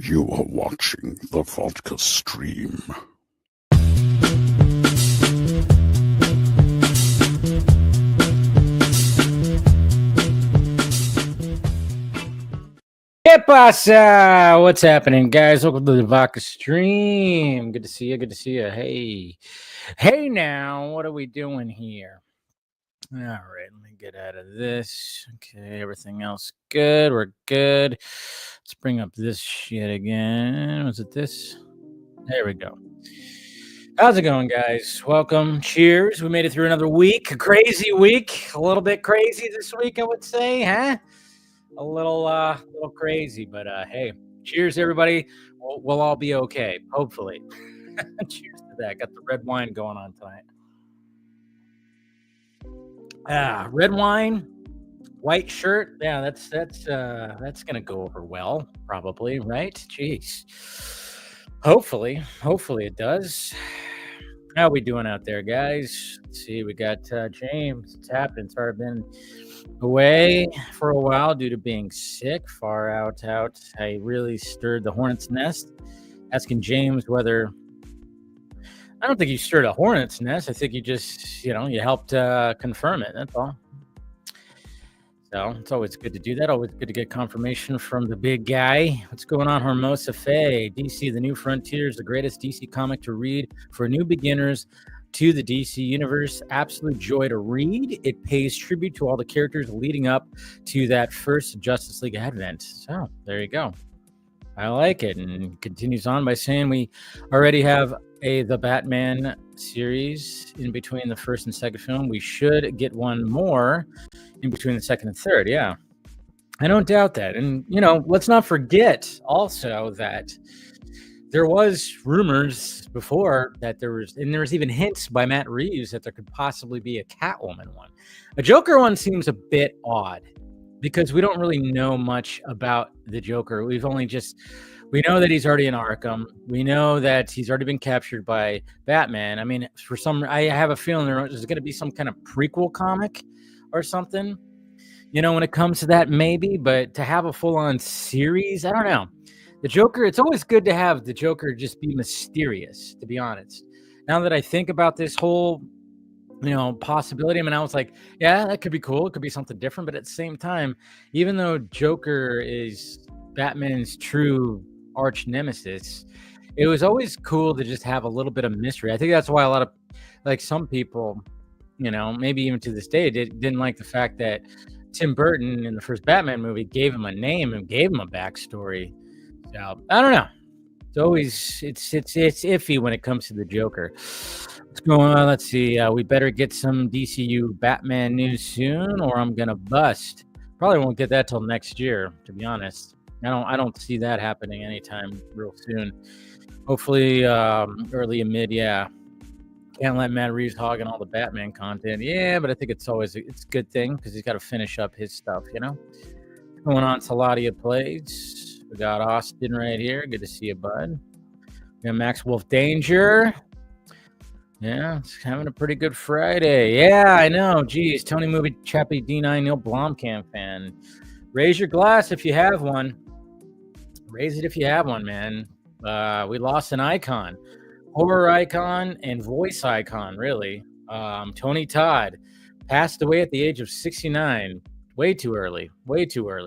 You are watching the Vodka stream. ¿Qué pasa? What's happening, guys? Welcome to the Vodka stream. Good to see you. Good to see you. Hey now, what are we doing here? All right, let me get out of this. Okay, everything else good. We're good. Let's bring up this shit again. Was it this? There we go. How's it going, guys? Welcome. Cheers. We made it through another week. A crazy week. A little bit crazy this week, I would say, huh? A little crazy, but hey, cheers, everybody. We'll all be okay, hopefully. Cheers to that. Got the red wine going on tonight. Red wine, white shirt. Yeah, that's gonna go over well, probably, right? Jeez. Hopefully it does. How we doing out there, guys? Let's see. We got James. It's happening. Sorry, I've been away for a while due to being sick. Far out. I really stirred the hornet's nest. Asking James whether... I don't think you stirred a hornet's nest. I think you just, you helped confirm it. That's all. So it's always good to do that. Always good to get confirmation from the big guy. What's going on, Hermosa Faye? DC The New Frontier is the greatest DC comic to read for new beginners to the DC universe. Absolute joy to read. It pays tribute to all the characters leading up to that first Justice League advent. So there you go. I like it. And continues on by saying we already have the Batman series in between the first and second film. We should get one more in between the second and third. Yeah, I don't doubt that. And let's not forget also that there was rumors before that there was even hints by Matt Reeves that there could possibly be a Catwoman one. A Joker one seems a bit odd because we don't really know much about the Joker. We know that he's already in Arkham. We know that he's already been captured by Batman. I mean, I have a feeling there's going to be some kind of prequel comic or something, when it comes to that, maybe. But to have a full-on series, I don't know. The Joker, it's always good to have the Joker just be mysterious, to be honest. Now that I think about this whole, possibility, I mean, I was like, yeah, that could be cool. It could be something different. But at the same time, even though Joker is Batman's true arch nemesis, it was always cool to just have a little bit of mystery. I think that's why a lot of, some people, maybe even to this day, didn't like the fact that Tim Burton in the first Batman movie gave him a name and gave him a backstory. So I don't know. It's always it's iffy when it comes to the Joker. What's going on? Let's see. We better get some DCU Batman news soon, or I'm gonna bust. Probably won't get that till next year, to be honest. I don't see that happening anytime real soon. Hopefully early and mid. Yeah, can't let Matt Reeves hogging all the Batman content. Yeah, but I think it's a good thing because he's got to finish up his stuff. What's going on? Saladia Plays. We got Austin right here. Good to see you, bud. We got Max Wolf Danger. Yeah, it's having a pretty good Friday. Yeah, I know. Geez, Tony Movie Chappie D9 Neil Blomkamp fan. Raise your glass if you have one. Raise it if you have one, man. We lost an icon. Horror icon and voice icon, really. Tony Todd passed away at the age of 69. Way too early.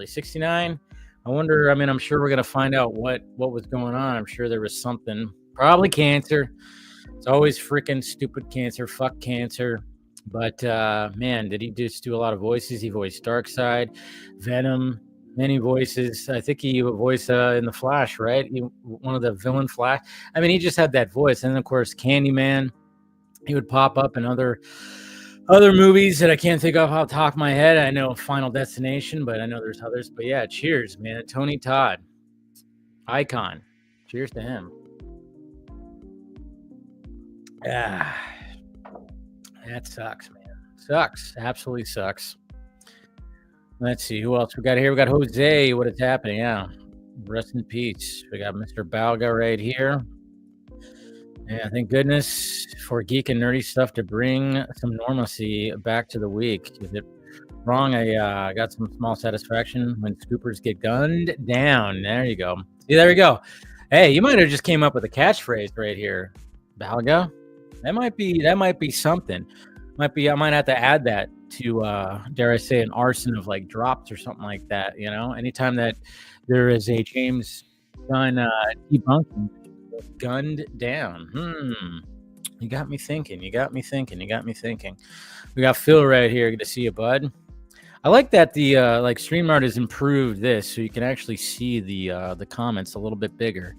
69. I wonder, I'm sure we're going to find out what was going on. I'm sure there was something. Probably cancer. It's always freaking stupid cancer. Fuck cancer. But, man, did he just do a lot of voices? He voiced Darkseid, Venom, many voices. I think he voiced in The Flash, right? One of the villain Flash. I mean, he just had that voice. And, of course, Candyman. He would pop up in other movies that I can't think of off the top of my head. I know Final Destination, but I know there's others. But, yeah, cheers, man. Tony Todd. Icon. Cheers to him. Yeah. That sucks, man. Sucks. Absolutely sucks. Let's see. Who else we got here? We got Jose. What is happening? Yeah. Rest in peace. We got Mr. Balga right here. Yeah, thank goodness for geek and nerdy stuff to bring some normalcy back to the week. Is it wrong? I got some small satisfaction when scoopers get gunned down. There you go. Yeah, there we go. Hey, you might have just came up with a catchphrase right here, Balga. That might be something. I might have to add that to dare I say an arson of like drops or something like that. You know, anytime that there is a James Gunn debunking, gunned down. You got me thinking. You got me thinking. We got Phil right here. Good to see you, bud. I like that the like StreamYard has improved this, so you can actually see the comments a little bit bigger.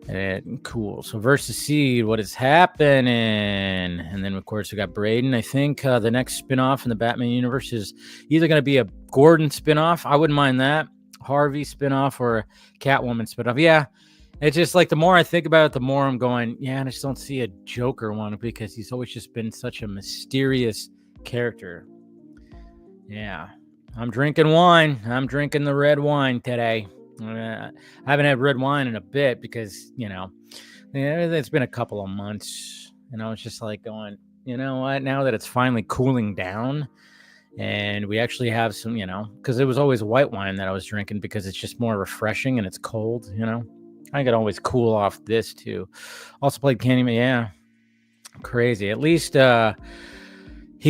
And cool. So versus Seed, what is happening? And then of course we got Braden. I think the next spinoff in the Batman universe is either going to be a Gordon spinoff. I wouldn't mind that. Harvey spinoff or a Catwoman spinoff. Yeah. It's just like the more I think about it, the more I'm going, yeah, I just don't see a Joker one because he's always just been such a mysterious character. Yeah. I'm drinking wine. I'm drinking the red wine today. I haven't had red wine in a bit because, you know, it's been a couple of months. And I was just like going, you know what? Now that it's finally cooling down and we actually have some, you know, because it was always white wine that I was drinking because it's just more refreshing and it's cold, you know. I could always cool off this too. Also played Candyman. Yeah. Crazy. At least he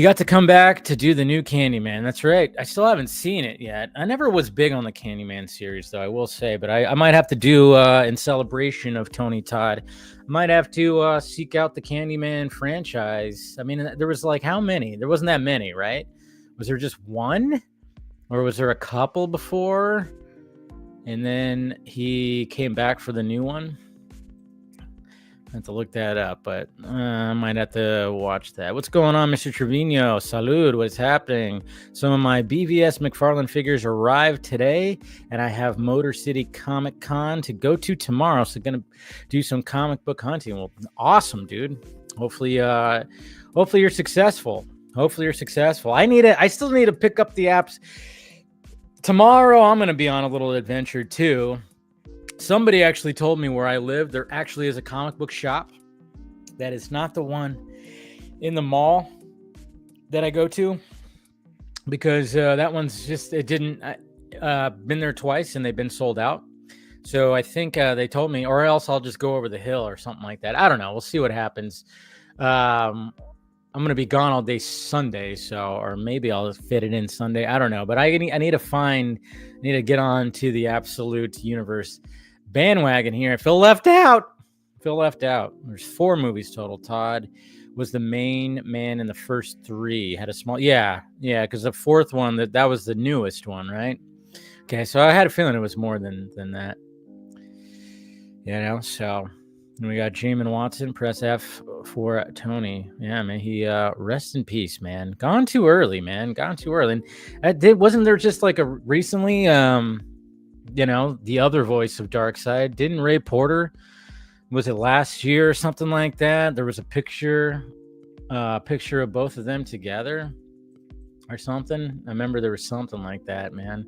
got to come back to do the new Candyman. That's right. I still haven't seen it yet. I never was big on the Candyman series, though, I will say. But I might have to do, in celebration of Tony Todd, I might have to seek out the Candyman franchise. I mean, there was like how many? There wasn't that many, right? Was there just one? Or was there a couple before? And then he came back for the new one? I have to look that up, but I might have to watch that. What's going on, Mr. Trevino? Salud, what's happening? Some of my BVS McFarlane figures arrived today, and I have Motor City Comic Con to go to tomorrow, so going to do some comic book hunting. Well, awesome, dude. Hopefully you're successful. I still need to pick up the apps. Tomorrow, I'm going to be on a little adventure, too. Somebody actually told me where I live, there actually is a comic book shop that is not the one in the mall that I go to because that one's just, it didn't, been there twice and they've been sold out. So I think they told me, or else I'll just go over the hill or something like that. I don't know. We'll see what happens. I'm going to be gone all day Sunday, so, or maybe I'll fit it in Sunday. I don't know, but I need to get on to the Absolute Universe bandwagon here. Phil left out. There's 4 movies total. Todd was the main man in the first 3. Had a small, yeah, because the 4th one, that was the newest one, right? Okay, so I had a feeling it was more than that. You know, so... And we got Jamin Watson, press F for Tony. Yeah, man, he rest in peace, man. Gone too early, man. And wasn't there just like a recently, you know, the other voice of Darkseid? Didn't Ray Porter? Was it last year or something like that? There was a picture of both of them together or something. I remember there was something like that, man.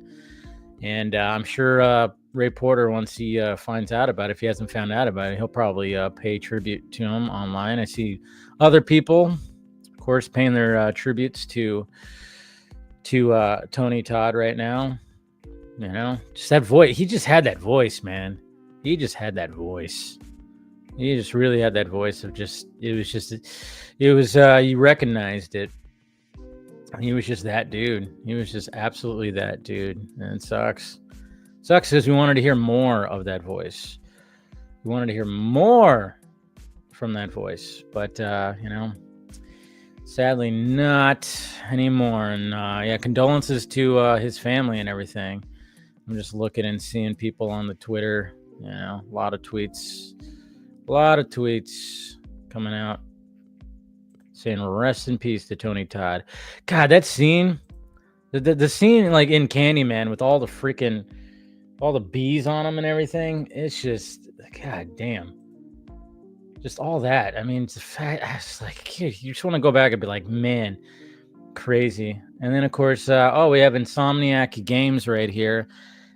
And I'm sure Ray Porter, once he finds out about it, if he hasn't found out about it, he'll probably pay tribute to him online. I see other people, of course, paying their tributes to Tony Todd right now. You know, just that voice. He just had that voice, man. He just really had that voice of you recognized it. He was just that dude. He was just absolutely that dude. And it sucks. Sucks because we wanted to hear more of that voice. We wanted to hear more from that voice. But, you know, sadly not anymore. And, yeah, condolences to his family and everything. I'm just looking and seeing people on the Twitter. You know, a lot of tweets coming out. Saying rest in peace to Tony Todd. God, that scene, the scene like in Candyman with all the bees on him and everything. It's just, god damn, just all that. I mean, it's like you just want to go back and be like, man, crazy. And then of course, we have Insomniac Games right here.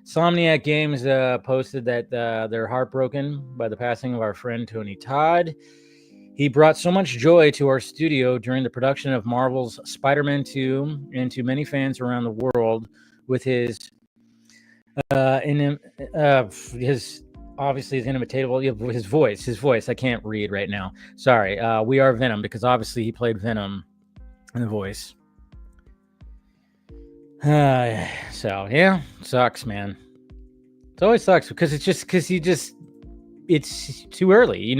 Insomniac Games posted that they're heartbroken by the passing of our friend Tony Todd. He brought so much joy to our studio during the production of Marvel's Spider-Man 2 and to many fans around the world with his His obviously his inimitable his voice. I can't read right now. Sorry. We Are Venom, because obviously he played Venom in the voice. So yeah, sucks, man. It always sucks because it's too early. It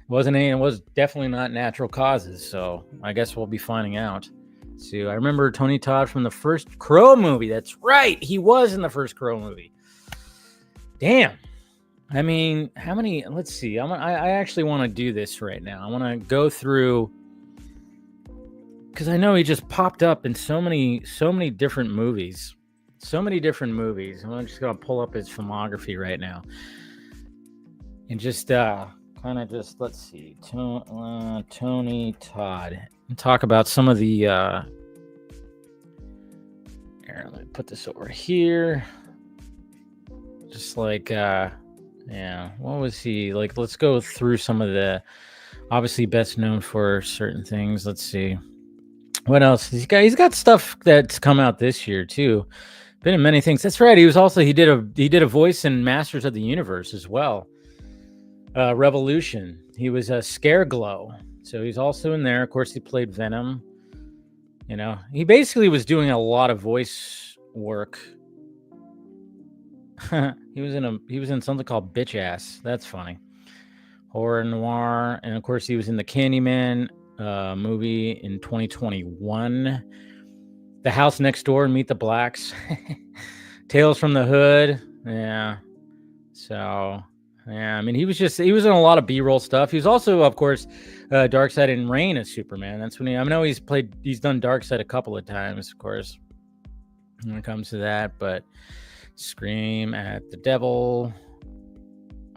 was definitely not natural causes. So I guess we'll be finding out. So I remember Tony Todd from the first Crow movie. That's right. He was in the first Crow movie. Damn. I mean, how many? Let's see. I actually want to do this right now. I want to go through, because I know he just popped up in so many different movies. So many different movies. I'm just gonna pull up his filmography right now, and just kind of just let's see, Tony Todd, and talk about some of the. Here, let me put this over here. Just like, yeah, what was he like? Let's go through some of the obviously best known for certain things. Let's see. What else? He's got stuff that's come out this year too. Been in many things. That's right. He did a voice in Masters of the Universe as well. Revolution. He was a Scareglow. So he's also in there. Of course, he played Venom. He basically was doing a lot of voice work. He was in something called Bitch Ass. That's funny. Horror noir, and of course he was in the Candyman movie in 2021. The House Next Door and Meet the Blacks. Tales from the Hood. Yeah. So, yeah, I mean, he was in a lot of B-roll stuff. He was also, of course, Darkseid and Reign as Superman. That's when I know he's done Darkseid a couple of times, of course, when it comes to that. But Scream at the Devil.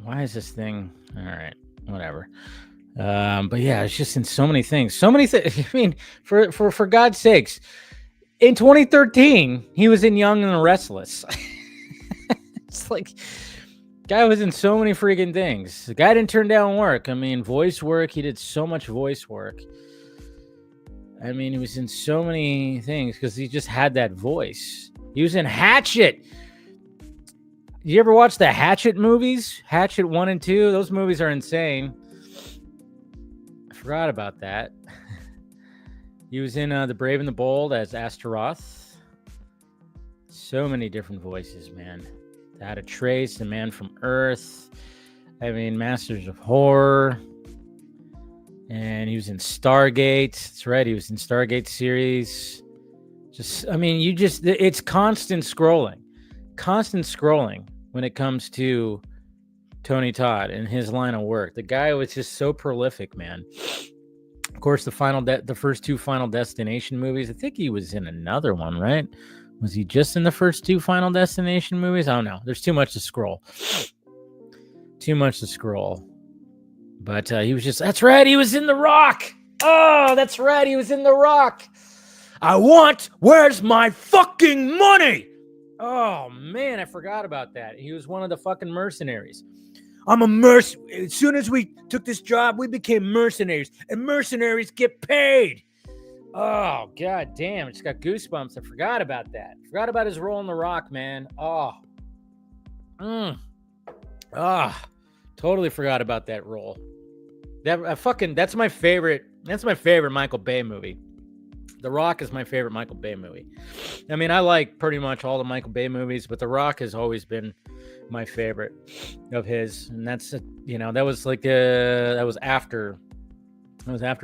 Why is this thing? All right, whatever. But yeah, it's just in so many things. I mean, for God's sakes, in 2013, he was in Young and the Restless. It's like, guy was in so many freaking things. The guy didn't turn down work. I mean, voice work. He did so much voice work. I mean, he was in so many things because he just had that voice. He was in Hatchet. You ever watch the Hatchet movies? Hatchet 1 and 2? Those movies are insane. I forgot about that. He was in The Brave and the Bold as Astaroth. So many different voices, man. How to Trace, The Man from Earth. I mean, Masters of Horror. And he was in Stargate. That's right. He was in Stargate series. It's constant scrolling. Constant scrolling when it comes to Tony Todd and his line of work. The guy was just so prolific, man. Of course, the first two Final Destination movies. I think he was in another one, right? Was he just in the first two Final Destination movies? I don't know. There's too much to scroll. But he was that's right. He was in The Rock. Oh, that's right. He was in The Rock. Where's my fucking money? Oh, man, I forgot about that. He was one of the fucking mercenaries. As soon as we took this job, we became mercenaries, and mercenaries get paid. Oh, god damn. I just got goosebumps. I forgot about that. Forgot about his role in The Rock, man. Totally forgot about that role. That's my favorite Michael Bay movie. The Rock is my favorite Michael Bay movie. I mean, I like pretty much all the Michael Bay movies, but The Rock has always been my favorite of his. And that's, that was after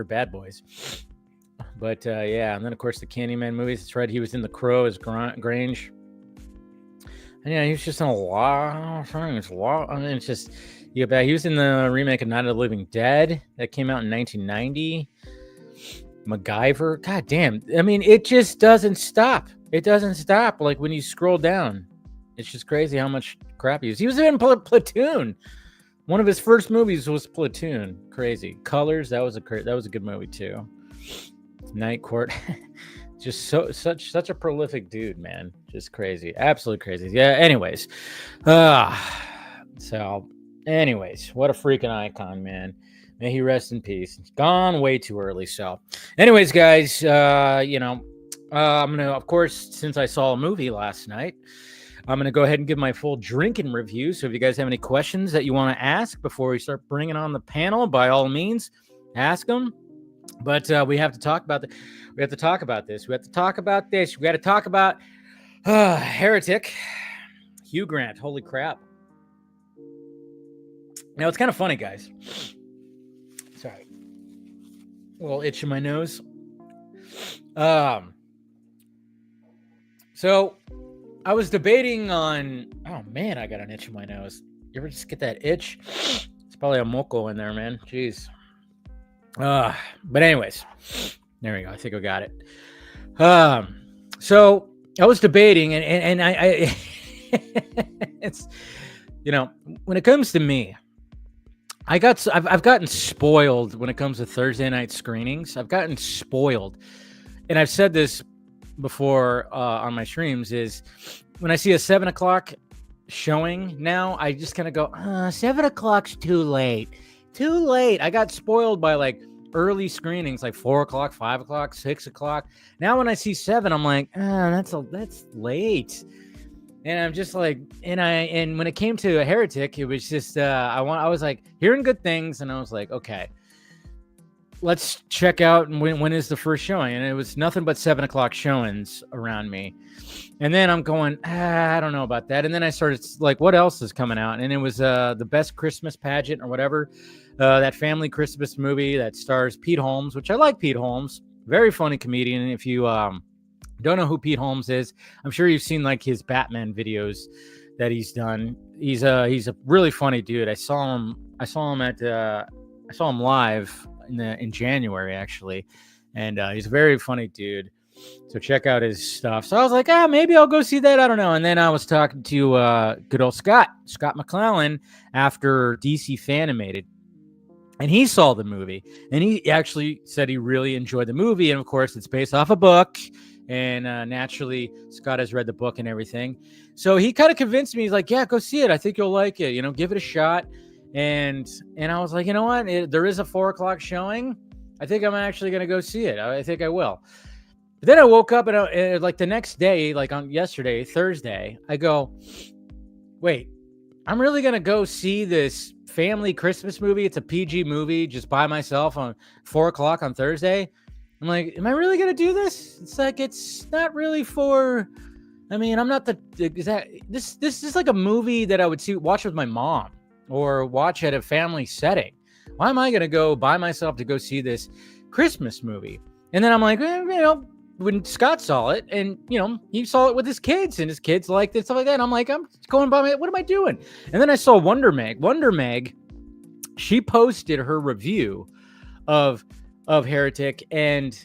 Bad Boys. But yeah, and then of course the Candyman movies. That's right. He was in The Crow as Grange. And yeah, he was just in a lot of things. I mean, it's just, he was in the remake of Night of the Living Dead that came out in 1990. MacGyver. God damn. I mean, it just doesn't stop. It doesn't stop. Like when you scroll down, it's just crazy how much crap he was. He was in Platoon. One of his first movies was Platoon. Crazy. Colors. That was a good movie too. Night Court. Just such a prolific dude, man. Just crazy. Absolutely crazy. Yeah. Anyways. What a freaking icon, man. May he rest in peace. It's gone way too early. So, anyways, guys, I'm gonna, of course, since I saw a movie last night, I'm going to go ahead and give my full drinking review. So if you guys have any questions that you want to ask before we start bringing on the panel, by all means, ask them. But we have to talk about We have to talk about this. We got to talk about Heretic. Hugh Grant. Holy crap. Now, it's kind of funny, guys. Sorry. A little itch in my nose. So I was debating on, oh man, I got an itch in my nose. You ever just get that itch? It's probably a moco in there, man. Jeez. But anyways, there we go. I think I got it. So I was debating and I it's, you know, when it comes to me, I've gotten spoiled when it comes to Thursday night screenings. I've gotten spoiled. And I've said this before on my streams, is when I see a 7 o'clock showing now, I just kind of go, 7 o'clock's too late. Too late. I got spoiled by like early screenings, like 4 o'clock, 5 o'clock, 6 o'clock. Now when I see 7, I'm like, that's late. And I'm just like, and when it came to a Heretic, it was just I was like hearing good things, and I was like, okay, let's check out when is the first showing. And it was nothing but 7 o'clock showings around me. And then I'm going, I don't know about that. And then I started like, what else is coming out? And it was the Best Christmas Pageant or whatever, that family Christmas movie that stars Pete Holmes, which I like Pete Holmes, very funny comedian. If you don't know who Pete Holmes is, I'm sure you've seen like his Batman videos that he's done. He's a really funny dude. I saw him live in January actually, and he's a very funny dude. So check out his stuff. So I was like, maybe I'll go see that. I don't know. And then I was talking to good old Scott McClellan after DC Fanimated, and he saw the movie, and he actually said he really enjoyed the movie. And of course, it's based off a book. And naturally, Scott has read the book and everything. So he kind of convinced me. He's like, yeah, go see it. I think you'll like it. You know, give it a shot. And I was like, you know what? There is a 4 o'clock showing. I think I'm actually going to go see it. I think I will. But then I woke up and like the next day, like on yesterday, Thursday, I go, wait, I'm really going to go see this family Christmas movie. It's a PG movie just by myself on 4 o'clock on Thursday. I'm like, am I really going to do this? It's like, it's not really for, I mean, I'm not this is like a movie that I would watch with my mom or watch at a family setting. Why am I going to go by myself to go see this Christmas movie? And then I'm like, when Scott saw it and, he saw it with his kids and his kids liked it, stuff like that. And I'm like, I'm going by what am I doing? And then I saw Wonder Meg, she posted her review of Heretic, and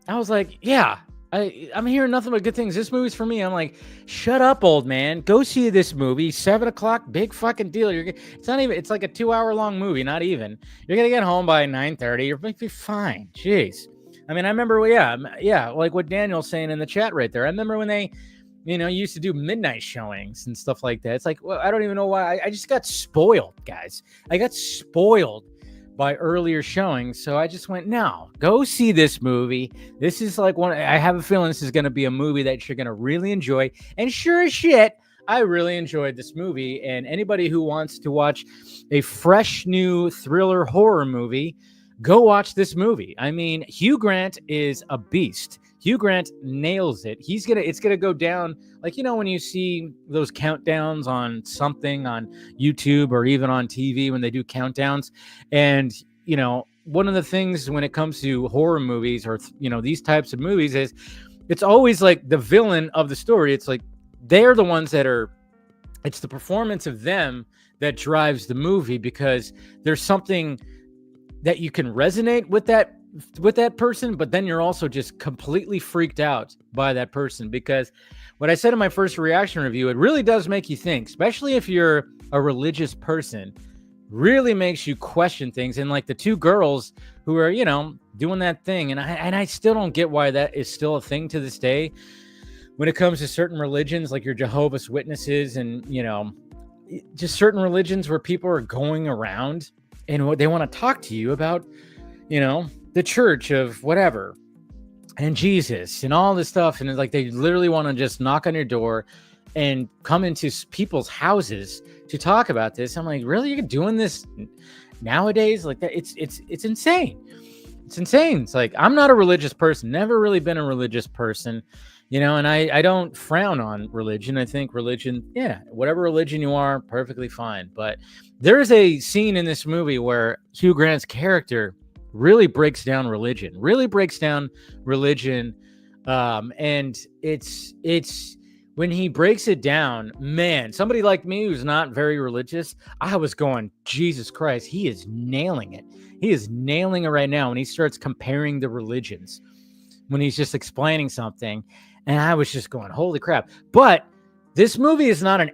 I was like, yeah, I'm hearing nothing but good things. This movie's for me. I'm like, shut up, old man. Go see this movie. 7 o'clock, big fucking deal. It's like a 2-hour long movie, not even. You're going to get home by 9:30. You're going to be fine. Jeez. I mean, I remember, yeah, like what Daniel's saying in the chat right there. I remember when they, used to do midnight showings and stuff like that. It's like, well, I don't even know why. I just got spoiled, guys. I got spoiled by earlier showings. So I just went, no, go see this movie. This is like I have a feeling this is going to be a movie that you're going to really enjoy. And sure as shit, I really enjoyed this movie. And anybody who wants to watch a fresh new thriller horror movie, go watch this movie. I mean, Hugh Grant is a beast. Hugh Grant nails it. It's gonna go down like, when you see those countdowns on something on YouTube or even on TV when they do countdowns. And, one of the things when it comes to horror movies or, these types of movies is it's always like the villain of the story. It's like they're the ones it's the performance of them that drives the movie, because there's something that you can resonate with that person, but then you're also just completely freaked out by that person. Because what I said in my first reaction review, it really does make you think, especially if you're a religious person, really makes you question things. And like the two girls who are, doing that thing. And I still don't get why that is still a thing to this day when it comes to certain religions, like your Jehovah's Witnesses and, just certain religions where people are going around and what they want to talk to you about, the church of whatever and Jesus and all this stuff. And it's like, they literally want to just knock on your door and come into people's houses to talk about this. I'm like, really? You're doing this nowadays? Like that? It's insane. It's insane. It's like, I'm not a religious person, never really been a religious person, you know, and I don't frown on religion. I think religion, yeah, whatever religion you are, perfectly fine. But there is a scene in this movie where Hugh Grant's character really breaks down religion, and it's when he breaks it down, man, somebody like me who's not very religious, I was going, Jesus Christ, he is nailing it. He is nailing it right now when he starts comparing the religions, when he's just explaining something. And I was just going, holy crap. But this movie is not an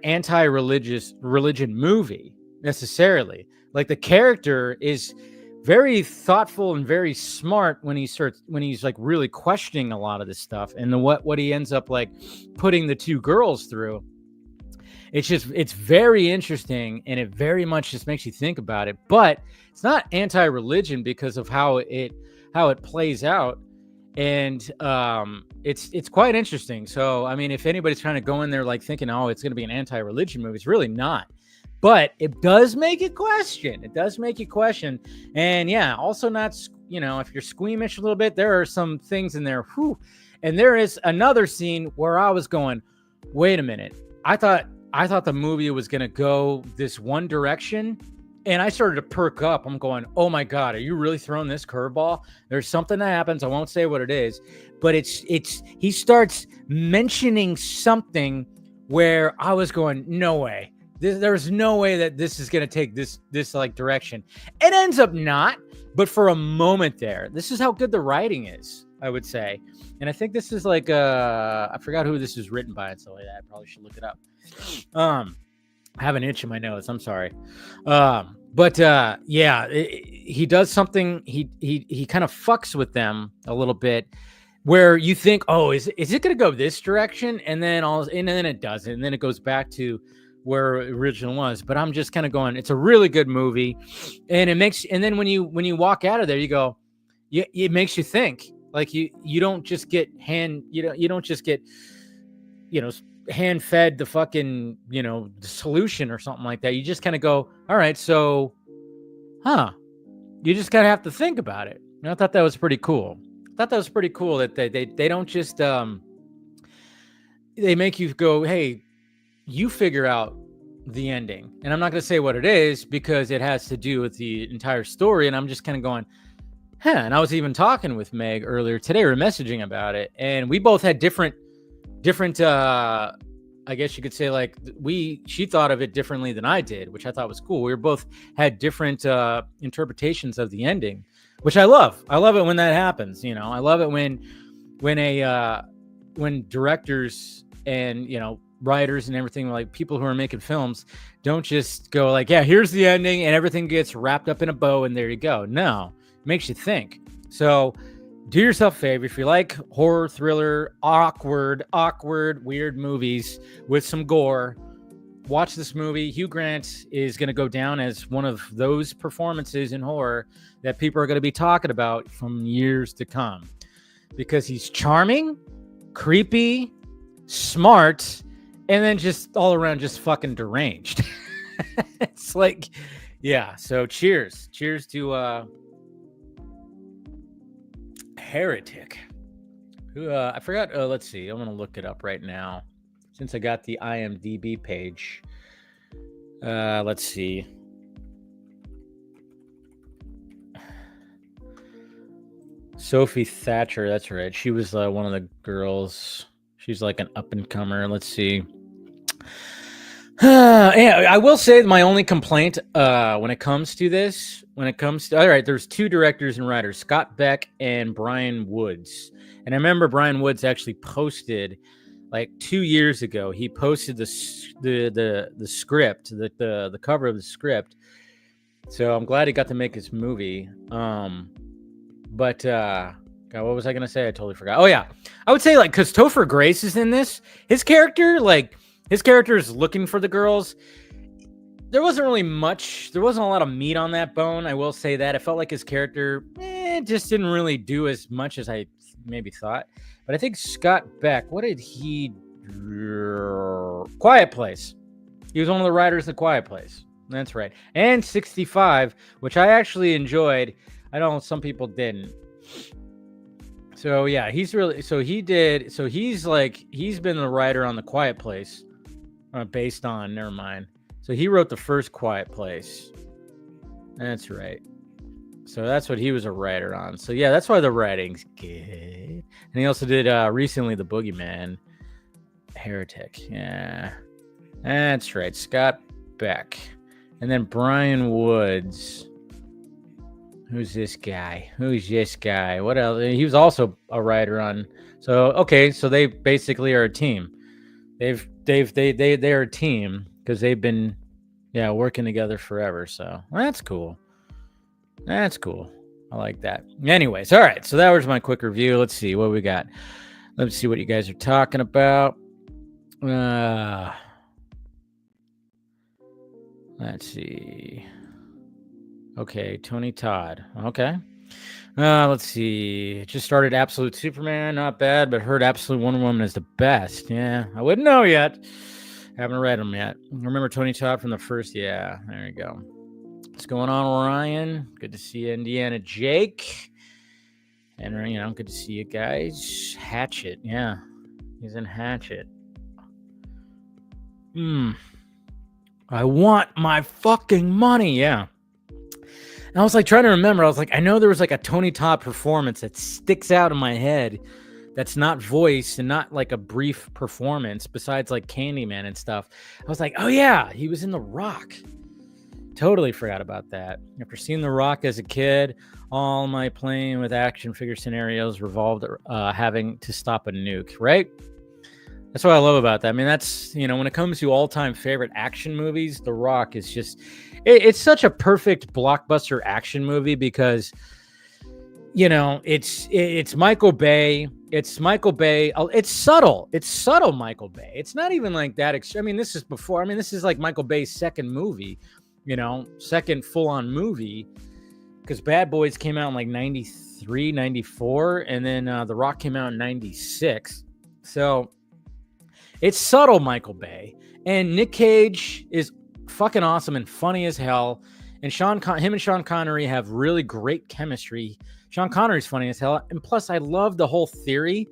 religion movie necessarily. Like, the character is very thoughtful and very smart when he's like really questioning a lot of this stuff, and what he ends up like putting the two girls through. It's very interesting, and it very much just makes you think about it. But it's not anti-religion because of how it plays out, and it's quite interesting. So I mean, if anybody's trying to go in there like thinking, oh, it's going to be an anti-religion movie, it's really not. But it does make you question. And yeah, also not, you know, if you're squeamish a little bit, there are some things in there. Whew. And there is another scene where I was going, wait a minute. I thought the movie was going to go this one direction, and I started to perk up. I'm going, oh my God, are you really throwing this curveball? There's something that happens. I won't say what it is, but he starts mentioning something where I was going, no way. There's no way that this is going to take this like direction. It ends up not, but for a moment there, this is how good the writing is, I would say. And I think this is like, I forgot who this is written by and stuff like that. I probably should look it up. I have an itch in my nose. I'm sorry. But yeah, he does something. He kind of fucks with them a little bit, where you think, oh, is it going to go this direction? And then it doesn't. And then it goes back to where original was. But I'm just kind of going, it's a really good movie, and and then when you walk out of there, you go, it makes you think. Like you don't just get hand fed the fucking, the solution or something like that. You just kind of go, all right, so you just gotta have to think about it. And I thought that was pretty cool. That they don't just they make you go, hey, you figure out the ending. And I'm not going to say what it is because it has to do with the entire story. And I'm just kind of going, and I was even talking with Meg earlier today. We were messaging about it, and we both had different, I guess you could say, like, she thought of it differently than I did, which I thought was cool. We both had different interpretations of the ending, which I love. I love it when that happens. I love it when directors and, writers and everything, like people who are making films, don't just go like, yeah, here's the ending and everything gets wrapped up in a bow and there you go. No, it makes you think. So do yourself a favor. If you like horror, thriller, awkward, weird movies with some gore, watch this movie. Hugh Grant is going to go down as one of those performances in horror that people are going to be talking about from years to come, because he's charming, creepy, smart, and then just all around just fucking deranged. It's like, yeah. So cheers to Heretic. Who I forgot. Let's see. I'm gonna look it up right now since I got the IMDb page. Let's see. Sophie Thatcher. That's right. She was one of the girls. She's like an up-and-comer. Let's see. Yeah, I will say my only complaint when it comes to all right, there's two directors and writers, Scott Beck and Brian Woods. And I remember Brian Woods actually posted like 2 years ago. He posted the script, the cover of the script. So I'm glad he got to make his movie. But God, what was I gonna say? I totally forgot. Oh yeah, I would say, like, because Topher Grace is in this. His character is looking for the girls. There wasn't really much. There wasn't a lot of meat on that bone. I will say that. It felt like his character just didn't really do as much as I maybe thought. But I think Scott Beck, what did he Quiet Place. He was one of the writers of Quiet Place. That's right. And 65, which I actually enjoyed. I know some people didn't. So yeah, he's been the writer on The Quiet Place, based on, never mind. So he wrote the first Quiet Place. That's right. So that's what he was a writer on. So yeah, that's why the writing's good. And he also did recently The Boogeyman, Heretic. Yeah, that's right. Scott Beck. And then Brian Woods. Who's this guy? What else? He was also a writer on. So okay, so they basically are a team. They're a team because they've been working together forever. So that's cool. That's cool. I like that. Anyways, all right. So that was my quick review. Let's see what we got. Let's see what you guys are talking about. Let's see. Okay, Tony Todd. Okay. Let's see. Just started Absolute Superman. Not bad, but heard Absolute Wonder Woman is the best. Yeah, I wouldn't know yet. Haven't read them yet. Remember Tony Todd from the first? Yeah, there you go. What's going on, Ryan? Good to see you, Indiana Jake. And, good to see you guys. Hatchet. Yeah, he's in Hatchet. I want my fucking money. Yeah. And I was like trying to remember. I was like, I know there was like a Tony Todd performance that sticks out in my head that's not voice and not like a brief performance besides like Candyman and stuff. I was like, oh yeah, he was in The Rock. Totally forgot about that. After seeing The Rock as a kid, all my playing with action figure scenarios revolved having to stop a nuke, right? That's what I love about that. I mean, that's, when it comes to all-time favorite action movies, The Rock is just, it's such a perfect blockbuster action movie because, it's Michael Bay. It's Michael Bay. It's subtle. It's subtle Michael Bay. It's not even like that. This is like Michael Bay's second movie, second full-on movie, because Bad Boys came out in like 93, 94, and then The Rock came out in 96. So it's subtle Michael Bay. And Nick Cage is fucking awesome and funny as hell. And him and Sean Connery have really great chemistry. Sean Connery's funny as hell. And plus, I love the whole theory.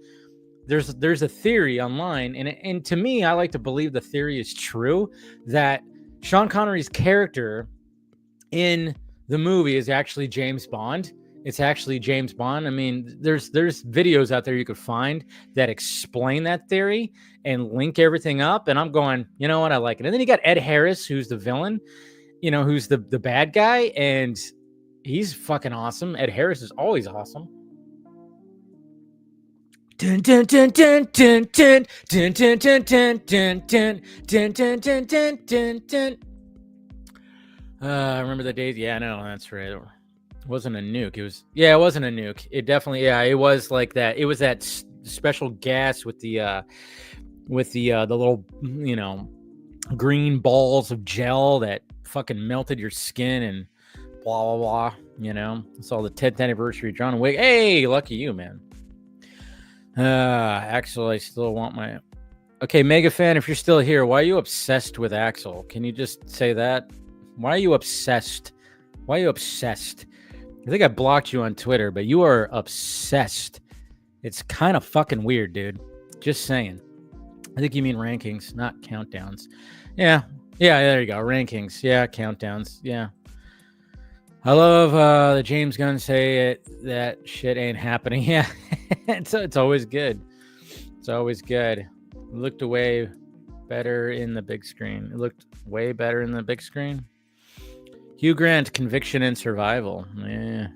There's a theory online. And to me, I like to believe the theory is true, that Sean Connery's character in the movie is actually James Bond. It's actually James Bond. I mean, there's videos out there you could find that explain that theory and link everything up. And I'm going, you know what? I like it. And then you got Ed Harris, who's the villain, who's the bad guy. And he's fucking awesome. Ed Harris is always awesome. Dun, dun, dun, dun, dun, dun, dun, dun, dun, dun, dun, dun, dun, dun, dun, dun, dun, dun. I remember the days. Yeah, I know. That's right. It wasn't a nuke. It wasn't a nuke. It definitely, it was like that. It was that special gas with the little, green balls of gel that fucking melted your skin and blah, blah, blah. It's all the 10th anniversary John Wick. Hey, lucky you, man. Axel, I still want my... Okay, Mega Fan, if you're still here, why are you obsessed with Axel? Can you just say that? Why are you obsessed? I think I blocked you on Twitter, but you are obsessed. It's kind of fucking weird, dude. Just saying. I think you mean rankings, not countdowns. Yeah, there you go. Rankings. Yeah, countdowns. Yeah. I love the James Gunn say it, that shit ain't happening. Yeah, it's always good. It's always good. It looked way better in the big screen. It looked way better in the big screen. Hugh Grant, Conviction and Survival. Yeah.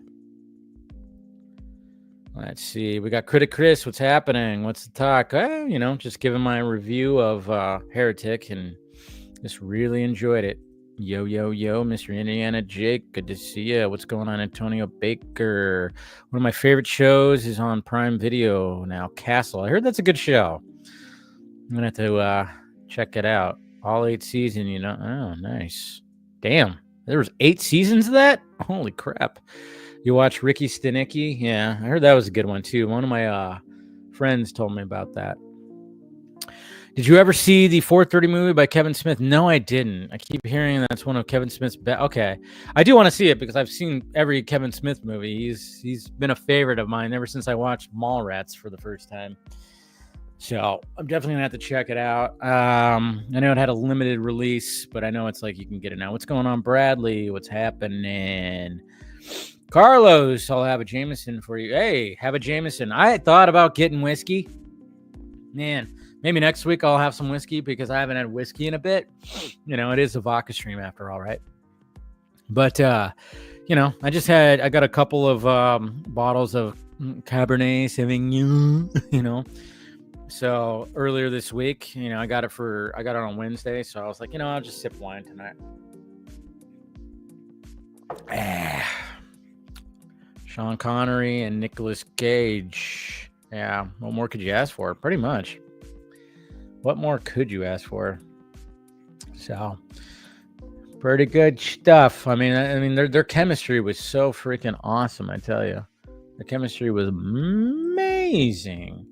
Let's see. We got Critic Chris. What's happening? What's the talk? Just giving my review of Heretic and just really enjoyed it. Yo, Mr. Indiana Jake. Good to see you. What's going on, Antonio Baker? One of my favorite shows is on Prime Video now, Castle. I heard that's a good show. I'm going to have to check it out. All 8 seasons, Oh, nice. Damn. There was 8 seasons of that? Holy crap. You watch Ricky Stenicki? Yeah, I heard that was a good one, too. One of my friends told me about that. Did you ever see the 4:30 movie by Kevin Smith? No, I didn't. I keep hearing that's one of Kevin Smith's best. Okay, I do want to see it because I've seen every Kevin Smith movie. He's been a favorite of mine ever since I watched Mallrats for the first time. So I'm definitely gonna have to check it out. I know it had a limited release, but I know it's like you can get it now. What's going on, Bradley? What's happening? Carlos, I'll have a Jameson for you. Hey, have a Jameson. I thought about getting whiskey. Man, maybe next week I'll have some whiskey because I haven't had whiskey in a bit. You know, it is a vodka stream after all, right? But, you know, I got a couple of bottles of Cabernet Sauvignon, you know. So earlier this week, you know, I got it on Wednesday. So I was like, you know, I'll just sip wine tonight. Sean Connery and Nicolas Cage. Yeah, what more could you ask for? Pretty much. What more could you ask for? So, pretty good stuff. I mean, their chemistry was so freaking awesome. I tell you, the chemistry was amazing.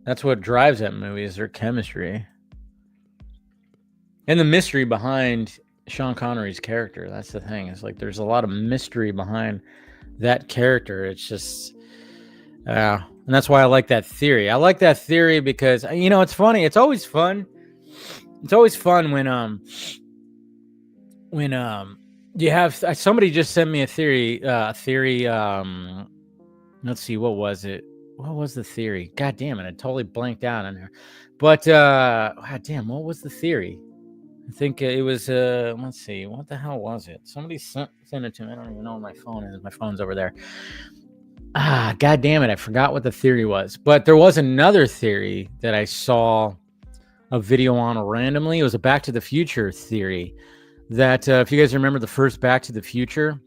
That's what drives that movie is their chemistry and the mystery behind Sean Connery's character. That's the thing. It's like there's a lot of mystery behind that character. It's just, and that's why I like that theory. I like that theory because, you know, it's funny. It's always fun. It's always fun when you have somebody just sent me a theory. Let's see, what was it? What was the theory? God damn it, I totally blanked out on there. But God damn, what was the theory? I think it was let's see, what the hell was it? Somebody sent it to me. I don't even know where my phone is. My phone's over there. God damn it, I forgot what the theory was. But there was another theory that I saw a video on randomly. It was a Back to the Future theory that if you guys remember the first Back to the Future.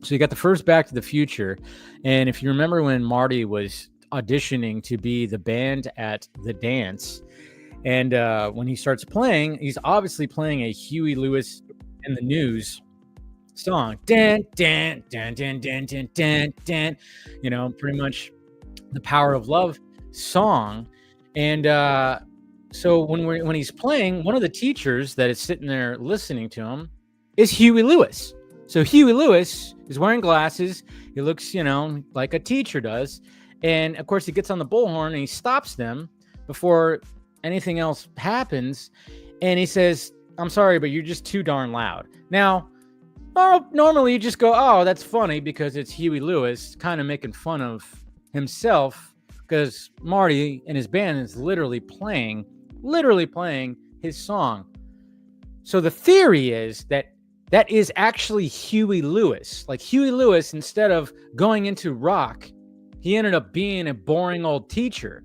So you got the first Back to the Future. And if you remember when Marty was auditioning to be the band at the dance, and when he starts playing, he's obviously playing a Huey Lewis and the News song. Dan, dan, dan, dan, dan, dan, dan, dan. You know, pretty much the Power of Love song. And so when he's playing, one of the teachers that is sitting there listening to him is Huey Lewis. So Huey Lewis is wearing glasses. He looks, you know, like a teacher does. And of course, he gets on the bullhorn and he stops them before anything else happens. And he says, "I'm sorry, but you're just too darn loud." Now, normally you just go, "Oh, that's funny," because it's Huey Lewis kind of making fun of himself because Marty and his band is literally playing his song. So the theory is that is actually Huey Lewis. Like Huey Lewis, instead of going into rock, he ended up being a boring old teacher.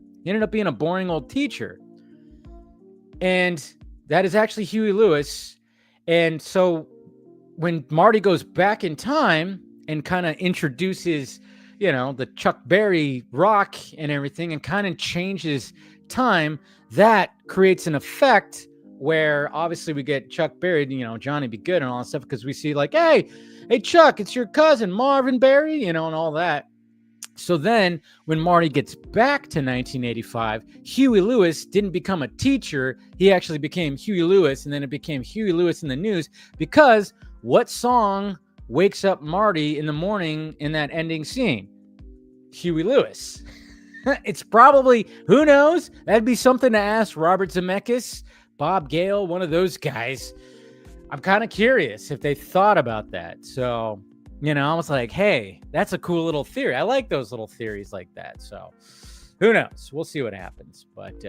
And that is actually Huey Lewis. And so when Marty goes back in time and kind of introduces, you know, the Chuck Berry rock and everything and kind of changes time, that creates an effect where obviously we get Chuck Berry, you know, Johnny Be Good and all that stuff, because we see like, hey Chuck, it's your cousin Marvin Berry, you know, and all that. So then when Marty gets back to 1985, Huey Lewis didn't become a teacher. He actually became Huey Lewis, and then it became Huey Lewis in the News, because what song wakes up Marty in the morning in that ending scene? Huey Lewis. It's probably, who knows? That'd be something to ask Robert Zemeckis, Bob Gale, one of those guys. I'm kind of curious if they thought about that. So, you know, I was like, hey, that's a cool little theory. I like those little theories like that. So who knows? We'll see what happens. But,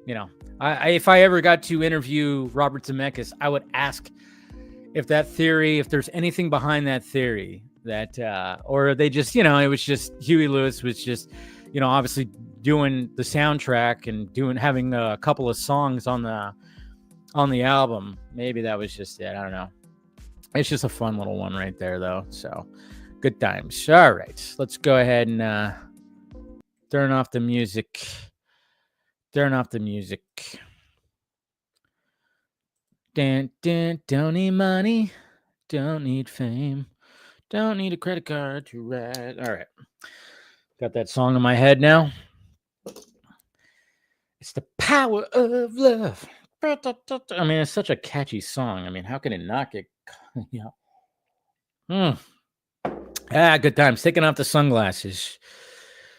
you know, if I ever got to interview Robert Zemeckis, I would ask if that theory, if there's anything behind that theory that, or they just, you know, it was just Huey Lewis was just, you know, obviously doing the soundtrack and having a couple of songs on the album. Maybe that was just it. I don't know. It's just a fun little one right there, though. So, good times. All right. Let's go ahead and turn off the music. Don't need money. Don't need fame. Don't need a credit card to ride. All right. Got that song in my head now. It's the power of love. I mean, it's such a catchy song. I mean, how can it not get, you know? Good times. Taking off the sunglasses.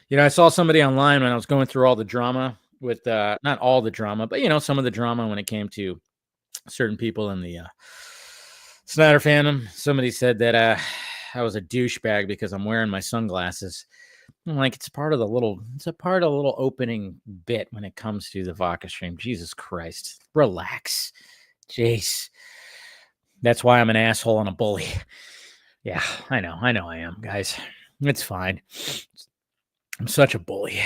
You know, I saw somebody online when I was going through all the drama with, not all the drama, but, you know, some of the drama when it came to certain people in the Snyder fandom. Somebody said that I was a douchebag because I'm wearing my sunglasses. I'm like, it's a part of the little opening bit when it comes to the Vodka stream. Jesus Christ. Relax. Jeez. That's why I'm an asshole and a bully. Yeah, I know I am, guys. It's fine. I'm such a bully.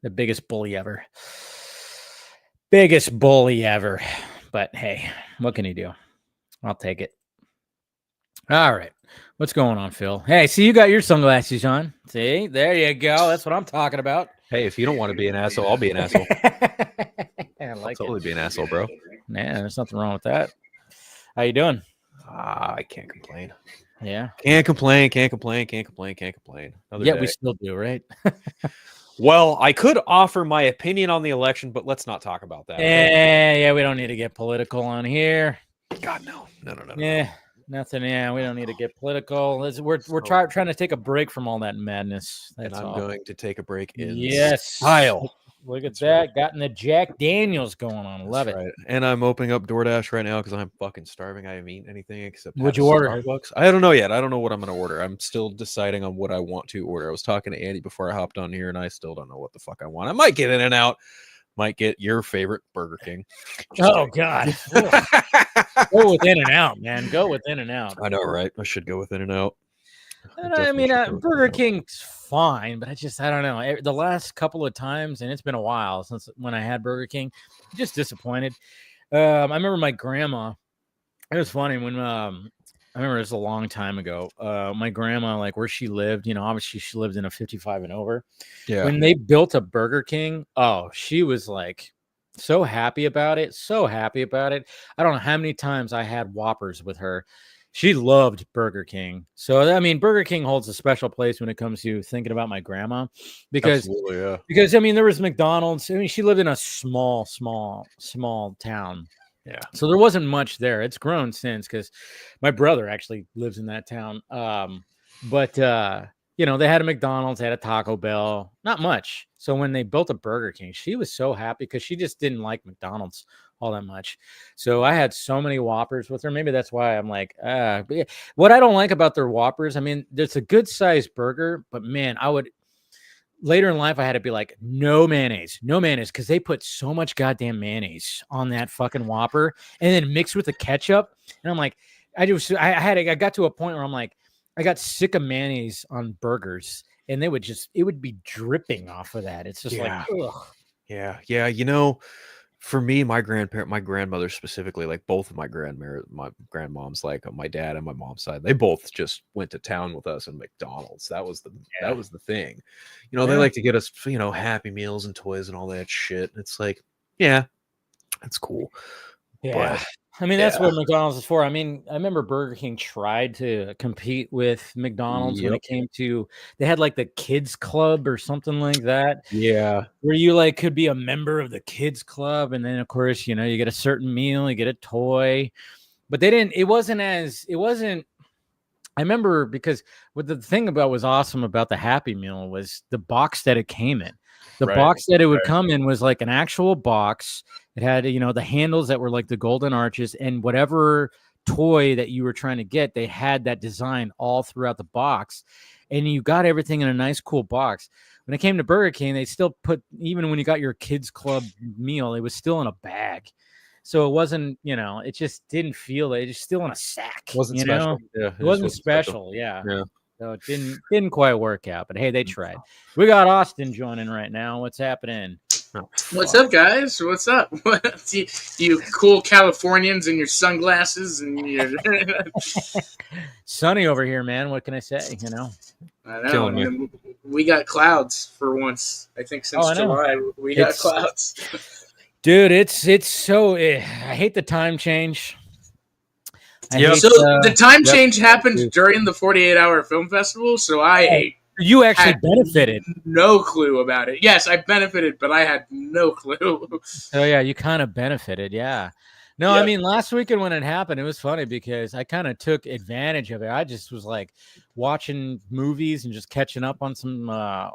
The biggest bully ever. Biggest bully ever. But hey, what can you do? I'll take it. All right. What's going on, Phil? Hey, see, you got your sunglasses on. See, there you go. That's what I'm talking about. Hey, if you don't want to be an asshole, I'll be an asshole. I'll totally be an asshole, bro. Man, there's nothing wrong with that. How you doing? I can't complain. Yeah. Can't complain. Yeah, we still do, right? Well, I could offer my opinion on the election, but let's not talk about that. Yeah, we don't need to get political on here. God, no. Yeah, nothing. Yeah, we don't need to get political. We're trying to take a break from all that madness. That's and I'm all. going to take a break in style. Look at that. Right. Got in the Jack Daniels going on. Love it. Right. And I'm opening up DoorDash right now because I'm fucking starving. I haven't eaten anything except what'd you order? Starbucks. I don't know yet. I don't know what I'm going to order. I'm still deciding on what I want to order. I was talking to Andy before I hopped on here, and I still don't know what the fuck I want. I might get In-N-Out. Might get your favorite Burger King. Oh, God. Go with In-N-Out, man. Go with In-N-Out. I know, right? I should go with In-N-Out. I mean, Burger King's fine, but I don't know. The last couple of times, and it's been a while since when I had Burger King, I'm just disappointed. I remember my grandma. It was funny when I remember it was a long time ago. My grandma, like where she lived, you know, obviously she lived in a 55 and over. Yeah. When they built a Burger King, she was like so happy about it. So happy about it. I don't know how many times I had Whoppers with her. She loved Burger King. So, I mean, Burger King holds a special place when it comes to thinking about my grandma because, I mean, there was McDonald's. I mean, she lived in a small town. Yeah. So there wasn't much there. It's grown since because my brother actually lives in that town. But you know, they had a McDonald's, they had a Taco Bell, not much. So when they built a Burger King, she was so happy because she just didn't like McDonald's all that much. So I had so many Whoppers with her. Maybe that's why I'm like, what I don't like about their Whoppers, I mean, there's a good sized burger, but man, later in life, I had to be like, no mayonnaise, because they put so much goddamn mayonnaise on that fucking Whopper and then mixed with the ketchup. And I'm like, I got to a point where I'm like, I got sick of mayonnaise on burgers and it would be dripping off of that. It's just like, ugh. Yeah. You know, for me, my grandmother specifically, like both of my grandmoms, like on my dad and my mom's side, they both just went to town with us in McDonald's. That was the thing. You know, they like to get us, you know, Happy Meals and toys and all that shit. It's like, yeah, that's cool. Yeah. But, I mean, that's what McDonald's is for. I mean, I remember Burger King tried to compete with McDonald's when it came to, they had like the kids club or something like that. Yeah. Where you like could be a member of the kids club. And then of course, you know, you get a certain meal, you get a toy, but it wasn't, I remember because what the thing about was awesome about the Happy Meal was the box that it came in. The box that it would come in was like an actual box. It had, you know, the handles that were like the golden arches and whatever toy that you were trying to get, they had that design all throughout the box. And you got everything in a nice, cool box. When it came to Burger King, they still put, even when you got your kids club meal, it was still in a bag. So it wasn't, you know, it just didn't feel it. It's still in a sack. Wasn't you special. know? Yeah, it wasn't special. Yeah. So it didn't quite work out, but hey, they tried. We got Austin joining right now. What's happening? What's up, guys? What's up? You cool Californians and your sunglasses and your sunny over here, man. What can I say? You know, I know. We got clouds for once. I think since July we got clouds. Dude, it's so. I hate the time change. So the time change happened during the 48-hour film festival, so I hate You actually had benefited. no clue about it. Yes, I benefited, but I had no clue. Oh yeah, you kind of benefited. Yeah. No, I Yep. mean last weekend when it happened, it was funny because I kind of took advantage of it. I just was like watching movies and just catching up on some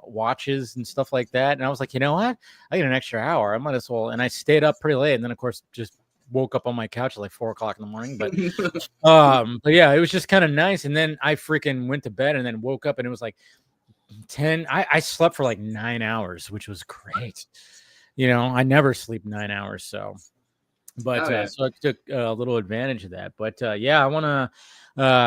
watches and stuff like that. And I was like, you know what? I get an extra hour. I might as well. And I stayed up pretty late. And then of course just woke up on my couch at like 4:00 in the morning. But yeah, it was just kind of nice. And then I freaking went to bed and then woke up and it was like 10. I slept for like 9 hours, which was great. You know, I never sleep 9 hours. So so I took a little advantage of that. But yeah, I want to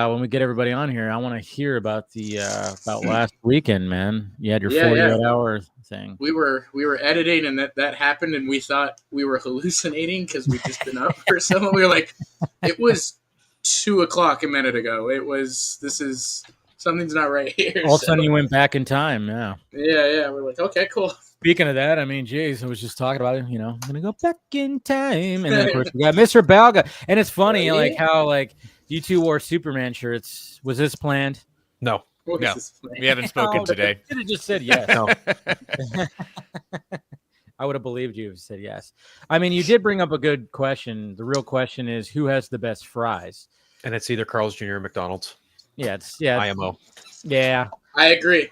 when we get everybody on here, I want to hear about the about last weekend, man. You had your 48-hour thing. We were editing, and that happened, and we thought we were hallucinating because we'd just been up for so long. We were like, it was 2:00 a minute ago. Something's not right here. All of a sudden, you went back in time. Yeah. Yeah. We're like, okay, cool. Speaking of that, I mean, geez, I was just talking about it. You know, I'm gonna go back in time, and then of course we got Mr. Balga, and it's funny, like how like you two wore Superman shirts. Was this planned? No. No, we haven't spoken today. You could have just said yes. No. I would have believed you if you said yes. I mean, you did bring up a good question. The real question is, who has the best fries? And it's either Carl's Jr. or McDonald's. Yeah, IMO. Yeah. I agree.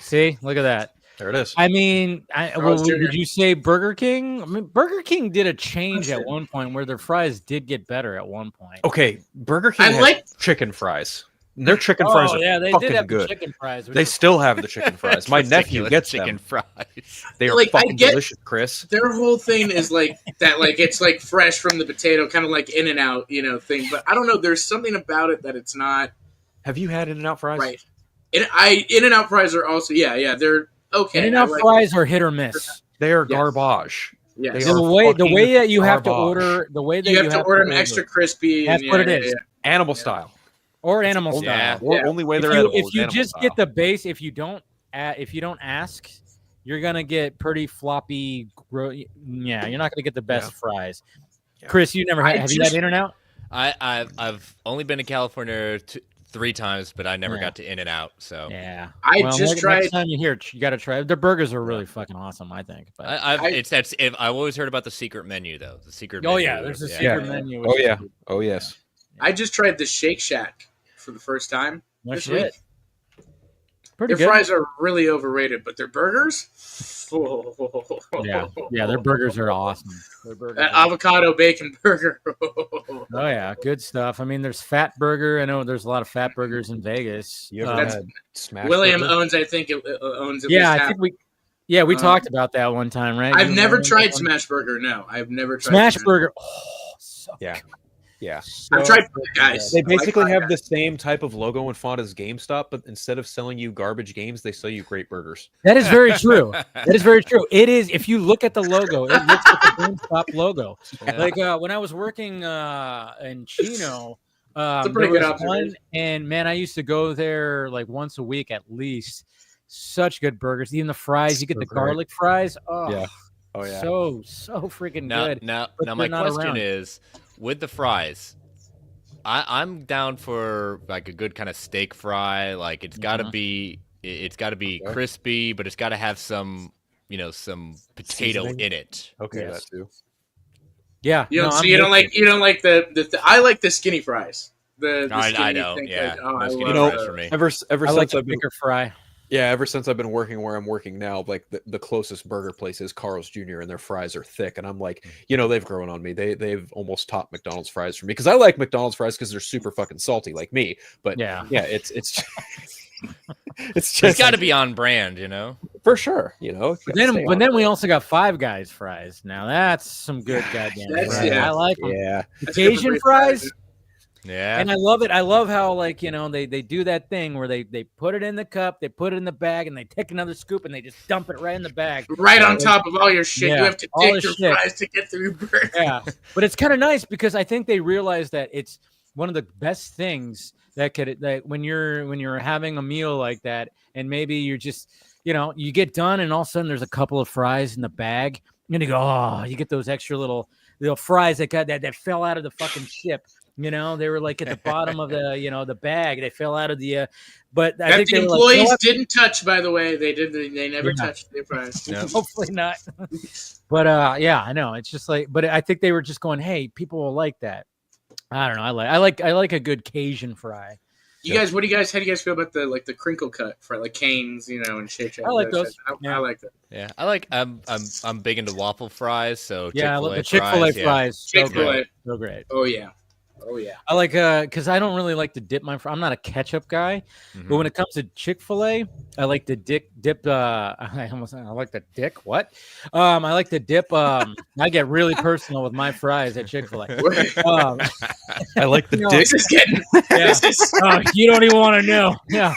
See, look at that. There it is. I mean, Jr. did you say Burger King? I mean, Burger King did a change at one point where their fries did get better at one point. Okay, Burger King has chicken fries. Their chicken fries are they fucking did have good. The chicken fries. They still have the chicken fries. My nephew gets chicken them. fries. They are Like, fucking delicious, Chris. Their whole thing is like that, like it's like fresh from the potato, kind of like In-N-Out, thing. But I don't know. There's something about it that it's not. Have you had In-N-Out fries? Right. In-N-Out fries are also they're okay. In-N-Out fries are hit or miss. They are garbage. Yeah. They The are way that you have to garbage. order, the way that you have to order them extra crispy. That's what it is. Animal style. Or animal style. Yeah. Or only way they're edible. If is you animal just style. get the base, if you don't ask, you're gonna get pretty floppy. Yeah, you're not gonna get the best fries. Yeah. Chris, you never have you had In-N-Out? I've only been to California 3 times, but I never got to In-N-Out. So Yeah, I just tried. Next time you hear it, you got to try. Their burgers are really fucking awesome, I think. But I've always heard about the secret menu though. The secret. oh menu. yeah, there's a secret menu. Oh yeah. Oh yes. I just tried the Shake Shack for the first time. No this shit. week. Pretty Their good. fries are really overrated, but their burgers. Yeah, their burgers are awesome. That avocado bacon burger. Oh yeah, good stuff. I mean, there's Fat Burger. I know there's a lot of Fat Burgers in Vegas. You ever had Smash William Burger? owns, I think, owns. At Yeah, least I think we talked about that one time, right? I've You never remember tried that one? Smash Burger. No, I've never tried Smash Burger. Oh, so Yeah. Yeah. I've tried Five Guys. They I like basically Five have Guys. the same type of logo and font as GameStop, but instead of selling you garbage games, they sell you great burgers. That is very true. That is very true. It is. If you look at the logo, it looks like the GameStop logo. Yeah. Like when I was working in Chino, It's a pretty good there was one, observation. and man, I used to go there like once a week at least. Such good burgers. Even the fries, you get So the great. garlic fries. Oh, Yeah. Oh yeah. so freaking good. Now but my they're not question around. is, with the fries, I'm down for like a good kind of steak fry. Like it's got to be Okay. crispy, but it's got to have some some potato Seasoning? in it. Okay, Yes. that too. Yeah. You don't, no, so I'm you don't with like the I like the skinny fries. The I skinny know, things, yeah. like, oh, No I skinny love fries those. for me. Ever I since like the I've been bigger fry. ever since I've been working where I'm working now, like the closest burger place is Carl's Jr. and their fries are thick, and I'm like, they've grown on me. They've almost topped McDonald's fries for me because I like McDonald's fries because they're super fucking salty like me. But Yeah. it's it's It's just got to be on brand, for sure. But then we also got Five Guys fries. Now that's some good goddamn That's- fries. yeah. I like them. Yeah. The That's good for Cajun great fries. Yeah. And I love it. I love how they do that thing where they put it in the cup, they put it in the bag, and they take another scoop and they just dump it right in the bag. Right on top of all your shit. Yeah, You have to all dig the through shit. fries to get through burgers. Yeah, but it's kind of nice because I think they realize that it's one of the best things that when you're having a meal like that, and maybe you're just you get done and all of a sudden there's a couple of fries in the bag, and you go, oh, you get those extra little fries that fell out of the fucking ship. You know, they were like at the bottom of the, you know, the bag. They fell out of the, but I That think the they were employees like, didn't touch, by the way. They did. They never Yeah. touched their fries. No. hopefully not. But yeah, I know. It's just like, but I think they were just going, hey, people will like that. I don't know. I like a good Cajun fry. You guys, how do you guys feel about the crinkle cut for like Cane's, you know, and Shake Shack? I like those. I like that. Yeah, I like. I'm big into waffle fries. So Yeah, I love the Chick-fil-A Chick-fil-A fries. So Chick-fil-A. great. So great. Oh yeah. I like because I don't really like to dip my. I'm not a ketchup guy, but when it comes to Chick-fil-A, I like to dip. I like the dick. What? I like to dip. I get really personal with my fries at Chick-fil-A. I like the No, dick. This is getting. Yeah. This is. You don't even want to know. Yeah.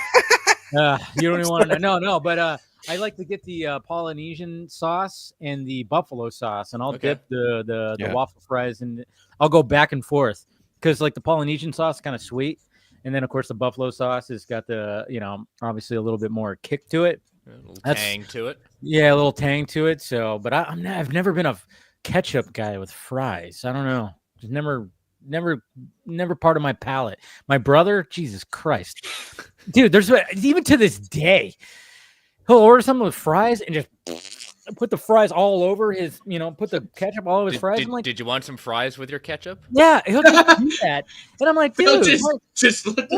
You don't even want to know. No, but I like to get the Polynesian sauce and the buffalo sauce, and I'll dip the waffle fries, and I'll go back and forth because like the Polynesian sauce is kind of sweet, and then of course the buffalo sauce has got the, you know, obviously a little bit more kick to it. A little tang to it. Yeah, a little tang to it. So, but I've never been a ketchup guy with fries. I don't know. Just never part of my palate. My brother, Jesus Christ, dude, there's even to this day, he'll order something with fries and just put the fries all over his, you know, put the ketchup all over his fries. I'm like, did you want some fries with your ketchup? yeah, he'll just do that, and I'm like, dude, just look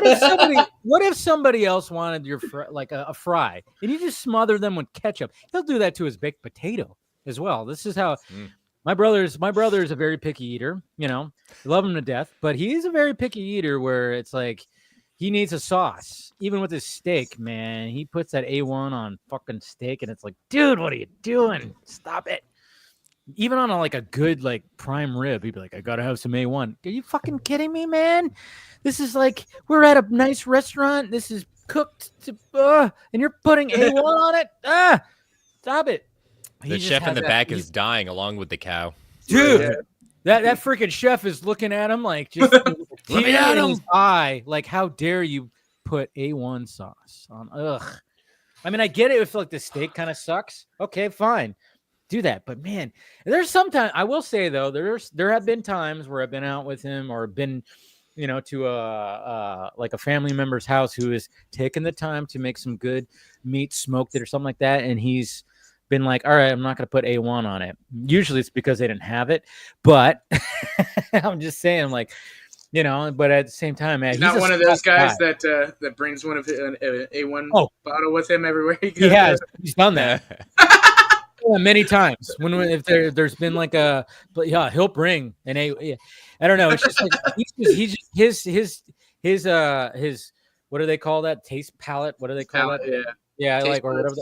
what if somebody else wanted your like a fry, and you just smother them with ketchup? He'll do that to his baked potato as well. This is how. My brother is a very picky eater, you know, love him to death, but he's a very picky eater where it's like he needs a sauce. Even with his steak, man, he puts that A1 on fucking steak, and it's like, dude, what are you doing? Stop it. Even on like a good like prime rib, he'd be like, I gotta have some A1. Are you fucking kidding me, man? This is like, we're at a nice restaurant. This is cooked to, and you're putting A1 on it. Stop it. The chef in the back is dying along with the cow. Dude, that freaking chef is looking at him like just Let me at him. his eye, like, how dare you put A1 sauce on? Ugh. I mean, I get it if like the steak kind of sucks. Okay, fine, do that. But man, there's sometimes, I will say though, there have been times where I've been out with him or been, you know, to like a family member's house who has taken the time to make some good meat, smoked it or something like that, and he's been like, all right, I'm not going to put A1 on it. Usually it's because they didn't have it, but I'm just saying, like, you know, but at the same time, man, he's not one of those guys that brings one of an A1 bottle with him everywhere he goes. He has. He's done that many times. If there's been like a, but yeah, he'll bring an A. I don't know. It's just like his what do they call that? Taste palette. What do they call that? Yeah, taste like, or whatever.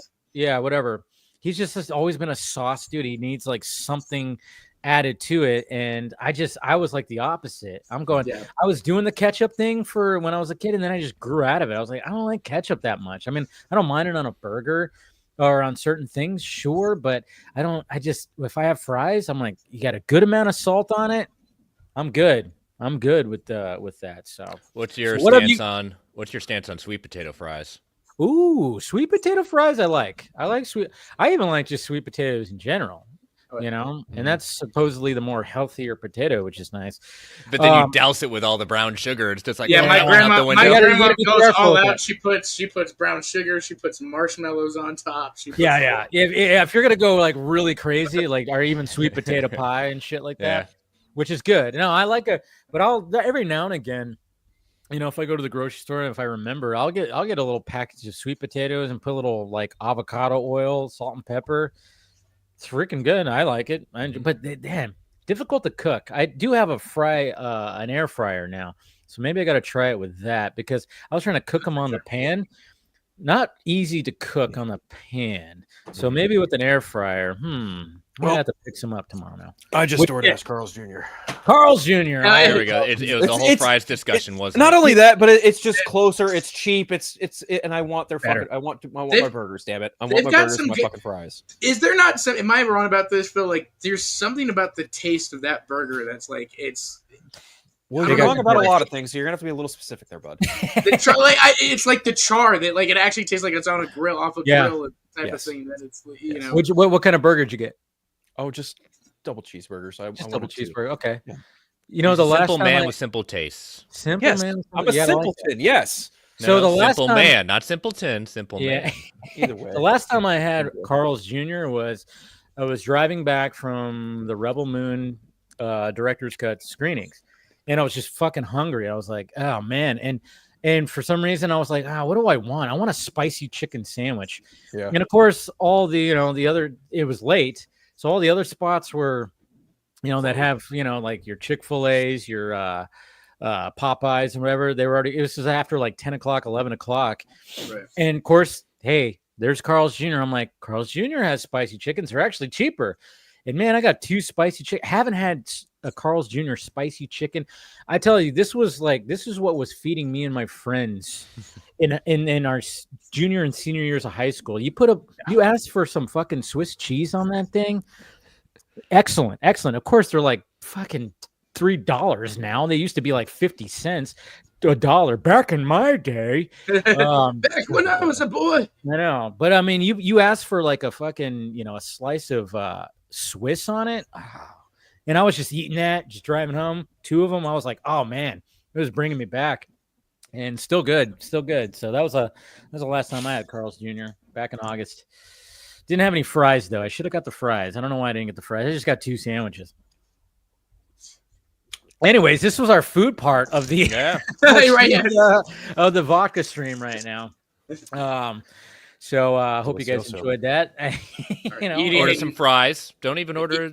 Whatever. He's just always been a sauce dude. He needs like something added to it, and I was like the opposite. I'm going. Yeah. I was doing the ketchup thing for when I was a kid, and then I just grew out of it. I was like, I don't like ketchup that much. I mean, I don't mind it on a burger or on certain things, sure, but I don't. If I have fries, I'm like, you got a good amount of salt on it, I'm good. I'm good with that. So, what's your stance on sweet potato fries? Ooh, sweet potato fries. I like sweet. I even like just sweet potatoes in general, you know, and that's supposedly the more healthier potato, which is nice. But then you douse it with all the brown sugar. It's just like, my grandma goes all out. She puts brown sugar. She puts marshmallows on top. Yeah. If you're gonna go like really crazy, like, or even sweet potato pie and shit like that, which is good. No, I like but I'll every now and again. You know, if I go to the grocery store and if I remember, I'll get a little package of sweet potatoes and put a little like avocado oil, salt and pepper. It's freaking good. I like it. But damn, difficult to cook. I do have an air fryer now, so maybe I got to try it with that because I was trying to cook them on the pan. Not easy to cook on the pan. So maybe with an air fryer, I'm going to have to pick some up tomorrow now. I just ordered as Carl's Jr. Carl's Jr. There we go. It was a whole fries discussion, wasn't it? Not only that, but it's just closer. It's cheap. And I want their fucking. I want my burgers. Damn it! I want my burgers and my fucking fries. Is there not some? Am I wrong about this, Phil? Like, there's something about the taste of that burger that's like it's. Well, you're wrong about a lot of things, so you're gonna have to be a little specific there, bud. It's like the char that like it actually tastes like it's on a grill off a grill type of thing. That it's know. What kind of burger did you get? Oh, just double cheeseburgers. Double cheeseburger. Okay. Yeah. You know, He's the a last simple time man I, with simple tastes. simple Yes, man. I'm a Yeah, I like simpleton. that. Yes. So No, the last simple time, man, not simpleton. Simple yeah, man. Either way. the last time I had Carl's Jr. was I was driving back from the Rebel Moon director's cut screenings, and I was just fucking hungry. I was like, oh man, and for some reason I was like, what do I want? I want a spicy chicken sandwich. Yeah. And of course, all the the other, it was late, so all the other spots were that have like your Chick-fil-A's, your Popeyes and whatever. They were already. It was after like 10 o'clock, 11 o'clock, Right. and of course, hey, there's Carl's Jr. I'm like, Carl's Jr. has spicy chickens. They're actually cheaper. And man, I got 2 spicy chicken. Haven't had a Carl's Jr. spicy chicken. I tell you, this is what was feeding me and my friends in our junior and senior years of high school. You asked for some fucking Swiss cheese on that thing. Excellent. Of course, they're like fucking $3 now. They used to be like 50 cents. $1 back in my day. Back when I was a boy. I know, but I mean, you asked for like a fucking a slice of Swiss on it, and I was just eating that, just driving home. 2 of them, I was like, oh man, it was bringing me back, and still good. So that was the last time I had Carl's Jr. back in August. Didn't have any fries though. I should have got the fries. I don't know why I didn't get the fries. I just got 2 sandwiches. Anyways, this was our food part of the of the vodka stream right now. So hope you guys enjoyed that. Order some fries. Don't even order a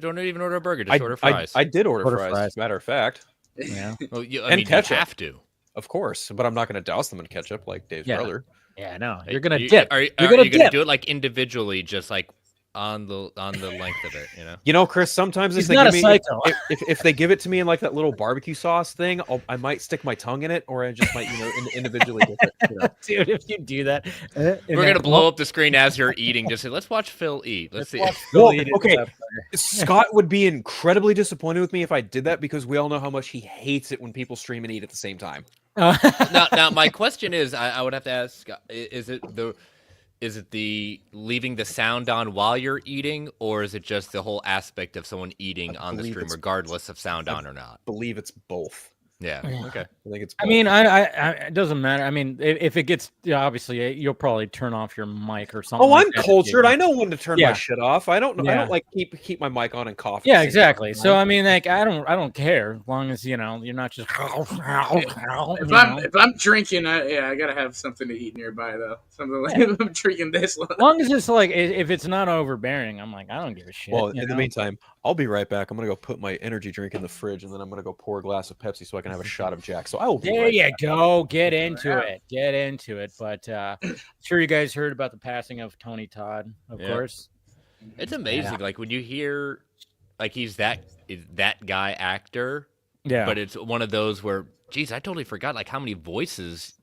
burger. Just order fries. I did order fries. As a matter of fact. Yeah. Well, And ketchup. You have to. Of course, but I'm not going to douse them in ketchup like Dave's brother. Yeah, no. You're gonna dip. Are you gonna going to dip. do it like individually, just like on the length of it? Chris, sometimes He's not a psycho. If they give it to me in like that little barbecue sauce thing, I might stick my tongue in it, or I just might individually dip it. Dude, if you do that, We're gonna blow up the screen as you're eating. Just say, "Let's watch Phil eat." Let's see. Well, okay. Scott would be incredibly disappointed with me if I did that, because we all know how much he hates it when people stream and eat at the same time. Now, my question is, I would have to ask: Is it the leaving the sound on while you're eating, or is it just the whole aspect of someone eating on the stream, regardless of sound on or not? I believe it's both. Yeah. Okay. I think it's both. I mean, I it doesn't matter. I mean, if it gets, obviously, you'll probably turn off your mic or something. Oh, like I'm that. cultured. I know when to turn Yeah. my shit off. I don't. I Yeah. don't like keep my mic on and cough. Yeah, exactly. So I mean, like, I don't care as long as you're not just. If I'm drinking, I gotta have something to eat nearby though. Something like if I'm drinking this. As long as it's like, if it's not overbearing, I'm like, I don't give a shit. Well, in the meantime, I'll be right back. I'm gonna go put my energy drink in the fridge, and then I'm gonna go pour a glass of Pepsi so I can have a shot of Jack. So I will be There right you back. go. Get into it. But sure, you guys heard about the passing of Tony Todd, of course. It's amazing, like when you hear, like he's that guy actor. Yeah. But it's one of those where, geez, I totally forgot like how many voices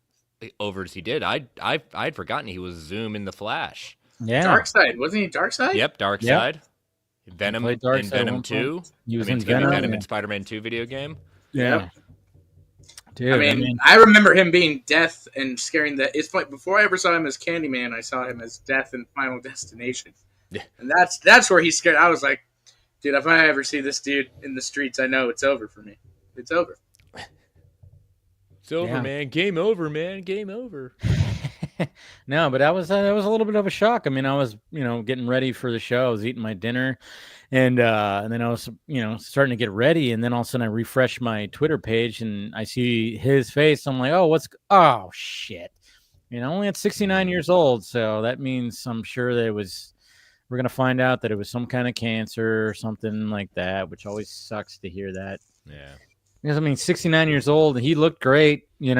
overs he did. I'd forgotten he was Zoom in The Flash. Yeah. Darkseid, wasn't he Darkseid? Yep, Darkseid. Venom in Darkseid Venom at 2. He was I mean, in it's gonna be Venom. Venom in Spider-Man 2 video game. Yeah. Dude, I mean, I remember him being Death and scaring the. It's like before I ever saw him as Candyman, I saw him as Death in Final Destination. Yeah. And that's where he scared. I was like, dude, if I ever see this dude in the streets, I know it's over for me. It's over. It's over, man. Game over, man. Game over. No, but that was a little bit of a shock. I mean, I was getting ready for the show. I was eating my dinner, and then I was starting to get ready, and then all of a sudden I refresh my Twitter page and I see his face. I'm like, oh shit, only at 69 years old. So that means I'm sure that we're gonna find out that it was some kind of cancer or something like that, which always sucks to hear that. Yeah. Because I mean, 69 years old, he looked great. He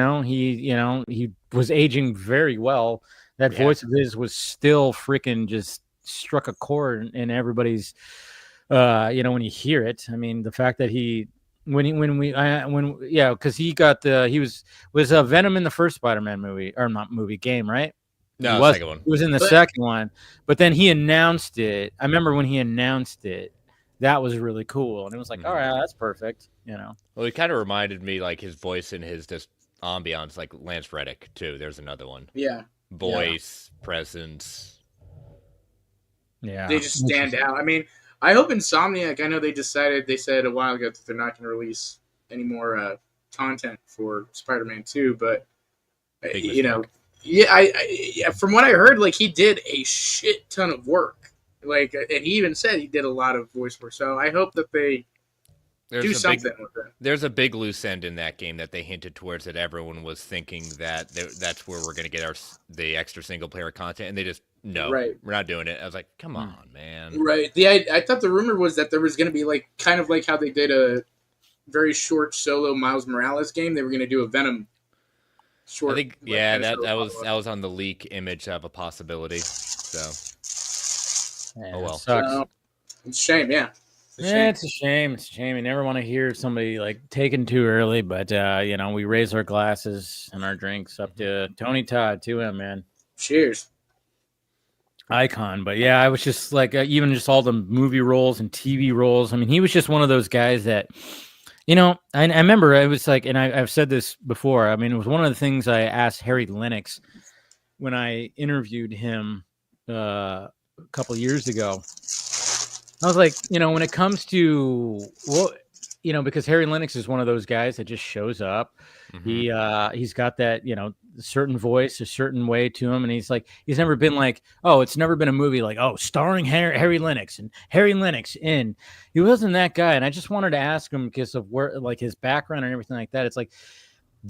was aging very well. That voice of his was still freaking just struck a chord in everybody's. When you hear it, I mean, the fact that because he was Venom in the first Spider-Man movie or not movie game, right? No, he was, second one. He was in the second one, but then he announced it. I remember when he announced it. That was really cool, and it was like, all right, that's perfect, Well, he kind of reminded me like his voice and his just ambiance, like Lance Reddick too. There's another one. Yeah. Voice, presence. Yeah. They just stand out. I mean, I hope Insomniac. I know they said a while ago that they're not going to release any more content for Spider-Man 2, but Big you know, mistake. yeah, from what I heard, like he did a shit ton of work, like, and he even said he did a lot of voice work. So I hope that they do something with it. There's a big loose end in that game that they hinted towards, that everyone was thinking that that's where we're going to get the extra single player content, and they just Right. we're not doing it. I was like, come on, man. Right. I thought the rumor was that there was going to be like kind of like how they did a very short solo Miles Morales game. They were going to do a Venom short. I think like, kind of that solo was on the leak image of a possibility. So Yeah, oh well. sucks. So, it's a shame. Yeah. Yeah, it's a shame. It's a shame. You never want to hear somebody like taken too early, but you know, we raise our glasses and our drinks up to Tony Todd, to him, man. Cheers. Icon. But yeah, I was just like, even just all the movie roles and TV roles. I mean, he was just one of those guys that, you know, I remember it was like, and I've said this before. I mean, it was one of the things I asked Harry Lennox when I interviewed him a couple years ago. I was like, you know, when it comes to you know, because Harry Lennox is one of those guys that just shows up. He's got that, you know, certain voice, a certain way to him, and he's never been like, oh, it's never been a movie like, oh, starring Harry Lennox and Harry Lennox in. He wasn't that guy, and I just wanted to ask him because of where, like, his background and everything like that. It's like,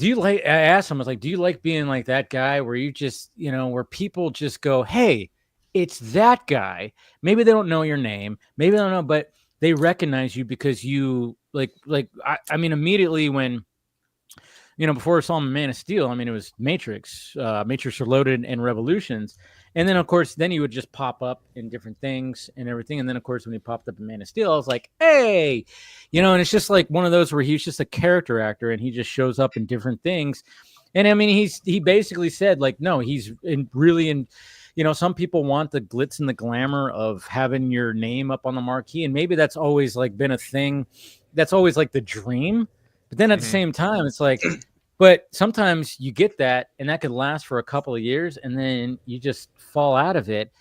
I asked him, I was like, do you like being like that guy where you just, you know, where people just go, hey, it's that guy. Maybe they don't know your name. Maybe they don't know, but they recognize you because you I mean, immediately when, you know, before I saw Man of Steel, I mean, it was Matrix, Matrix Reloaded and Revolutions. And then, of course, then he would just pop up in different things and everything. And then, of course, when he popped up in Man of Steel, I was like, hey, you know, and it's just like one of those where he's just a character actor and he just shows up in different things. And I mean, he basically said, like, no, he's really in, you know, some people want the glitz and the glamour of having your name up on the marquee. And maybe that's always like been a thing. That's always like the dream. But then at the same time, it's like, but sometimes you get that and that could last for a couple of years and then you just fall out of it.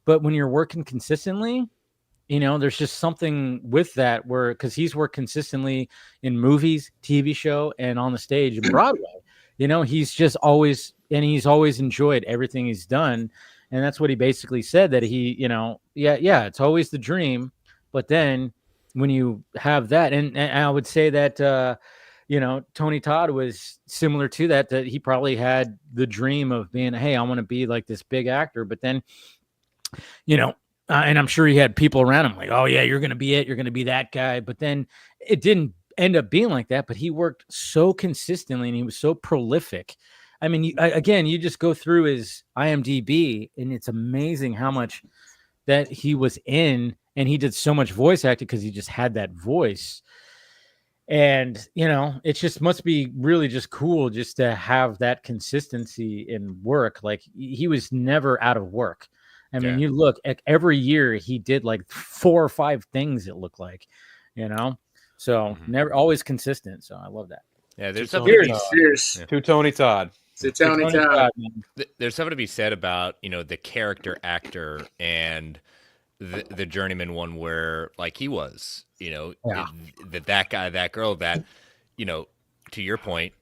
But when you're working consistently, you know, there's just something with that where, because he's worked consistently in movies, TV show, and on the stage and Broadway. You know, he's always enjoyed everything he's done. And that's what he basically said, that he, you know, yeah, it's always the dream. But then when you have that, and I would say that, you know, Tony Todd was similar to that he probably had the dream of being, hey, I want to be like this big actor. But then, you know, and I'm sure he had people around him like, oh, yeah, you're going to be it. You're going to be that guy. But then it didn't end up being like that. But he worked so consistently and he was so prolific. I mean, you just go through his IMDb and it's amazing how much that he was in, and he did so much voice acting because he just had that voice. And, you know, it just must be really just cool just to have that consistency in work. Like, he was never out of work. I mean, you look at every year he did like 4 or 5 things, it looked like, you know, so never always consistent. So I love that. Yeah, there's something to be to Tony Todd. To Tony Todd. There's something to be said about, you know, the character actor and the journeyman one, where like he was, you know, that guy, that girl, that, you know, to your point,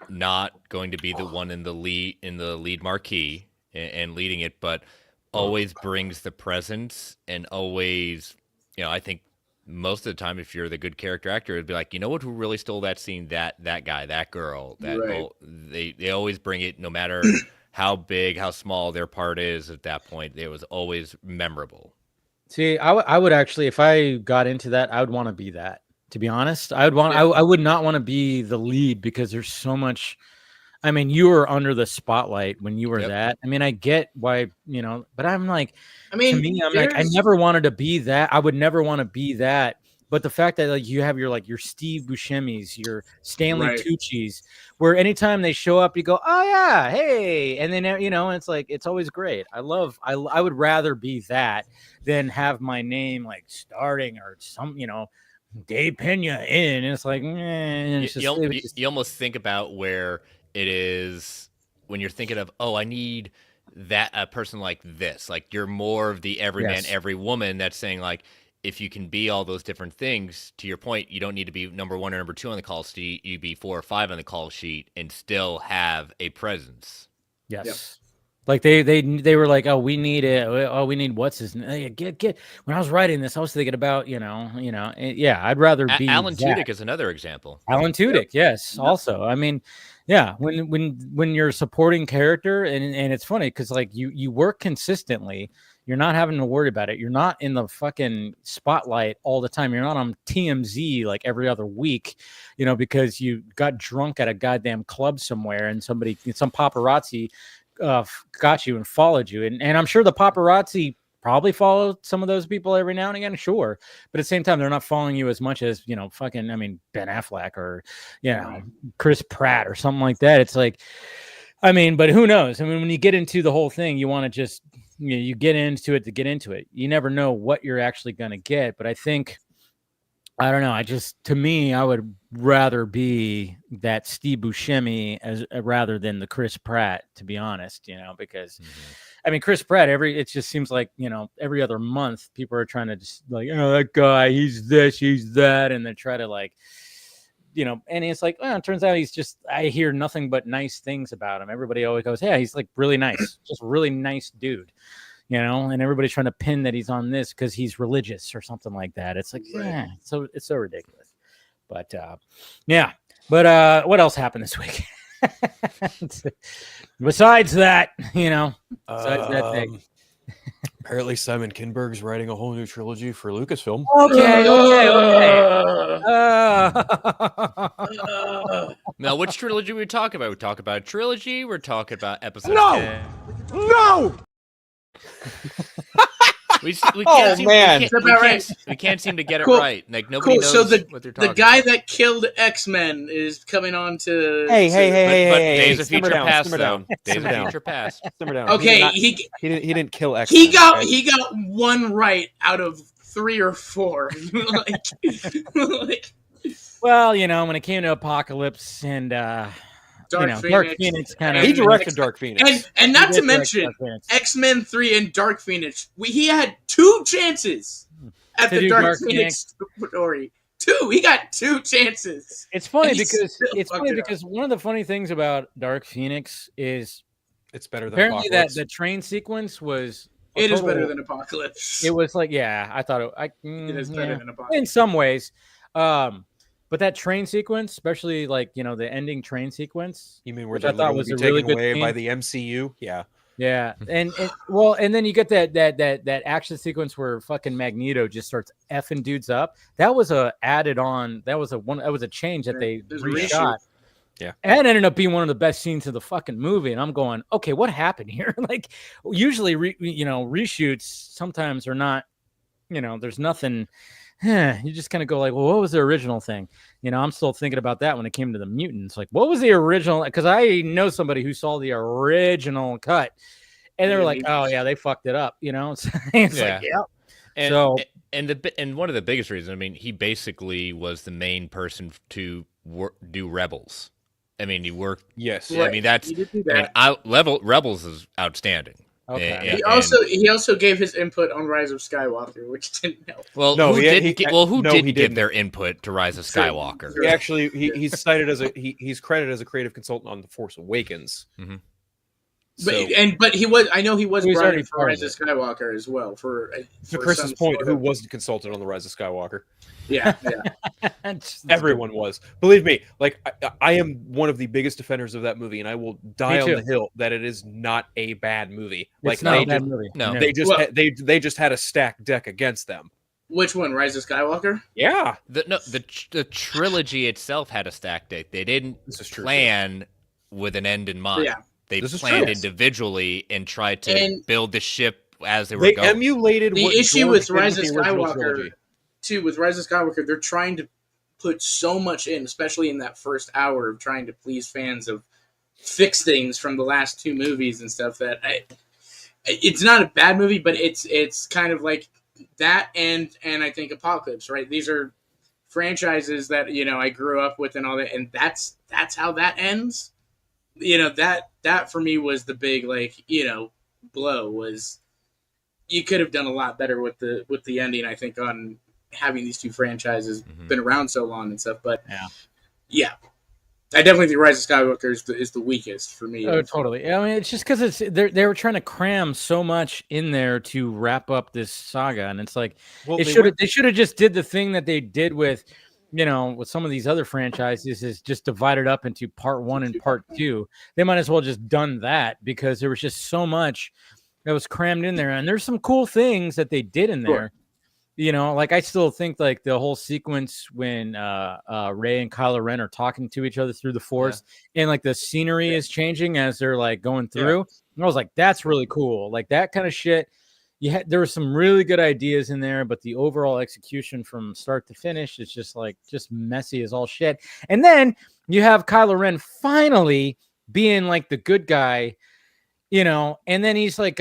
not going to be the one in the lead marquee and leading it, but always brings the presence and always, you know, I think most of the time, if you're the good character actor, it'd be like, you know what, who really stole that scene? That guy, that girl, they always bring it, no matter how big, how small their part is at that point. It was always memorable. See, I would actually, if I got into that, I would want to be that. To be honest, I would not want to be the lead because there's so much. I mean, you were under the spotlight when you were that. I mean, I get why, you know, but I'm like, to me, I'm like, I never wanted to be that. I would never want to be that. But the fact that like you have your Steve Buscemi's, your Stanley Tucci's, where anytime they show up, you go, oh yeah, hey, and then you know, it's like it's always great. I would rather be that than have my name like starting or some, you know, Dave Pena in. And it's like, you almost think about where it is when you're thinking of, oh, I need that a person like this. Like, you're more of the every man, every woman that's saying like, if you can be all those different things, to your point, you don't need to be number 1 or number 2 on the call sheet. You be 4 or 5 on the call sheet and still have a presence. Yes. Yep. Like they were like, oh, we need it. Oh, we need what's his name? Get. When I was writing this, I was thinking about, yeah, I'd rather be Alan that. Tudyk is another example. Alan Tudyk, Yep. yes. Yep. Also, I mean, yeah, when you're supporting character, and it's funny because like you work consistently, you're not having to worry about it. You're not in the fucking spotlight all the time. You're not on TMZ like every other week, because you got drunk at a goddamn club somewhere and some paparazzi got you and followed you, and I'm sure the paparazzi probably follow some of those people every now and again, sure, but at the same time they're not following you as much as fucking, I mean, Ben Affleck or Chris Pratt or something like that. It's like, I mean, but who knows? I mean, when you get into the whole thing, you want to just you get into it to get into it. You never know what you're actually going to get. But I think, I don't know, to me, I would rather be that Steve Buscemi rather than the Chris Pratt, to be honest, because I mean, Chris Pratt, it just seems like, every other month people are trying to just like, that guy, he's this, he's that. And they try to like, and it's like, well, it turns out I hear nothing but nice things about him. Everybody always goes, yeah, he's like really nice, just a really nice dude. And everybody's trying to pin that he's on this because he's religious or something like that. It's like, yeah, so it's so ridiculous. But yeah. But what else happened this week? Besides that, besides that thing. Apparently Simon Kinberg's writing a whole new trilogy for Lucasfilm. Okay. Now, which trilogy we talk about? We talk about a trilogy. We're talking about episode 10. No! We can't seem to get it Cool. right. Like nobody knows So what they're talking the guy about. that killed X-Men is coming on to. Hey, But Days of simmer Future down, Past, simmer though. down, Days simmer of down. Future Past. Simmer down. Okay, he didn't kill X. he got one right out of 3 or 4. like, Well, when it came to Apocalypse and Dark Dark Phoenix. Phoenix kind of. He directed Dark Phoenix. And not to mention X-Men 3 and Dark Phoenix. He had 2 chances at To the do Dark Dark Phoenix story. 2. He got 2 chances. It's funny And he because still fucked it up. one of the funny things about Dark Phoenix is It's better than apparently that Apocalypse. the train sequence was. It is better than Apocalypse. It was like, yeah, I thought it is better than Apocalypse. in some ways. But that train sequence, especially like the ending train sequence. You mean where which the I thought was taken a really good away scene. by the MCU? Yeah. Yeah, and then you get that action sequence where fucking Magneto just starts effing dudes up. That was a change that they There's a reshot. Yeah, and it ended up being one of the best scenes of the fucking movie. And I'm going, okay, what happened here? Like, usually, reshoots sometimes are not, there's nothing. You just kind of go like, well, what was the original thing? I'm still thinking about that when it came to the mutants. Like, what was the original? Because I know somebody who saw the original cut, and they were like, oh yeah, they fucked it up. It's like, yeah. And one of the biggest reasons, I mean, he basically was the main person to do Rebels. I mean, he worked. Yes. I mean, that's. He did do that. Rebels is outstanding. Okay. He also gave his input on Rise of Skywalker, which didn't help. Well, No, who didn't he give didn't. their input to Rise of Skywalker? He actually he's cited as he's credited as a creative consultant on The Force Awakens. Mm-hmm. But he was. I know he was brought already in for part Rise of of Skywalker as well. For Chris's point, sort who of- wasn't consulted on The Rise of Skywalker? Yeah. Everyone was. Believe me, like I am one of the biggest defenders of that movie, and I will die on too. the hill that it is not a bad movie. It's Like not they a bad just, movie. No. they just Well- they just had a stacked deck against them. Which one? Rise of Skywalker? Yeah, The trilogy itself had a stack deck. They didn't this is true. plan with an end in mind. Yeah. They This is planned true. individually and tried to And build the ship as they were They going. emulated The what issue George with did Rise the of original Skywalker, trilogy. too, with Rise of Skywalker, they're trying to put so much in, especially in that first hour of trying to please fans of fix things from the last 2 movies and stuff. That it's not a bad movie, but it's kind of like that, and I think Apocalypse, right? These are franchises that I grew up with and all that, and that's how that ends. That for me was the big blow was you could have done a lot better with the ending. I think on having these two franchises been around so long and stuff. But yeah. I definitely think Rise of Skywalker is the weakest for me. Oh, totally. I mean, it's just because they were trying to cram so much in there to wrap up this saga, and it's like they should have just did the thing that they did with, with some of these other franchises, is just divided up into part 1 and part 2. They might as well just done that, because there was just so much that was crammed in there, and there's some cool things that they did in there. Like I still think like the whole sequence when Rey and Kylo Ren are talking to each other through the Force, and like the scenery is changing as they're like going through. And I was like, that's really cool. Like that kind of shit. There were some really good ideas in there, but the overall execution from start to finish is just messy as all shit. And then you have Kylo Ren finally being like the good guy, and then he's like,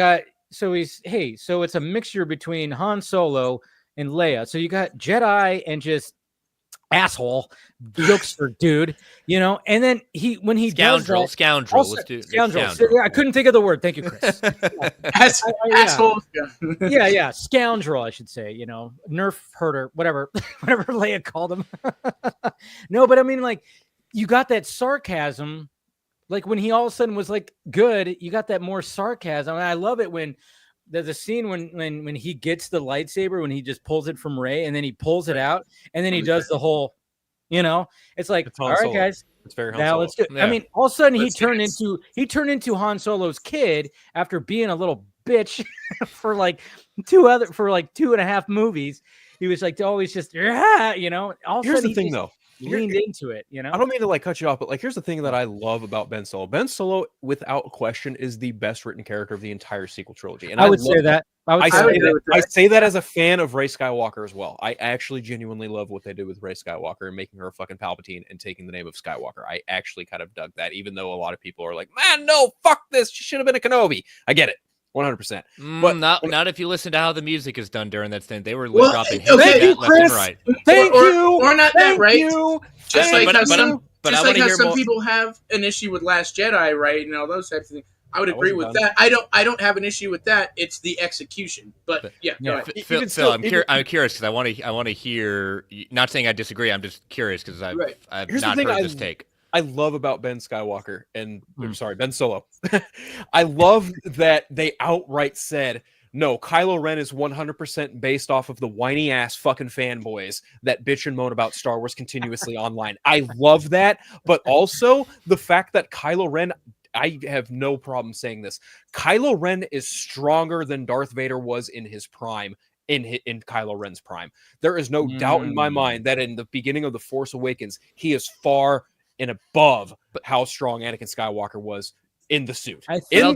so it's a mixture between Han Solo and Leia. So you got Jedi and just asshole jokester dude, and then when he scoundrel, does that, scoundrel, also, let's do scoundrel. Yeah, I couldn't think of the word. Thank you, Chris. Asshole. Yeah, scoundrel, I should say. Nerf herder, whatever Leia called him. No, but I mean, like, you got that sarcasm, like when he all of a sudden was like good. You got that more sarcasm, and I love it when. There's a scene when he gets the lightsaber, when he just pulls it from Rey, and then he pulls it out, and then he does the whole, it's like, all right, guys, it's very now let's do it. I mean, all of a sudden he turned into Han Solo's kid after being a little bitch for like 2.5 movies. He was like always just, all of a Here's sudden the thing, though. Leaned into it, I don't mean to like cut you off, but like here's the thing that I love about Ben Solo. Ben Solo, without question, is the best written character of the entire sequel trilogy. And I would say that. I say that as a fan of Rey Skywalker as well. I actually genuinely love what they did with Rey Skywalker and making her a fucking Palpatine and taking the name of Skywalker. I actually kind of dug that, even though a lot of people are like, man, no, fuck this. She should have been a Kenobi. I get it. 100%. But not if you listen to how the music is done during that stint. They were dropping hints left and right. Thank you. Or not that, right? Just like how some people have an issue with Last Jedi, right? And all those types of things. I would agree with that. I don't have an issue with that. It's the execution. But yeah. Phil, I'm curious because I want to hear. Not saying I disagree. I'm just curious because I've not heard this take. I love about Ben Skywalker and Ben Solo. I love that they outright said, no, Kylo Ren is 100% based off of the whiny ass fucking fanboys that bitch and moan about Star Wars continuously online. I love that. But also the fact that Kylo Ren, I have no problem saying this. Kylo Ren is stronger than Darth Vader was in his prime. In Kylo Ren's prime. There is no doubt in my mind that in the beginning of The Force Awakens, he is far and above how strong Anakin Skywalker was in the suit. In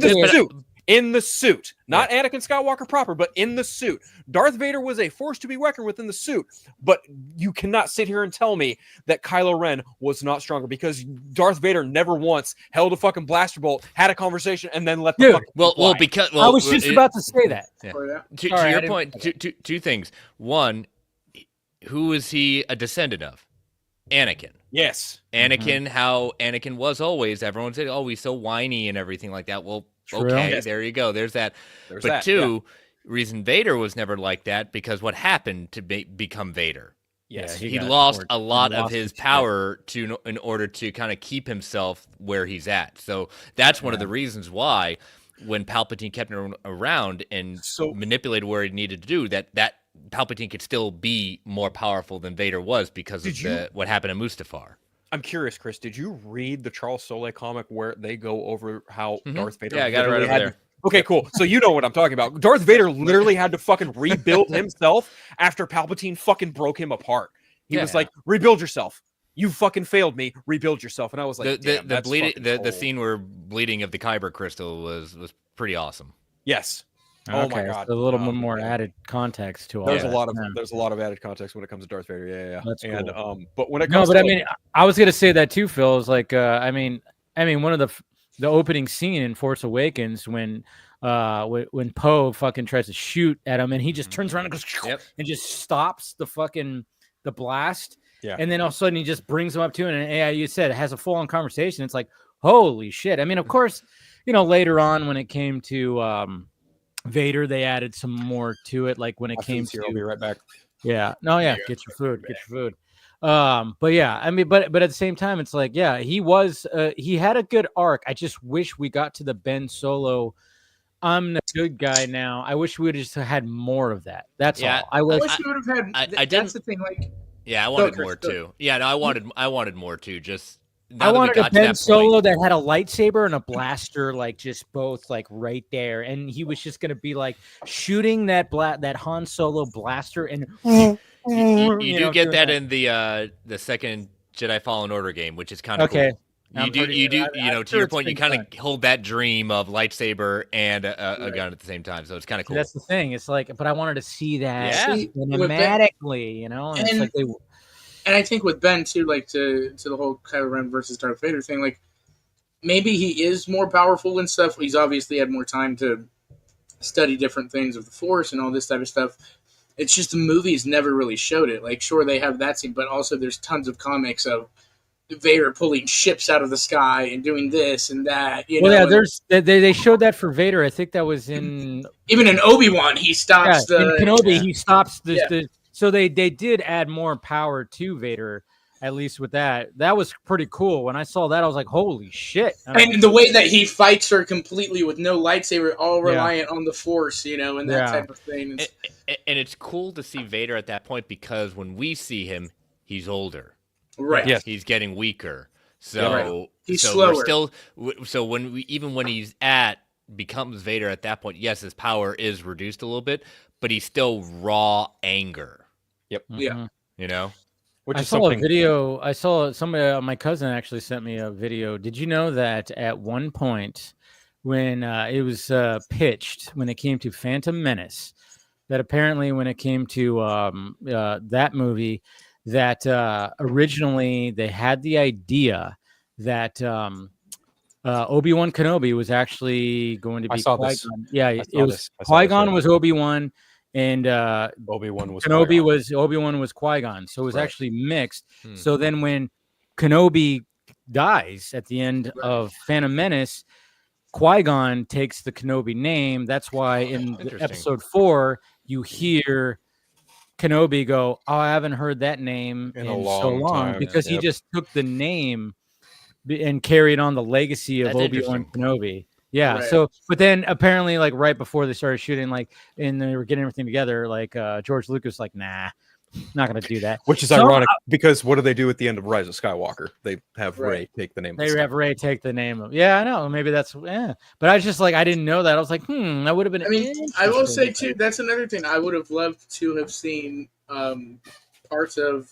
the suit. Not Anakin Skywalker proper, but in the suit. Darth Vader was a force to be reckoned with in the suit, but you cannot sit here and tell me that Kylo Ren was not stronger, because Darth Vader never once held a fucking blaster bolt, had a conversation, and then let the fucking fly. I was just about to say that. Yeah. To your point, two things. One, who is he a descendant of? Anakin. Yes. Anakin, how Anakin was always. Everyone said, oh, he's so whiny and everything like that. Well, True. Okay, Yes. there you go. There's that. There's but that, two, reason Vader was never like that, because what happened to become Vader? Yes. He lost a lot of his power in order to kind of keep himself where he's at. So that's one of the reasons why when Palpatine kept him around and manipulated where he needed to do, that Palpatine could still be more powerful than Vader was because of what happened to Mustafar. I'm curious, Chris, did you read the Charles Soule comic where they go over how Darth Vader... Yeah, I got it right over there. Okay, cool. So you know what I'm talking about. Darth Vader literally had to fucking rebuild himself after Palpatine fucking broke him apart. He was like, rebuild yourself. You fucking failed me. Rebuild yourself. And I was like, the scene where bleeding of the Kyber crystal was pretty awesome. Yes. Oh my god! So a little bit more added context to all. There's a lot of added context when it comes to Darth Vader. Yeah. That's cool. But when it comes, I mean, I was gonna say that too, Phil. Is like, I mean, one of the opening scene in Force Awakens when Poe fucking tries to shoot at him and he just turns around and goes and just stops the blast. Yeah. And then all of a sudden he just brings him up to it, and you said it has a full on conversation. It's like, holy shit! I mean, of course, later on when it came to Vader, they added some more to it, like when it My came food's here. I'll to be right back. yeah, no, yeah, get your food, get your food. But yeah, I mean, but at the same time, it's like, yeah, he had a good arc. I just wish we got to the Ben Solo. I'm the good guy now. I wish we would just had more of that. That's Yeah, all. I I was. wish we would have had. I That's didn't. the thing. Like, Yeah, I wanted Chris, more go. too. Yeah, no, I wanted more too. Just now I that we wanted a got to Ben that Solo point. that had a lightsaber and a blaster, like just both like right there, and he was just gonna be like shooting that Han Solo blaster, and You do get doing that in the second Jedi Fallen Order game, which is kind of Okay. cool. You do, you know, to your point, you kind of hold that dream of lightsaber and a gun at the same time, so it's kind of cool. That's the thing. It's like, but I wanted to see that Yeah. cinematically, you know. And it's like and I think with Ben too, like to the whole Kylo Ren versus Darth Vader thing, like maybe he is more powerful and stuff. He's obviously had more time to study different things of the Force and all this type of stuff. It's just the movies never really showed it. Like, sure, they have that scene, but also there's tons of comics of Vader pulling ships out of the sky and doing this and that. You know, yeah, and there's they showed that for Vader. I think that was in even in Obi-Wan, he stops in Kenobi. Yeah. He stops the so they did add more power to Vader. At least with that was pretty cool. When I saw that, I was like, "Holy shit!" And the way that he fights her completely with no lightsaber, all reliant on the Force, you know, and that type of thing. And it's cool to see Vader at that point because when we see him, he's older. Right. Yes. He's getting weaker. So he's slower. slower. So when he's becomes Vader at that point, yes, his power is reduced a little bit, but he's still raw anger. Yep. Yeah. You know? Which I is saw something. a video. I saw somebody. My cousin actually sent me a video. Did you know that at one point, when it was pitched, when it came to Phantom Menace, that apparently when it came to that movie, that originally they had the idea that Obi-Wan Kenobi was actually going to be I saw Qui-Gon. this. Yeah, I it saw was this. I saw this, Qui-Gon yeah. was Obi-Wan, and Obi-Wan was Kenobi Qui-Gon. was Obi-Wan was Qui-Gon. So it was Right. actually mixed. Hmm. So then when Kenobi dies at the end of Phantom Menace, Qui-Gon takes the Kenobi name. That's why in Interesting. episode 4 you hear Kenobi go, "Oh, I haven't heard that name In in a so long long," time. because he Yep. just took the name and carried on the legacy of That's Obi-Wan interesting. Kenobi. Yeah. Right. So, but then apparently, like right before they started shooting, like, and they were getting everything together, like George Lucas, like, nah, not gonna do that. Which is So, ironic because what do they do at the end of Rise of Skywalker? They have Right. Rey take the name. They of the have Ray take the name of. Yeah, I know. Maybe that's But I just like I didn't know that. I was like, that would have been. I mean, I will say interesting. too. That's another thing. I would have loved to have seen parts of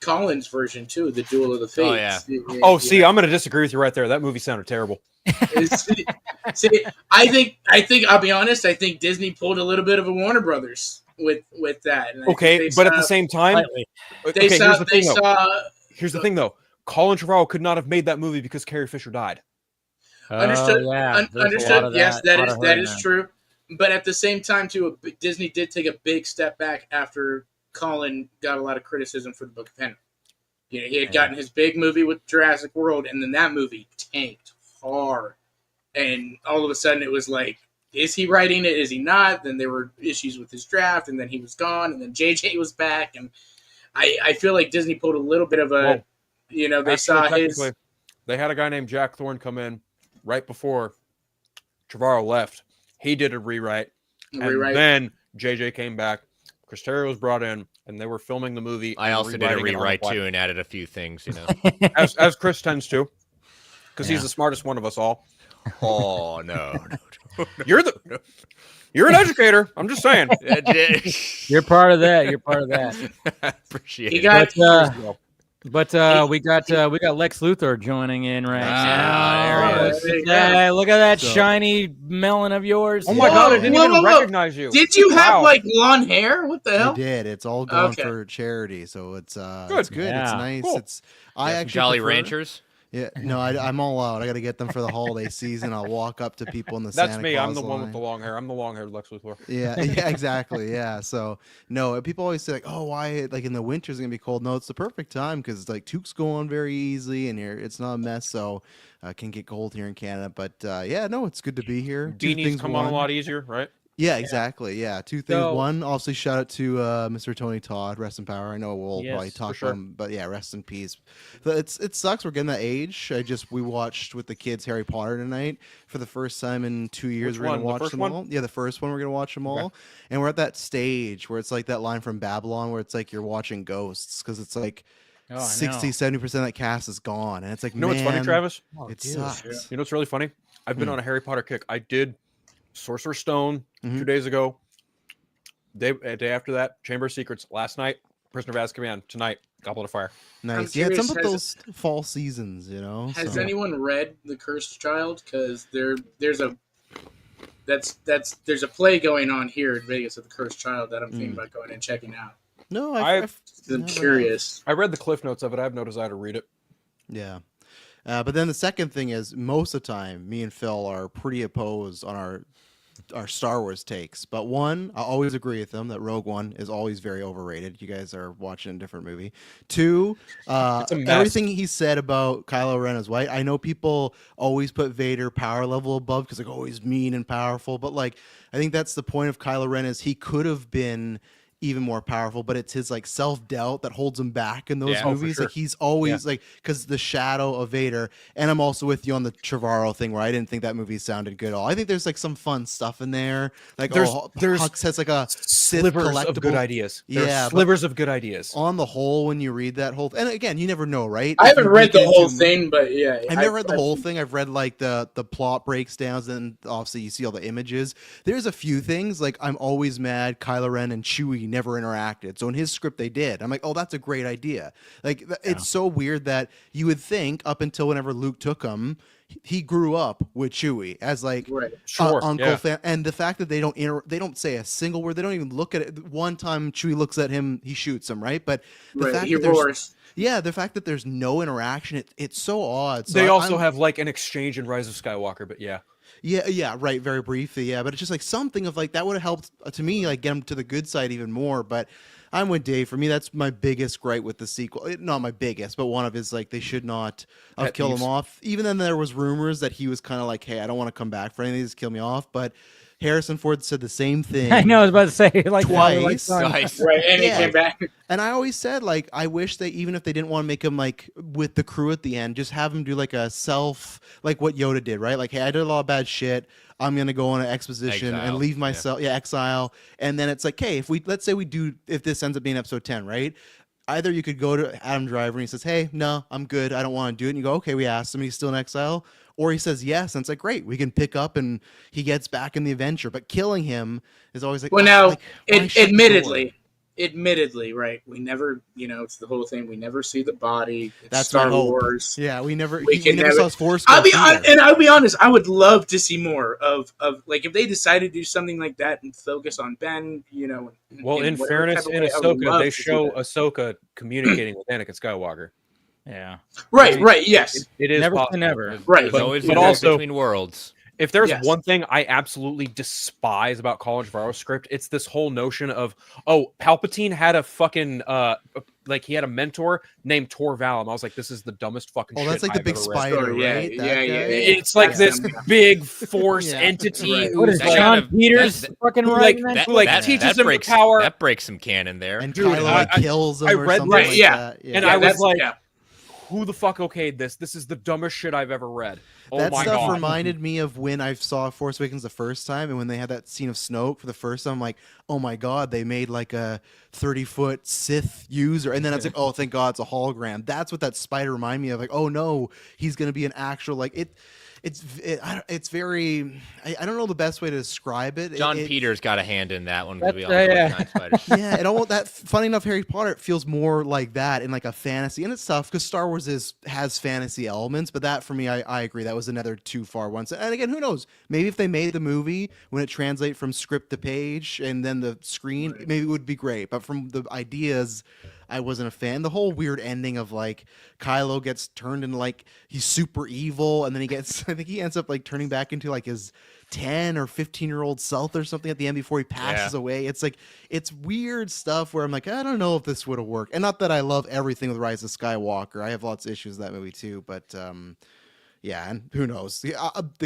Colin's version too, the Duel of the Fates. yeah. Oh, see, I'm going to disagree with you right there. That movie sounded terrible. See, I think I'll be honest. I think Disney pulled a little bit of a Warner Brothers with that. And I think Okay, they but at saw- the same time, Slightly. they okay, saw here's the they thing, though. saw Here's the thing, though. Colin Trevorrow could not have made that movie because Carrie Fisher died. understood. Yeah, there's a lot Understood. of Yes, that. that Lot of that her is in true. But at the same time, too, Disney did take a big step back after Colin got a lot of criticism for the Book of Henry. You know, he had gotten his big movie with Jurassic World, and then that movie tanked hard. And all of a sudden, it was like, is he writing it? Is he not? Then there were issues with his draft, and then he was gone, and then JJ was back. And I feel like Disney pulled a little bit of a, Well, you know, they Actually, saw his. technically, they had a guy named Jack Thorne come in right before Trevorrow left. He did a rewrite, and then JJ came back. Chris Terry was brought in, and they were filming the movie. I and also did a rewriting it on the rewrite fly. too and added a few things, you know. as Chris tends to, because Yeah. he's the smartest one of us all. Oh no. You're an educator. I'm just saying. You're part of that. You're part of that. Appreciate He it. got But we got Lex Luthor joining in right now. there he is. There you Yeah, look at that So- shiny melon of yours. Oh my God! I didn't Whoa, even whoa, whoa. recognize you. Did you have Wow. like blonde hair? What the I hell? did. It's all going Okay. for charity, so it's Good. it's good. It's Yeah. nice. Cool. It's I Yeah, actually Jolly prefer- Ranchers. Yeah, no, I'm all out. I got to get them for the holiday season. I'll walk up to people in the That's Santa me. I'm Claus the one with line. the long hair. I'm the long-haired Lex Luthor. Yeah, yeah, exactly. Yeah. So no, people always say like, oh, why? Like in the winter is gonna be cold. No, it's the perfect time because like toques go on very easily, and here it's not a mess. So can get cold here in Canada. But yeah, no, it's good to be here. Two Beanies things, come on a one. lot easier, right? Yeah, exactly. Yeah, two things. So- One, obviously, shout out to Mr. Tony Todd, rest in power. I know we'll probably Yes, talk for sure. about him, but yeah, rest in peace. But it sucks. We're getting that age. We watched with the kids Harry Potter tonight for the first time in 2 years. Which We're gonna one? The watch first them one? all. Yeah, the first one. We're gonna watch them Okay. all, and we're at that stage where it's like that line from Babylon, where it's like you're watching ghosts because it's like Oh, I 60, know. 70% of that cast is gone, and it's like, You know what's funny, man, Travis? Oh, it dude. sucks. You know what's really funny? I've been on a Harry Potter kick. I did Sorcerer's Stone Mhm. 2 days ago. Day after that, Chamber of Secrets last night. Prisoner of Azkaban tonight. Goblet of Fire. Nice. I'm Yeah, curious, some of has- those fall seasons, you know. Has so. anyone read The Cursed Child? Because there's a play going on here in Vegas of The Cursed Child that I'm thinking about going and checking out. No, I've- I'm never curious. I read the cliff notes of it. I have no desire to read it. Yeah. But then the second thing is most of the time, me and Phil are pretty opposed on our Star Wars takes. But one, I always agree with them that Rogue One is always very overrated. You guys are watching a different movie. Two, It's a mess. everything he said about Kylo Ren is white. I know people always put Vader power level above because like, oh, he's mean and powerful. But like, I think that's the point of Kylo Ren is he could have been even more powerful, but it's his like self-doubt that holds him back in those Yeah. Oh, for movies. sure. Like he's always like, because the shadow of Vader. And I'm also with you on the Trevorrow thing where I didn't think that movie sounded good at all. I think there's like some fun stuff in there. Like There's Hux has like a Sith Slivers collectible. of good ideas. There's Yeah, but- slivers of good ideas. On the whole, when you read that whole, and again, you never know, right? I If haven't you read the dig whole into- thing, but yeah, I've never read the whole thing. I've read like the plot breakdowns, and obviously you see all the images. There's a few things like I'm always mad Kylo Ren and Chewie never interacted. So in his script they did. I'm like, oh, that's a great idea. Like it's so weird that you would think up until whenever Luke took him, he grew up with Chewie as like Right. Sure. uncle yeah. and the fact that they don't say a single word. They don't even look at it. One time Chewie looks at him, he shoots him, right? But the Right. fact He that there's roars. yeah, the fact that there's no interaction, it's so odd. So They also I'm- have like an exchange in Rise of Skywalker, but yeah. yeah, right, very briefly, yeah. But it's just like something of like that would have helped to me, like get him to the good side even more. But I'm with Dave. For me, that's my biggest gripe with the sequel. Not my biggest, but one of his like they should not have Pet killed him peeves. off. Even then, there was rumors that he was kind of like, hey, I don't want to come back for anything. Just kill me off. But Harrison Ford said the same thing. I know. I was about to say like Twice. Nice. Right, and Yeah. he came back. And I always said, like, I wish they, even if they didn't want to make him like with the crew at the end, just have him do like a self, like what Yoda did, right? Like, hey, I did a lot of bad shit. I'm gonna go on an exposition and Exile, leave yeah. myself, exile. And then it's like, hey, let's say we do, if this ends up being episode 10, right? Either you could go to Adam Driver and he says, hey, no, I'm good. I don't want to do it. And you go, okay, we asked him. He's still in exile. Or he says yes. And it's like, great, we can pick up and he gets back in the adventure. But killing him is always like, Well, ah, now, like, why shut the door? admittedly, right? We never, it's the whole thing. We never see the body. It's That's Star my hope. Wars. Yeah, we never, We we can never never- saw his force. I'll be ghost either. and I'll be honest. I would love to see more of like if they decided to do something like that and focus on Ben. Well, in whatever fairness, type of in way, I would Ahsoka, love they to see show that. Ahsoka communicating with Anakin Skywalker. Yeah. Right. Yes. It is Never say possible. never. Right. There's But- always but a also- between worlds. If there's Yes. one thing I absolutely despise about Colin Trevorrow's script, it's this whole notion of, oh, Palpatine had a fucking like he had a mentor named Tor Valum. I was like, this is the dumbest fucking Oh, shit that's like the I've big ever read. spider, Story, yeah, right? yeah, That yeah, guy? yeah. It's like That's this him. big force Yeah. entity Right. who What is That like, John kind of- Peters that- fucking like- writing that? That, like, that, teaches that them the breaks power- that breaks some canon there. And Dude, Kylo like I- kills him I or read something Right, like yeah. that. And I was that's- like, yeah. who the fuck okayed this? This is the dumbest shit I've ever read. Oh that my stuff god. reminded me of when I saw Force Awakens the first time, and when they had that scene of Snoke for the first time. I'm like, oh my god, they made like a 30-foot Sith user, and then it's like, oh, thank God, it's a hologram. That's what that spider reminded me of. Like, oh no, he's gonna be an actual like it. It's very. I don't know the best way to describe it. John It- Peters got a hand in that one. 'cause we all That's- know yeah. Nine Spiders. yeah, it almost that funny enough. Harry Potter it feels more like that in like a fantasy, and it's tough because Star Wars has fantasy elements. But that for me, I agree that was another too far one. And again, who knows? Maybe if they made the movie when it translates from script to page and then the screen, maybe it would be great. But from the ideas, I wasn't a fan. The whole weird ending of like Kylo gets turned into like he's super evil, and then he gets I think he ends up like turning back into like his 10 or 15-year-old self or something at the end before he passes away. It's like it's weird stuff where I'm like, I don't know if this would have worked. And not that I love everything with Rise of Skywalker. I have lots of issues with that movie too, but yeah, and who knows? The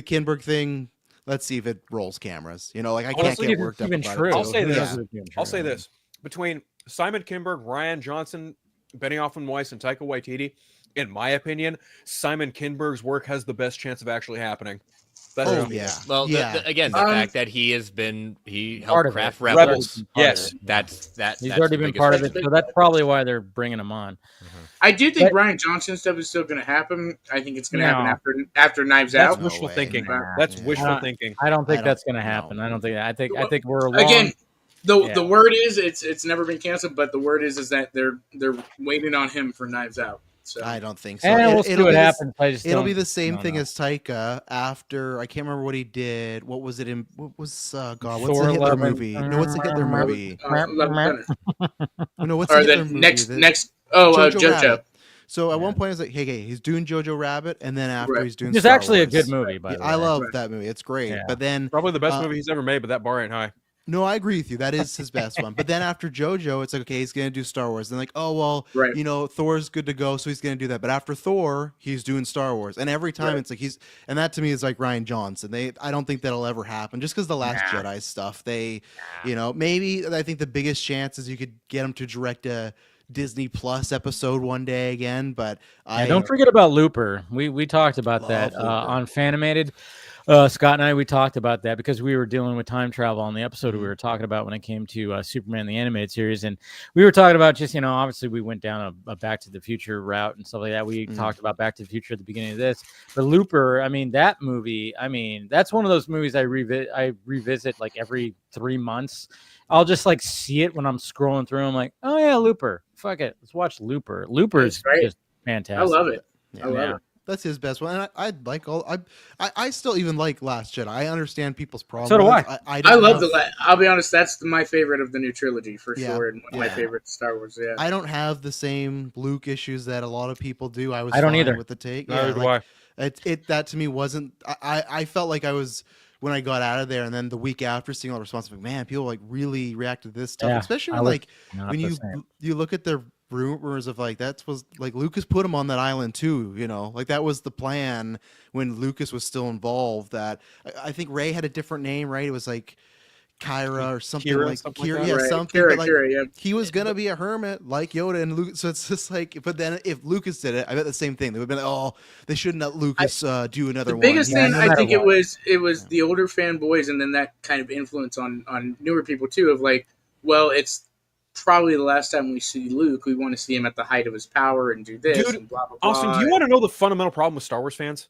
Kinberg thing, let's see if it rolls cameras. You know, like I can't Honestly, get if worked it's up even about true. it. I'll say Who this. knows if it's even I'll true? say this. Between Simon Kinberg, Ryan Johnson, Benioff and Weiss, and Taika Waititi, in my opinion, Simon Kinberg's work has the best chance of actually happening. That's Oh just me. yeah. Well, yeah. again, the fact that he Part helped of craft it. Rebels. Yes. That's He's that's already the been biggest part of reason. it, so that's probably why they're bringing him on. I do think But- Ryan Johnson stuff is still going to happen. I think it's going to happen No. after Knives That's Out. No wishful way. thinking. Nah. That's Yeah. wishful thinking. I don't think I that's don't- going to happen. no. I don't think. I think we're long. Again, the Yeah. word is it's never been canceled, but the word is that they're waiting on him for Knives Out. So I don't think so. and we'll see it'll what be happens. I just It'll don't- be the same don't thing know. as Taika after I can't remember what he did. What was it in? What was God? What's Thor the Hitler 11. movie? No, what's the Hitler movie? Love Thunder. No, what's Or the the Hitler movie? next Jojo. Rabbit. So at Yeah. one point it's like, hey, he's doing Jojo Rabbit, and then after Right. he's doing. Which is Star actually a Wars. good movie, by Yeah, the way. I love Right. that movie. It's great. Yeah. But then Probably the best movie he's ever made, but that bar ain't high. no, I agree with you. That is his best one. But then after JoJo, it's like, okay, he's gonna do Star Wars. Then like, oh well, Right. you know, Thor's good to go, so he's gonna do that. But after Thor, he's doing Star Wars, and every time Right. it's like and that to me is like Ryan Johnson. I don't think that'll ever happen, just because the Last Nah. Jedi stuff. You know, maybe I think the biggest chance is you could get him to direct a Disney Plus episode one day again. But Yeah, don't forget about Looper. We talked about Love that Looper. on Fanimated. Scott and I, we talked about that because we were dealing with time travel on the episode we were talking about when it came to Superman the animated series, and we were talking about just obviously we went down a Back to the Future route and stuff like that. We talked about Back to the Future at the beginning of this, but Looper, I mean that movie, that's one of those movies I revisit like every 3 months. I'll just like see it when I'm scrolling through. I'm like, oh yeah, Looper. Fuck it, let's watch Looper. Looper is great. just fantastic. I love it. Yeah. I love Yeah. it. That's his best one. And I like all. I still even like Last Jedi. I understand people's problems. So do I. I I love have, I'll be honest, that's my favorite of the new trilogy for Yeah, sure, and one of my yeah. favorite Star Wars. Yeah, I don't have the same Luke issues that a lot of people do. I was. I don't fine either. with the take. Neither do like, that to me wasn't. I felt like I was when I got out of there, and then the week after seeing all the responses, like man, people like really reacted to this stuff, Yeah, especially I when was like not when the same. you look at their rumors of like that was like Lucas put him on that island too, like that was the plan when Lucas was still involved. That I think Ray had a different name, right? It was like Kyra or something Kira, like something like Kira, that? yeah, Right. something. Kira, but, like, Kira, yeah. he was gonna be a hermit like Yoda and Luke, so it's just like. But then if Lucas did it, I bet the same thing. They would have been like, oh, they shouldn't let Lucas do another The one. biggest Yeah, thing no I matter think what. it was the older fanboys, and then that kind of influence on newer people too. Of like, well, it's probably the last time we see Luke. We want to see him at the height of his power and do this Dude, and blah blah blah. Austin, do you want to know the fundamental problem with Star Wars fans?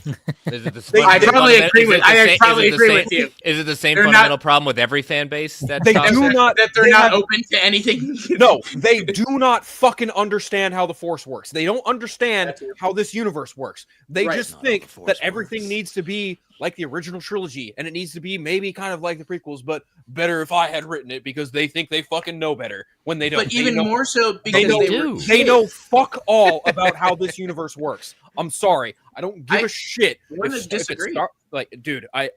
Is it the I same probably fundament- agree is with- it the I same- probably is it the agree same- with you. Is it the same They're not- fundamental problem with every fan base? That They talks- do not. that they're they not have- open to anything. No, they do not fucking understand how the Force works. They don't understand That's it. how this universe works. They Right. just Not how think the Force that everything works. needs to be like the original trilogy, and it needs to be maybe kind of like the prequels, but better if I had written it because they think they fucking know better when they don't. But They even know- more so because know- they do. were They know kids. fuck all about how this universe works. I'm sorry, I don't give I a shit. wanna if it's disagree. like, dude, I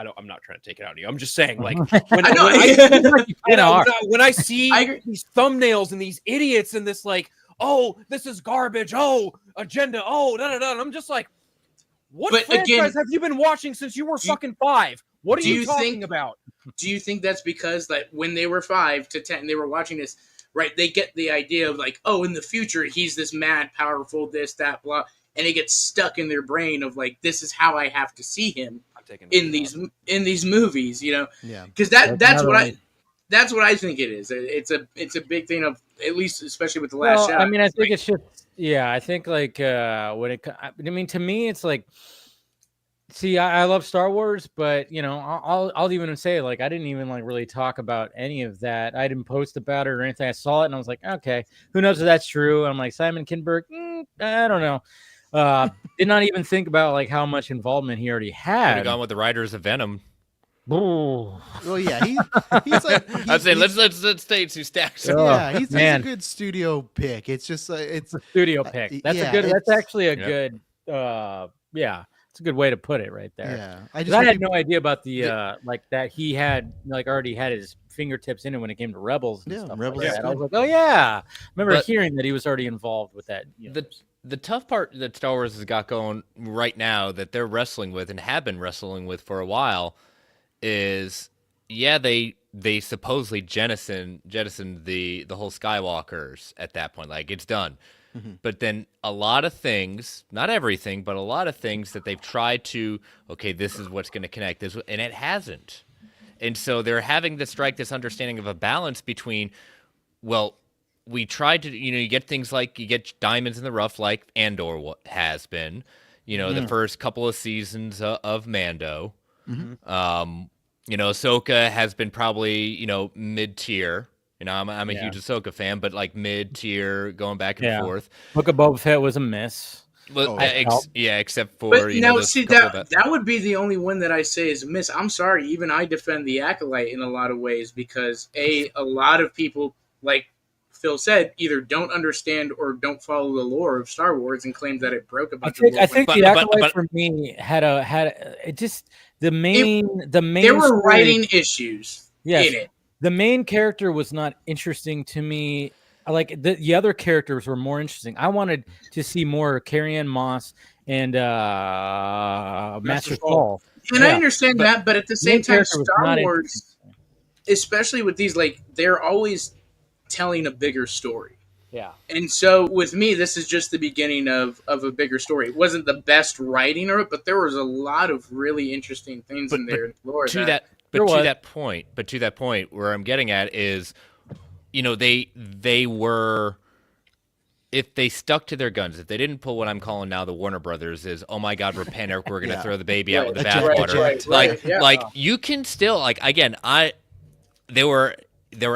don't. I'm not trying to take it out on you. I'm just saying, like, when I know. when I see I agree. these thumbnails and these idiots and this like, oh, this is garbage. Oh, agenda. Oh, da da da. And I'm just like, what But franchise again, have you been watching since you were do you- fucking 5? What are do you you talking think- about? Do you think that's because that when they were 5 to 10, they were watching this, right? They get the idea of like, oh, in the future he's this mad, powerful, this, that, blah, and it gets stuck in their brain of like, this is how I have to see him I'm taking in these movies, Yeah. because That's that's what another that's what I think it is. It's a big thing of, at least especially with the last Well, shot. I mean, I think it's just I think like when it I mean to me it's like see I love Star Wars, but I'll even say like I didn't even like really talk about any of that. I didn't post about it or anything. I saw it and I was like, okay, who knows if that's true? And I'm like Simon Kinberg, I don't know. Did not even think about like how much involvement he already Could have had. gone with the writers of Venom. Ooh. Well, yeah, he's like. I'd say he's- let's stay 2 stacks. Oh, Yeah, he's a man. good studio pick. It's just it's Studio pick. That's yeah, a good. That's it's- actually a Yeah. good. Yeah, it's a good way to put it right there. yeah. 'Cause I had no idea about the like that he had like already had his fingertips in it when it came to Rebels and Yeah, stuff Rebels like is that. I was good. like, oh yeah, I remember But- hearing that he was already involved with that. The the tough part that Star Wars has got going right now that they're wrestling with and have been wrestling with for a while is, they supposedly jettisoned the whole Skywalkers at that point. Like, it's done. But then a lot of things, not everything, but a lot of things that they've tried to, okay, this is what's going to connect this, and it hasn't. And so they're having to strike this understanding of a balance between, well, we tried to, you get things like, you get diamonds in the rough like Andor has been, the first couple of seasons of Mando. Ahsoka has been probably, mid-tier. I'm a huge Ahsoka fan, but like mid-tier, going back and forth. Book of Boba Fett was a miss. Well, except for but now see that would be the only one that I say is a miss. I'm sorry, even I defend the Acolyte in a lot of ways because a lot of people, like Phil said, either don't understand or don't follow the lore of Star Wars and claim that it broke about. I think the Acolyte for me had it just the main. There were writing issues in it. The main character was not interesting to me. Like the other characters were more interesting. I wanted to see more Carrie-Anne Moss and Master Saul. And I understand that, but at the same time, Star Wars, especially with these, like, they're always telling a bigger story. Yeah. And so with me, this is just the beginning of a bigger story. It wasn't the best writing of it, but there was a lot of really interesting things in there. To that point, where I'm getting at is, they were, if they stuck to their guns, if they didn't pull what I'm calling now the Warner Brothers is, oh my God, we're panicked, we're going to throw the baby out with the bathwater. Like you can still, like, again, there were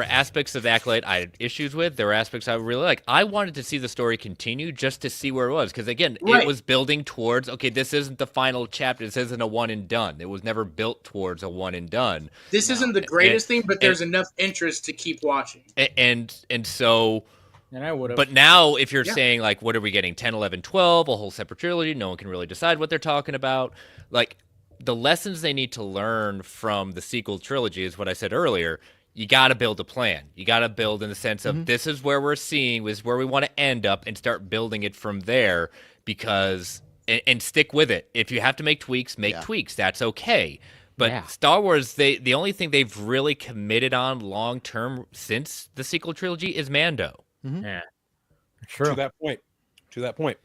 aspects of the Acolyte I had issues with. There were aspects I really like. I wanted to see the story continue just to see where it was. Because, again, it was building towards, okay, this isn't the final chapter. This isn't a one and done. It was never built towards a one and done. This isn't the greatest thing, but there's enough interest to keep watching. And so... And I would have. But now, if you're saying, like, what are we getting? 10, 11, 12, a whole separate trilogy. No one can really decide what they're talking about. Like, the lessons they need to learn from the sequel trilogy is what I said earlier. You got to build a plan. You got to build in the sense of this is where we're seeing, this is where we want to end up, and start building it from there because and stick with it. If you have to make tweaks, make tweaks. That's okay. But Star Wars, the only thing they've really committed on long term since the sequel trilogy is Mando. Yeah, true. To that point,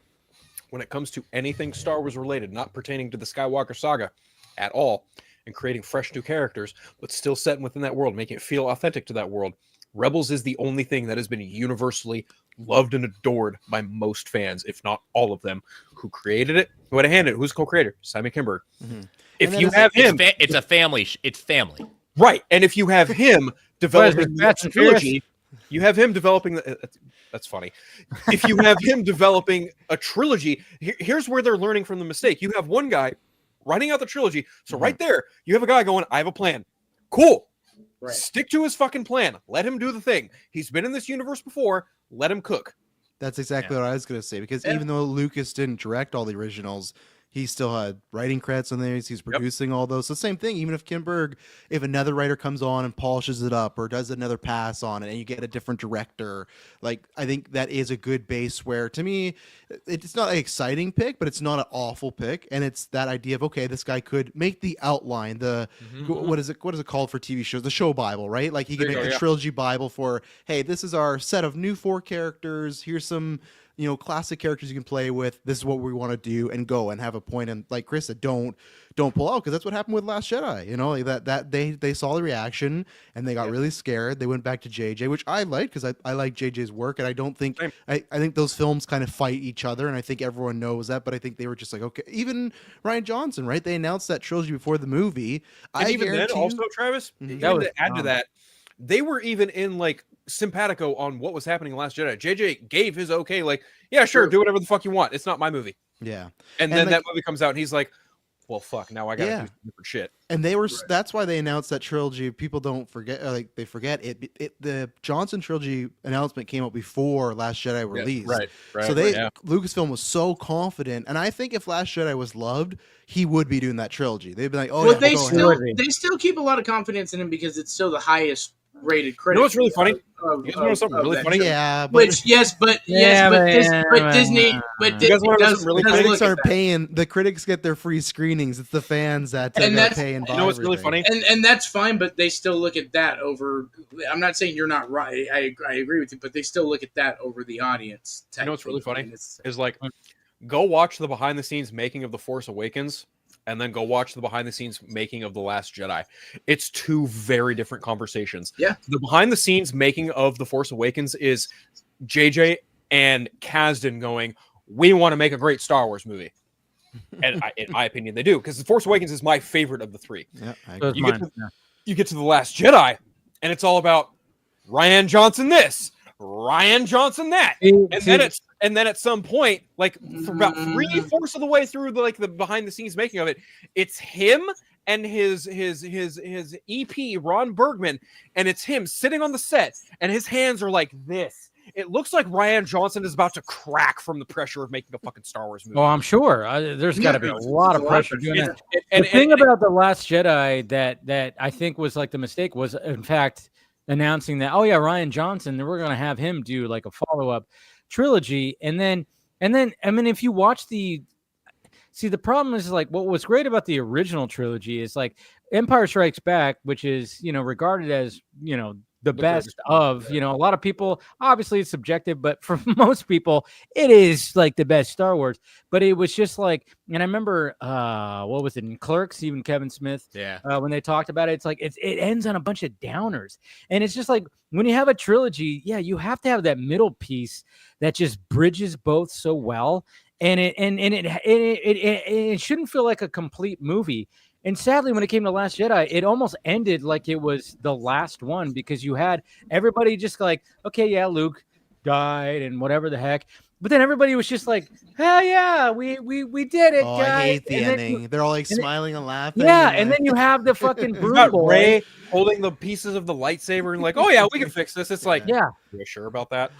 when it comes to anything Star Wars related, not pertaining to the Skywalker saga at all, and creating fresh new characters, but still set within that world, making it feel authentic to that world. Rebels is the only thing that has been universally loved and adored by most fans, if not all of them, who created it, who had a hand in it, who's co-creator, Simon Kinberg. If you have him... It's a family. It's family. Right, and if you have him developing the trilogy, you have him developing... That's funny. If you have him developing a trilogy, here's where they're learning from the mistake. You have one guy writing out the trilogy. So right there, you have a guy going, I have a plan. Cool. Right. Stick to his fucking plan. Let him do the thing. He's been in this universe before. Let him cook. That's exactly what I was going to say. Because even though Lucas didn't direct all the originals, he still had writing credits on these. He's producing all those. So same thing. Even if Kinberg, if another writer comes on and polishes it up or does another pass on it and you get a different director, like I think that is a good base where to me, it's not an exciting pick, but it's not an awful pick. And it's that idea of, okay, this guy could make the outline, what is it called for TV shows? The show Bible, right? Like he can make a trilogy Bible for, hey, this is our set of new 4 characters. Here's some classic characters you can play with. This is what we want to do and go and have a point. And like Chris said, don't pull out because that's what happened with Last Jedi. Like that they saw the reaction and they got really scared. They went back to JJ, which I liked because I like JJ's work. And I don't think I think those films kind of fight each other. And I think everyone knows that. But I think they were just like, okay, even Rian Johnson, right? They announced that trilogy before the movie. And even then, also, Travis, to add to that, they were even in like simpatico on what was happening in Last Jedi. JJ gave his okay, like, yeah, sure, do whatever the fuck you want. It's not my movie. Yeah. And then that movie comes out and he's like, well, fuck, now I gotta do different shit. And they were that's why they announced that trilogy. People don't forget, like they forget it. The Johnson trilogy announcement came out before Last Jedi released. Right. So Lucasfilm was so confident, and I think if Last Jedi was loved, he would be doing that trilogy. They'd be like, oh, well, they still keep a lot of confidence in him because it's still the highest rated critic. You know what's really funny? Of, You guys know something really that funny? show. Yeah, but Which but Disney, but You guys Disney wanna know does, something really does funny? look critics at are that. paying. The critics get their free screenings. It's the fans that And gotta that's- pay and buy. You know what's really everything. funny? And that's fine, but they still look at that over. I'm not saying you're not right. I agree with you, but they still look at that over the audience. You know what's really funny? And it's- Is like, go watch the behind the scenes making of The Force Awakens, and then go watch the behind the scenes making of The Last Jedi. It's two very different conversations. Yeah. The behind the scenes making of The Force Awakens is JJ and Kasdan going, we want to make a great Star Wars movie. And in my opinion, they do, because The Force Awakens is my favorite of the three. Yeah, I So agree. it's mine. You get to The Last Jedi, and it's all about Rian Johnson this, Rian Johnson that. And then at some point, like for about 3/4 of the way through the behind the scenes making of it, it's him and his EP Ron Bergman, and it's him sitting on the set, and his hands are like this. It looks like Rian Johnson is about to crack from the pressure of making a fucking Star Wars movie. Oh, I'm sure. There's got to be a lot of pressure doing that. And The thing about The Last Jedi that I think was like the mistake was, in fact, announcing that, oh yeah, Rian Johnson, we're going to have him do like a follow-up trilogy. And then, I mean, if you watch the problem is like, what was great about the original trilogy is like Empire Strikes Back, which is, regarded as, the best of, a lot of people, obviously it's subjective, but for most people, it is like the best Star Wars. But it was just like, and I remember, what was it in Clerks, even Kevin Smith, when they talked about it, it's like, it ends on a bunch of downers. And it's just like, when you have a trilogy, you have to have that middle piece that just bridges both so well. And it shouldn't feel like a complete movie. And sadly, when it came to Last Jedi, it almost ended like it was the last one, because you had everybody just like, okay, yeah, Luke died and whatever the heck. But then everybody was just like, hell yeah, we did it, Oh, guys. I hate the And then ending. They're all like smiling and laughing. Yeah, and and then you have the fucking You've broom got boy. Rey holding the pieces of the lightsaber and like, oh yeah, we can fix this. It's like, Yeah. you sure about that?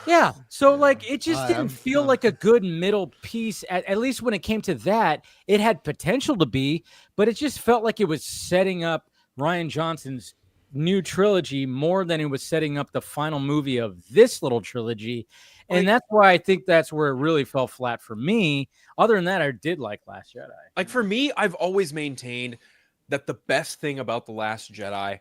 Yeah. So like it just didn't I'm- feel like a good middle piece. At least when it came to that, it had potential to be, but it just felt like it was setting up Rian Johnson's new trilogy more than it was setting up the final movie of this little trilogy. And that's why I think that's where it really fell flat for me. Other than that, I did like Last Jedi. Like for me, I've always maintained that the best thing about The Last Jedi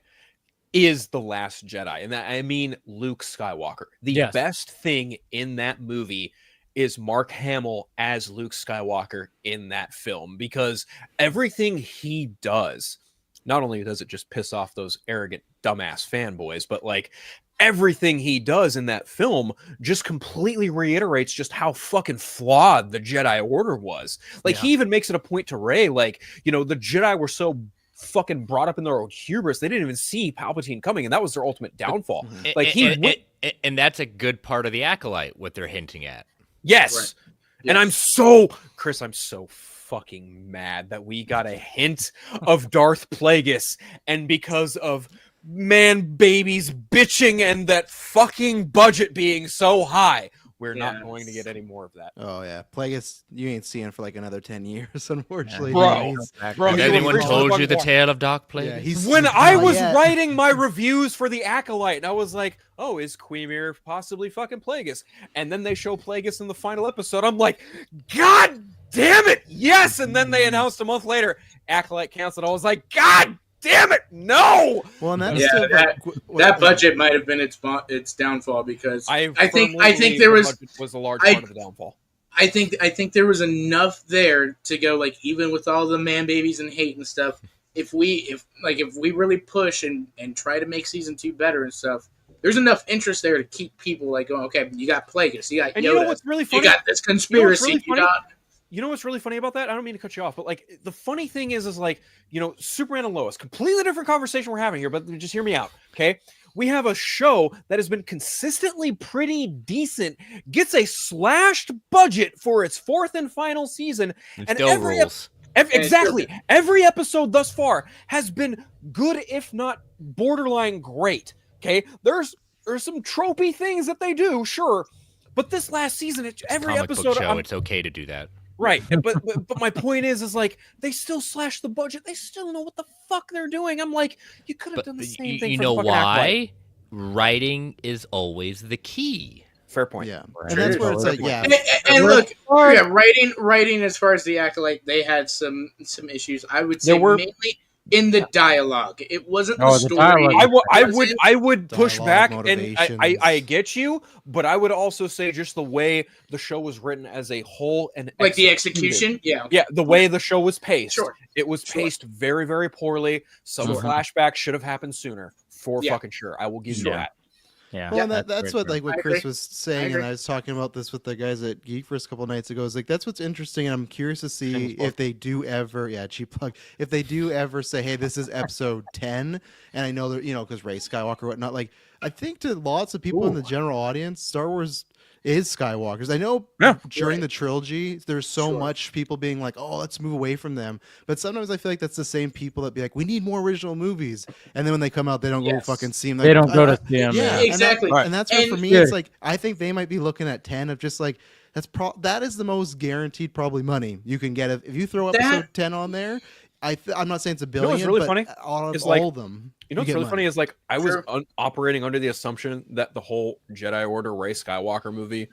is The Last Jedi. And that, I mean Luke Skywalker. The best thing in that movie is Mark Hamill as Luke Skywalker in that film, because everything he does, not only does it just piss off those arrogant dumbass fanboys, but like everything he does in that film just completely reiterates just how fucking flawed the Jedi Order was. Like he even makes it a point to Rey, like, the Jedi were so fucking brought up in their own hubris, they didn't even see Palpatine coming, and that was their ultimate downfall. Like and that's a good part of the Acolyte, what they're hinting at. Yes. Right. And I'm so fucking mad that we got a hint of Darth Plagueis, and because of man babies bitching and that fucking budget being so high, we're not going to get any more of that. Oh yeah, Plagueis, you ain't seeing for like another 10 years, unfortunately. Bro, Has anyone told you the tale of Darth Plagueis? Yeah, when I was yet. writing my reviews for the Acolyte, and I was like, oh, is Quemir possibly fucking Plagueis? And then they show Plagueis in the final episode. I'm like, God damn it, yes! And then they announced a month later, Acolyte canceled. I was like, God damn it, no! Well, and that's that budget might have been its downfall, because I think there was a large part of the downfall. I think there was enough there to go, like, even with all the man babies and hate and stuff. If we really push and try to make season 2 better and stuff, there's enough interest there to keep people like going, okay, you got Plagueis, you got Yoda, and you know what's really funny? You got this conspiracy, You know what's really funny about that? I don't mean to cut you off, but like the funny thing is like, Superman and Lois, completely different conversation we're having here, but just hear me out, okay? We have a show that has been consistently pretty decent, gets a slashed budget for its 4th and final season, and every episode thus far has been good, if not borderline great. Okay, there's some tropey things that they do, sure, but this last season, every comic episode, book show, it's okay to do that. Right, but my point is like they still slashed the budget. They still know what the fuck they're doing. I'm like, you could have done the same thing. You for know fucking Acolyte. why? Writing is always the key. Fair point. Yeah, Right. and that's where it's like, yeah, And look, yeah, writing as far as the Acolyte, they had some issues. I would say mainly in the dialogue. It wasn't the story. I would push back, and motivations. I get you, but I would also say just the way the show was written as a whole and Like the executed. execution, yeah. Yeah, the way the show was paced. Sure. It was paced very, very poorly. Some flashbacks should have happened sooner, for fucking sure. I will give you that. Yeah. Well, and that's what great. like what I Chris agree. was saying, and I was talking about this with the guys at Geekverse a couple nights ago. Is like that's what's interesting, and I'm curious to see if they do ever, cheap plug, if they do ever say, hey, this is episode 10, and I know that because Rey Skywalker, whatnot. Like I think to lots of people in the general audience, Star Wars is Skywalkers. I know during the trilogy, there's so much people being like, oh, let's move away from them. But sometimes I feel like that's the same people that be like, we need more original movies. And then when they come out, they don't go fucking see them. They don't go to see them. Yeah, exactly. And that's where for me, it's like, I think they might be looking at 10 of just like, that is the most guaranteed probably money you can get. If you throw episode 10 on there, I'm not saying it's a billion, what's really but funny? all It's of like- all of them. You know what's get really money. funny is like I was operating under the assumption that the whole Jedi Order Rey Skywalker movie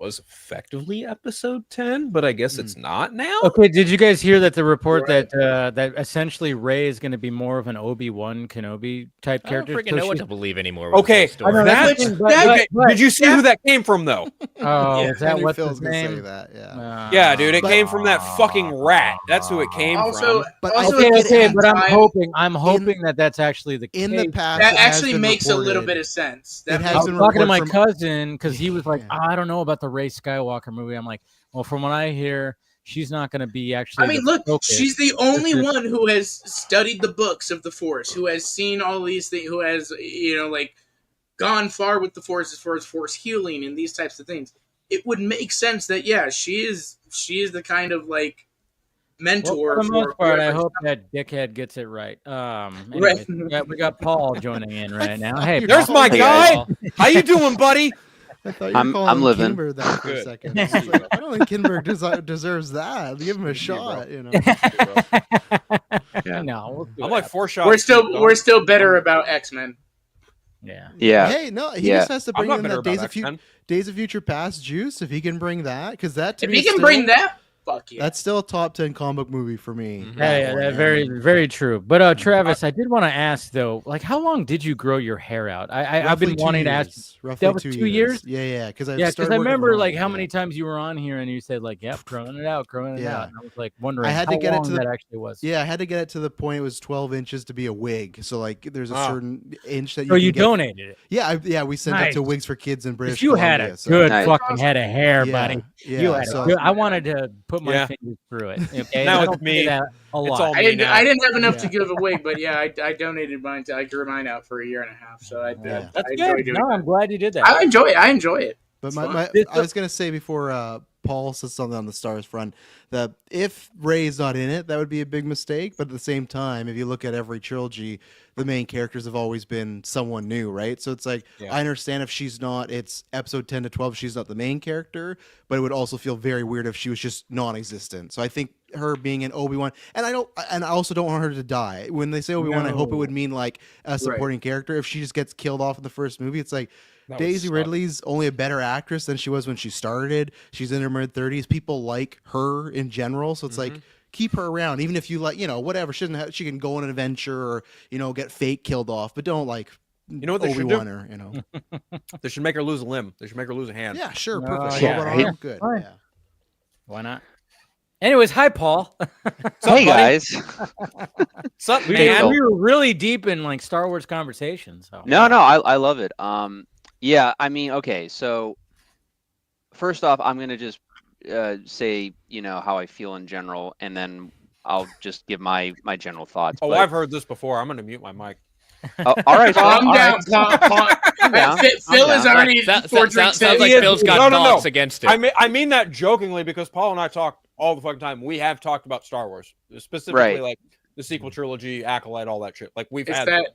was effectively episode 10, but I guess it's not now. Okay, did you guys hear that the report that that essentially Rey is going to be more of an Obi-Wan Kenobi type I don't character? freaking So know what she- to believe anymore. With Okay, this story. I know that- that's Did you see who that came from though? Oh, Yeah, is that Henry what's Phil's his gonna say name? that, yeah. Yeah, dude, it came from that fucking rat. That's who it came Also, from. But I also think at the Okay, same but time, I'm hoping that that's actually the in case. the past, that it has actually been makes a little reported- bit of sense. It That has I was been talking to my reported from- cousin because he was like, Yeah. I don't know about the Rey Skywalker movie. I'm like, well, from what I hear, she's not going to be actually. I mean, the look, focus. she's the only one who has studied the books of the Force, who has seen all these things, who has, like, gone far with the Force as far as Force healing and these types of things. It would make sense that, she is the kind of, like, mentor. Well, for the most part, I whoever- hope that dickhead gets it right. Anyways, we got Paul joining in right now. Hey, There's Paul. my Hey, guy. Paul. How you doing, buddy? I thought you were I'm calling living. Kinberg that for a Good. second. I was like, I don't think Kinberg deserves that. Give him a shot, No, we'll do I'm it like after. 4 shots. we're still bitter about X-Men. Yeah. Yeah. Hey, no, he Yeah. just has to I'm bring not in bitter that about X-Men. Days of Future Past juice if he can bring that, because that to If me he is can still- bring that, fuck yeah. that's still a top 10 comic book movie for me. Mhm. Yeah, That one, very, very true. But Travis, I did want to ask though, like, how long did you grow your hair out? I've been Roughly 2 wanting to ask. years. Roughly That was 2 years? Yeah, because Yeah, because I remember like how many times you were on here and you said like, "Yep, growing it out." Yeah. And I was like wondering I had to how get it long to the- that actually was. Yeah, I had to get it to the point it was 12 inches to be a wig. So like, there's a Ah. certain inch that you. So you can get. donated it. Yeah, we sent it to Nice. Wigs for Kids in British If you had Columbia. a so- good Nice. fucking head of hair, Yeah, buddy. yeah, You had so- a good, I wanted to put my Yeah. fingers through it. Okay, Now I it's don't me. say that a lot. all I me didn't, now. I didn't have enough to Yeah. give a wig, but yeah, I donated mine. I grew mine out for a year and a half, so I Yeah. That's I enjoy good. doing No, that. I'm glad you did that. I enjoy it. But It's my, fun. my This- I was gonna say before Paul says something on the Stars front that if Rey's not in it, that would be a big mistake. But at the same time, if you look at every trilogy, the main characters have always been someone new, right? So it's like Yeah. I understand if she's not, it's episode 10 to 12, she's not the main character, but it would also feel very weird if she was just non-existent. So I think her being in Obi-Wan, and I also don't want her to die. When they say Obi-Wan, I hope it would mean like a supporting character. If she just gets killed off in the first movie, it's like That would Daisy suck. Ridley's only a better actress than she was when she started. She's in her mid-30s. People like her in general, so it's like keep her around, even if you like, whatever. She doesn't have, she can go on an adventure or get fake killed off, but don't like what they should do? Obi-Wan her. They should make her lose a limb. They should make her lose a hand. Yeah, sure, No, perfect. yeah, Robot he- arm, good. Fine. Yeah. Why not? Anyways, hi Paul. What's up, Hey buddy? guys. What's up, we, man? we were really deep in like Star Wars conversation. So No, I love it. Yeah, I mean, okay, so first off, I'm gonna just say how I feel in general, and then I'll just give my general thoughts. Oh, but- I've heard this before. I'm gonna mute my mic. Oh, all right, Calm all down, right. Paul. down. Phil is down. already Sounds torturing like He is- Phil's got no. thoughts against it. I mean that jokingly because Paul and I talk all the fucking time. We have talked about Star Wars, specifically Right. like the sequel trilogy, Acolyte, all that shit. Like we've It's had that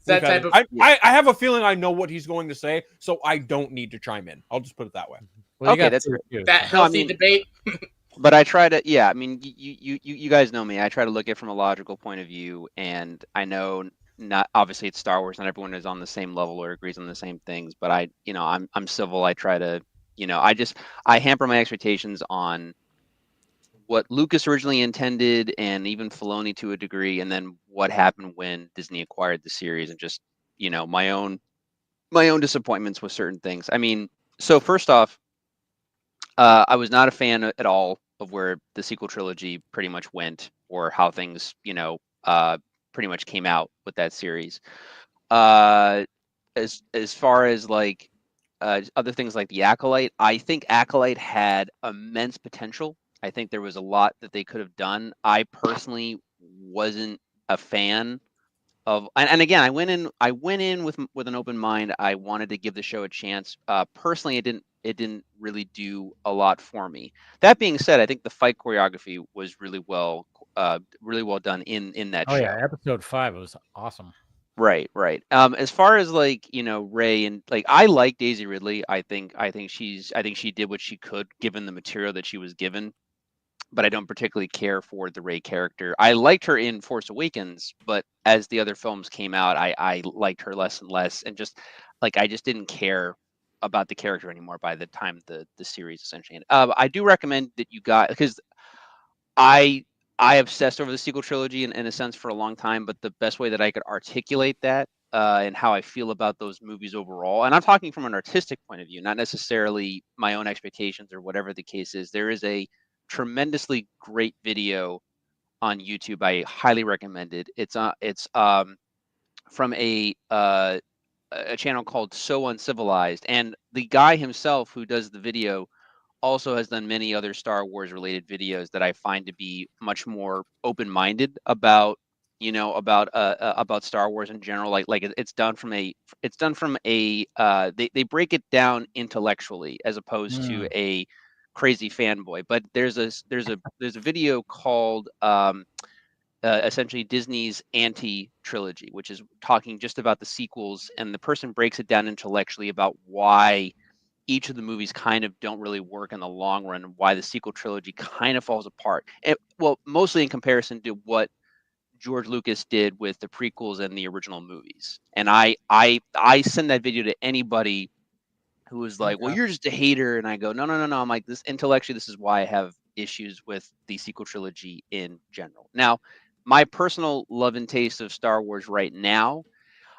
we've type had- of. I have a feeling I know what he's going to say, so I don't need to chime in. I'll just put it that way. well, you Okay, got that's two, too, that so. No, I healthy mean- debate. But I try to, yeah. I mean, you guys know me. I try to look at it from a logical point of view, and I know not obviously it's Star Wars, not everyone is on the same level or agrees on the same things. But I'm civil. I try to, I hamper my expectations on what Lucas originally intended, and even Filoni to a degree, and then what happened when Disney acquired the series, and just my own disappointments with certain things. I mean, so first off, I was not a fan at all of where the sequel trilogy pretty much went, or how things, pretty much came out with that series. Uh, as far as like other things like the Acolyte, I think Acolyte had immense potential. I think there was a lot that they could have done. I personally wasn't a fan of, and again, I went in with an open mind. I wanted to give the show a chance. Personally, it didn't really do a lot for me. That being said, I think the fight choreography was really well done in that Oh show. yeah, episode 5 was awesome. Right. As far as like, Rey, and like, I like Daisy Ridley. I think she did what she could given the material that she was given, but I don't particularly care for the Rey character. I liked her in Force Awakens, but as the other films came out, I liked her less and less, and just like, I just didn't care about the character anymore by the time the series essentially ended. I do recommend that you got, because I obsessed over the sequel trilogy in a sense for a long time, but the best way that I could articulate that, and how I feel about those movies overall, and I'm talking from an artistic point of view, not necessarily my own expectations or whatever the case is. There is a tremendously great video on YouTube. I highly recommend it. It's from a channel called So Uncivilized, and the guy himself who does the video also has done many other Star Wars related videos that I find to be much more open-minded about, about Star Wars in general. It's done from a they break it down intellectually as opposed to a crazy fanboy. But there's a video called essentially Disney's anti-trilogy, which is talking just about the sequels, and the person breaks it down intellectually about why each of the movies kind of don't really work in the long run, and why the sequel trilogy kind of falls apart. Well, mostly in comparison to what George Lucas did with the prequels and the original movies. And I send that video to anybody who was like, "Well, you're just a hater," and I go, "No, no, no, no." I'm like, this intellectually, this is why I have issues with the sequel trilogy in general. Now, my personal love and taste of Star Wars right now,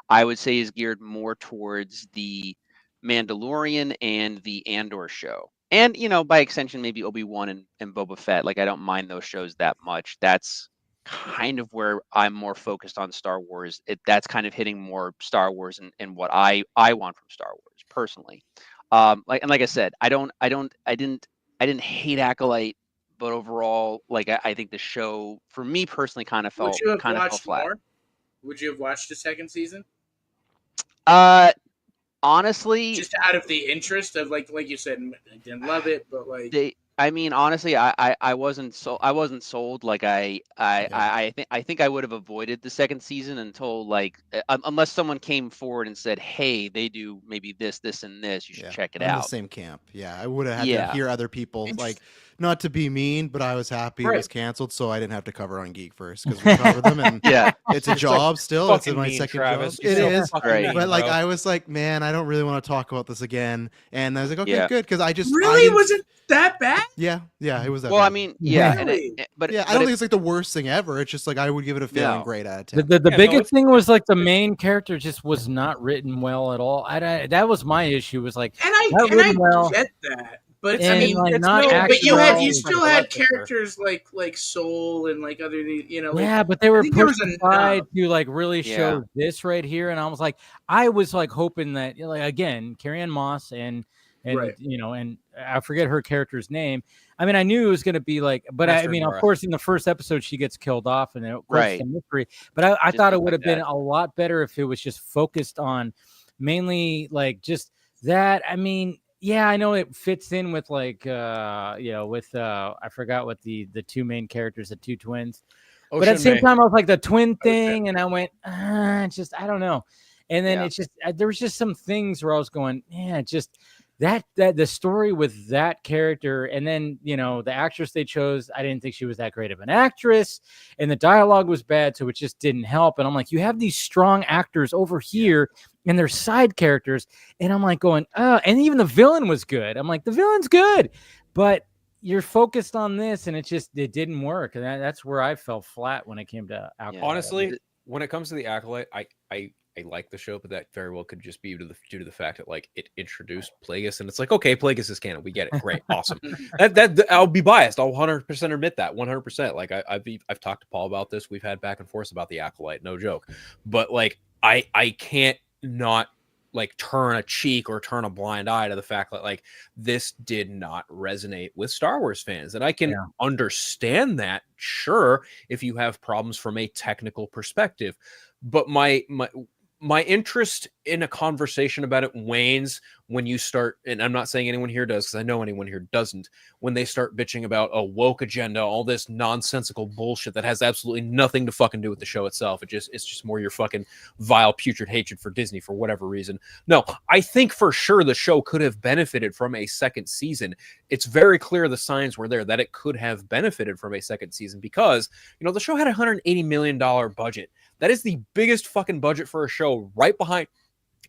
I would say, is geared more towards the Mandalorian and the Andor show. And, by extension, maybe Obi-Wan and Boba Fett. Like, I don't mind those shows that much. That's kind of where I'm more focused on Star Wars. That's kind of hitting more Star Wars and what I want from Star Wars personally. Like I said, I didn't hate Acolyte, but overall, like, I think the show for me personally kind of fell flat. More? Would you have watched the second season? Honestly, just out of the interest of like you said, I didn't love it, but like honestly, I wasn't sold. Like I think I would have avoided the second season until like unless someone came forward and said, "Hey, they do maybe this, and this. You should check it out." In the same camp. Yeah, I would have had to hear other people, like, not to be mean, but I was happy it was canceled, so I didn't have to cover on Geek First, because we cover them, and it's a job still. It's my second Travis. job. It is, right. but like, I was like, man, I don't really want to talk about this again, and I was like, okay, good, because I just really wasn't that bad. Yeah, it was that. Well, bad. I mean, yeah, really? but I don't think it's like the worst thing ever. It's just like I would give it a failing grade out of 10. The biggest thing was like the main character just was not written well at all. That was my issue. Was like, and I get that. But I mean, like, but you still had characters like Soul and like other, like, but they were pushed aside to like really show this right here, and I was like hoping that, like, again, Carrie-Anne Moss and right. And I forget her character's name. I mean, I knew it was going to be like, but I mean, of course, in the first episode she gets killed off, and it goes to mystery. But I thought it would have been a lot better if it was just focused on mainly like just that. I mean. Yeah, I know it fits in with like with I forgot what the two main characters, the two twins. But at the same time, I was like the twin thing, and I went, just I don't know. And then it's just there was just some things where I was going, that the story with that character, and then the actress they chose, I didn't think she was that great of an actress, and the dialogue was bad, so it just didn't help. And I'm like, you have these strong actors over here and they're side characters, and I'm like going, oh, and even the villain was good. I'm like, the villain's good, but you're focused on this, and it didn't work. And that's where I fell flat when it came to Acolyte. Honestly, when it comes to the Acolyte, I like the show, but that very well could just be due to the fact that like it introduced Plagueis, and it's like, okay, Plagueis is canon, we get it, great, awesome. that I'll be biased, I'll 100% admit that, 100%. Like I've talked to Paul about this, we've had back and forth about the Acolyte, no joke, but like I can't not like turn a cheek or turn a blind eye to the fact that like this did not resonate with Star Wars fans. And I can understand that, sure, if you have problems from a technical perspective. But my interest in a conversation about it wanes when you start, and I'm not saying anyone here does, because I know anyone here doesn't, when they start bitching about a woke agenda, all this nonsensical bullshit that has absolutely nothing to fucking do with the show itself. It's just more your fucking vile, putrid hatred for Disney for whatever reason. No, I think for sure the show could have benefited from a second season. It's very clear the signs were there that it could have benefited from a second season because, the show had a $180 million budget. That is the biggest fucking budget for a show, right behind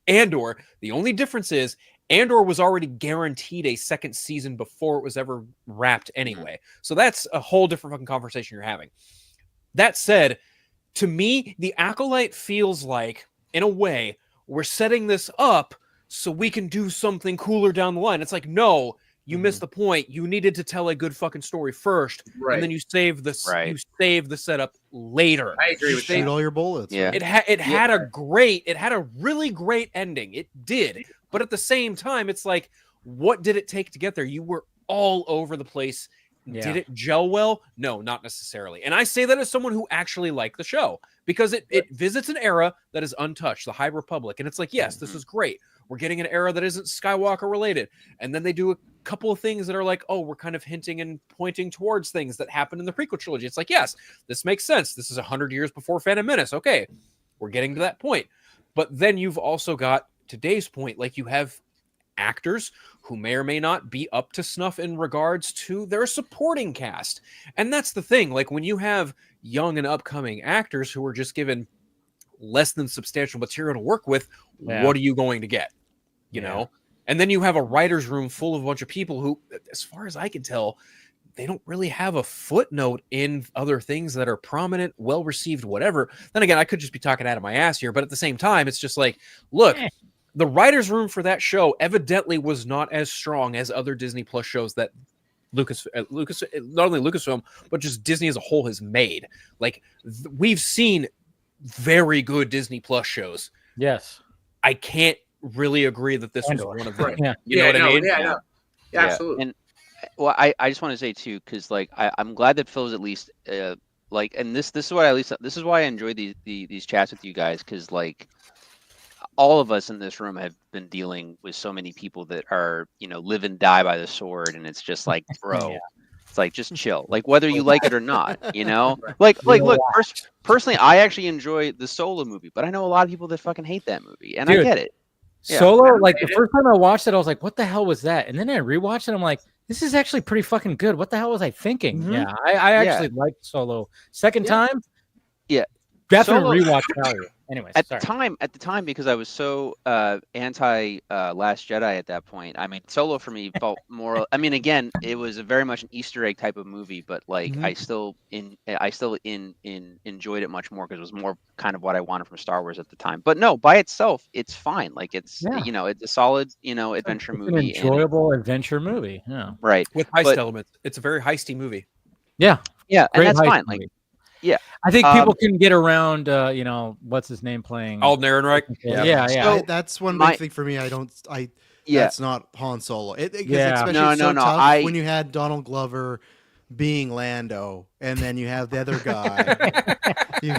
Andor. The only difference is Andor was already guaranteed a second season before it was ever wrapped anyway. So that's a whole different fucking conversation you're having. That said, to me, the Acolyte feels like, in a way, we're setting this up so we can do something cooler down the line. It's like, no, you missed the point. You needed to tell a good fucking story first, and then you save the setup later. I agree with that. Shoot all your bullets. Yeah. Right? It had a really great ending. It did. But at the same time, it's like, what did it take to get there? You were all over the place. Yeah. Did it gel well? No, not necessarily. And I say that as someone who actually liked the show because it visits an era that is untouched, the High Republic. And it's like, yes, this is great. We're getting an era that isn't Skywalker related. And then they do a couple of things that are like, oh, we're kind of hinting and pointing towards things that happened in the prequel trilogy. It's like, yes, this makes sense. This is 100 years before Phantom Menace. Okay, we're getting to that point. But then you've also got today's point. Like you have actors who may or may not be up to snuff in regards to their supporting cast. And that's the thing. Like when you have young and upcoming actors who are just given less than substantial material to work with, what are you going to get? You know? And then you have a writer's room full of a bunch of people who, as far as I can tell, they don't really have a footnote in other things that are prominent, well-received, whatever. Then again, I could just be talking out of my ass here, but at the same time, it's just like, look, the writer's room for that show evidently was not as strong as other Disney Plus shows that Lucas, not only Lucasfilm, but just Disney as a whole has made. Like, we've seen very good Disney Plus shows. Yes. I can't really agree that this was one of them. You know what I mean? Yeah, absolutely. And well, I just want to say too, because like I'm glad that Phil's at least like, and this is what this is why I enjoy these chats with you guys, because like all of us in this room have been dealing with so many people that are, live and die by the sword, and it's just like, bro, it's like, just chill, like whether you like it or not, like look, personally, I actually enjoy the Solo movie, but I know a lot of people that fucking hate that movie, and I get it. Yeah. Solo, like the first time I watched it, I was like, what the hell was that? And then I rewatched it, I'm like, this is actually pretty fucking good. What the hell was I thinking? Mm-hmm. Yeah, I actually liked Solo. Second time, definitely rewatch value. Anyways, at the time, because I was so anti Last Jedi at that point. I mean, Solo for me felt more. I mean, again, it was very much an Easter egg type of movie, but like I still enjoyed it much more because it was more kind of what I wanted from Star Wars at the time. But no, by itself, it's fine. Like it's it's a solid adventure movie, an enjoyable adventure movie. Yeah, right, with heist elements. It's a very heisty movie. Yeah, and that's fine. Movie. Like. Yeah, I think people can get around. What's his name playing? Alden Ehrenreich. Yeah. So that's one big thing for me. That's not Han Solo. Especially tough when you had Donald Glover being Lando, and then you have the other guy. You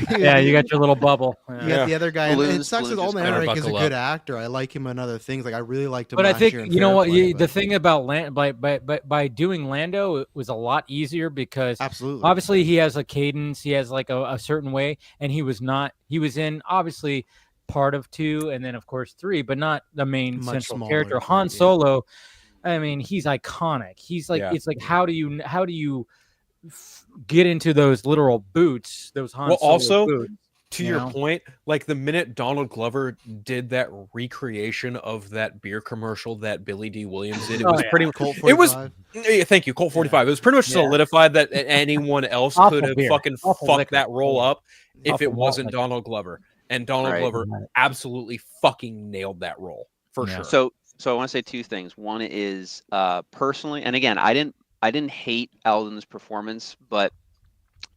got your little bubble. You got the other guy. It sucks with Alden Ehrenreich is a good actor. I like him in other things. Like I really liked him. But I think Fairplay, the thing about by doing Lando, it was a lot easier because obviously he has a cadence. He has like a certain way, and he was in obviously part of 2, and then of course 3, but not the main Much central smaller character. part, Han yeah. Solo, I mean, he's iconic. He's like, Yeah. it's like, how do you get into those literal boots? Those Han Solo also, boots. To You your know? point, like the minute Donald Glover did that recreation of that beer commercial that Billy D. Williams did, it Oh, was yeah. pretty much. Colt It was. 45. Yeah, thank you, Colt 45. It was pretty much Yeah. solidified that anyone else Awful could have beer. fucking Awful fucked liquor. that role up if Awful it malt wasn't liquor. Donald Glover. And Donald Right. Glover absolutely fucking nailed that role for Yeah. sure. So I want to say 2 things. One is personally, and again, I didn't hate Alden's performance, but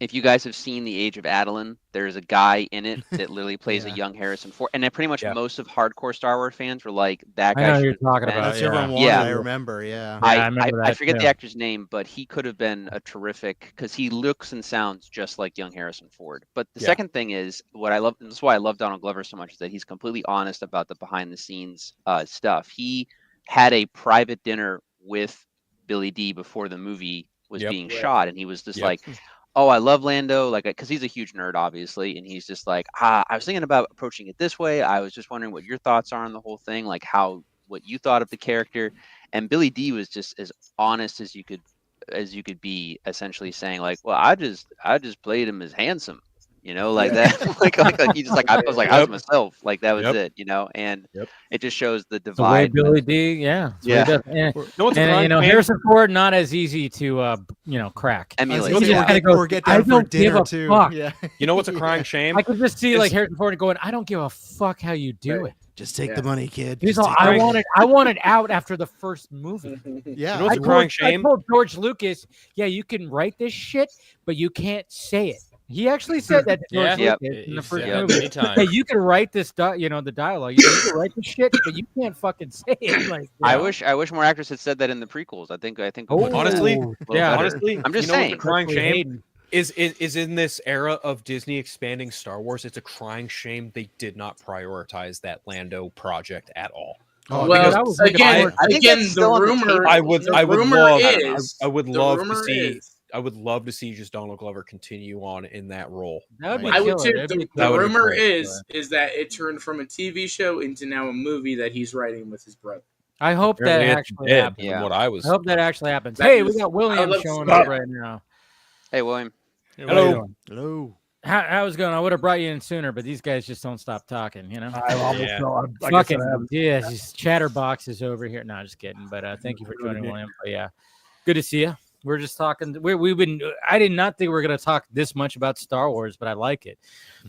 if you guys have seen The Age of Adeline, there's a guy in it that literally plays a Yeah. young Harrison Ford, and then pretty much Yeah. most of hardcore Star Wars fans were like, "That I guy." know who should you're have talking been- about. That's yeah. everyone wanted. Yeah. I remember. Yeah. I remember I that, forget too. the actor's name, but he could have been a terrific because he looks and sounds just like young Harrison Ford. But the Yeah. second thing is what I love, and that's why I love Donald Glover so much, is that he's completely honest about the behind the scenes stuff. He had a private dinner with Billy D before the movie was Yep. being Right. shot, and he was just Yep. like, "Oh, I love Lando," like, because he's a huge nerd, obviously, and he's just like, I was thinking about approaching it this way. I was just wondering what your thoughts are on the whole thing, like what you thought of the character. And Billy D was just as honest as you could be, essentially saying like, "Well, I just played him as handsome." Like Yeah. that, like he just like I was like I was myself, like that was Yep. it, and Yep. it just shows the The way divide. Billy D, yeah, it's what he Yeah. does. And, No, it's a and, crying shame. Harrison Ford, not as easy to crack. Emulate, He'll just yeah. kinda go, or get "I down for don't give dinner a too. fuck." Yeah. You know what's a crying shame? I could just see like It's- Harrison Ford going, "I don't give a fuck how you do Right. it." Just take Yeah. the money, kid. He's Just all, take the I money." wanted out after the first movie. Yeah. You know what's a I crying told shame? George Lucas, yeah, you can write this shit, but you can't say it. He actually said that to George Yeah. Lucas in the He first said that movie. many times. Hey, you can write this, the dialogue. You can write this shit, but you can't fucking say it. Like, I wish more actors had said that in the prequels. I think it would have Honestly, been a little yeah. better. honestly, I'm just you know what's saying. a crying Especially shame Hayden. is in this era of Disney expanding Star Wars. It's a crying shame they did not prioritize that Lando project at all. Oh, Well, because I was looking again, forward- I think again, that's the still on the rumor. table. I would the love is, I would the love to rumor see is- I would love to see just Donald Glover continue on in that role. That would be I would killer. too. That'd be The That would be rumor great. is that it turned from a TV show into now a movie that he's writing with his brother. I hope that Apparently it's actually dead, happens. Yeah. from what I was. I hope that actually happens. That Hey, is- we got I would William love to showing see up that. right now. Hey, William. Hello. Hello. How's it going? I would have brought you in sooner, but these guys just don't stop talking, you know? I almost Yeah. know. I guess I Fucking, haven't. yeah, these chatterboxes over here. No, just kidding. But thank you for joining, William. But yeah, good to see you. We're just talking. We've been. I did not think we were going to talk this much about Star Wars, but I like it.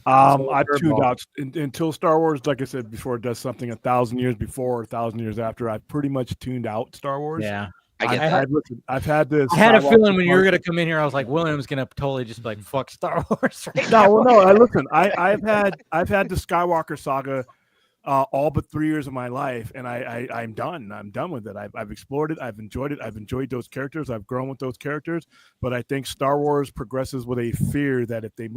I tuned Curveball. out until Star Wars, like I said before, does something 1,000 years before or 1,000 years after. I've pretty much tuned out Star Wars. Yeah, I get that. I've had this. I had a Skywalker feeling when you were Saga- going to come in here, I was like, William's going to totally just be like, fuck Star Wars right No, now. well, no. I listen. I've had the Skywalker saga all but 3 years of my life, and I'm done. I'm done with it. I've explored it. I've enjoyed it. I've enjoyed those characters. I've grown with those characters. But I think Star Wars progresses with a fear that if they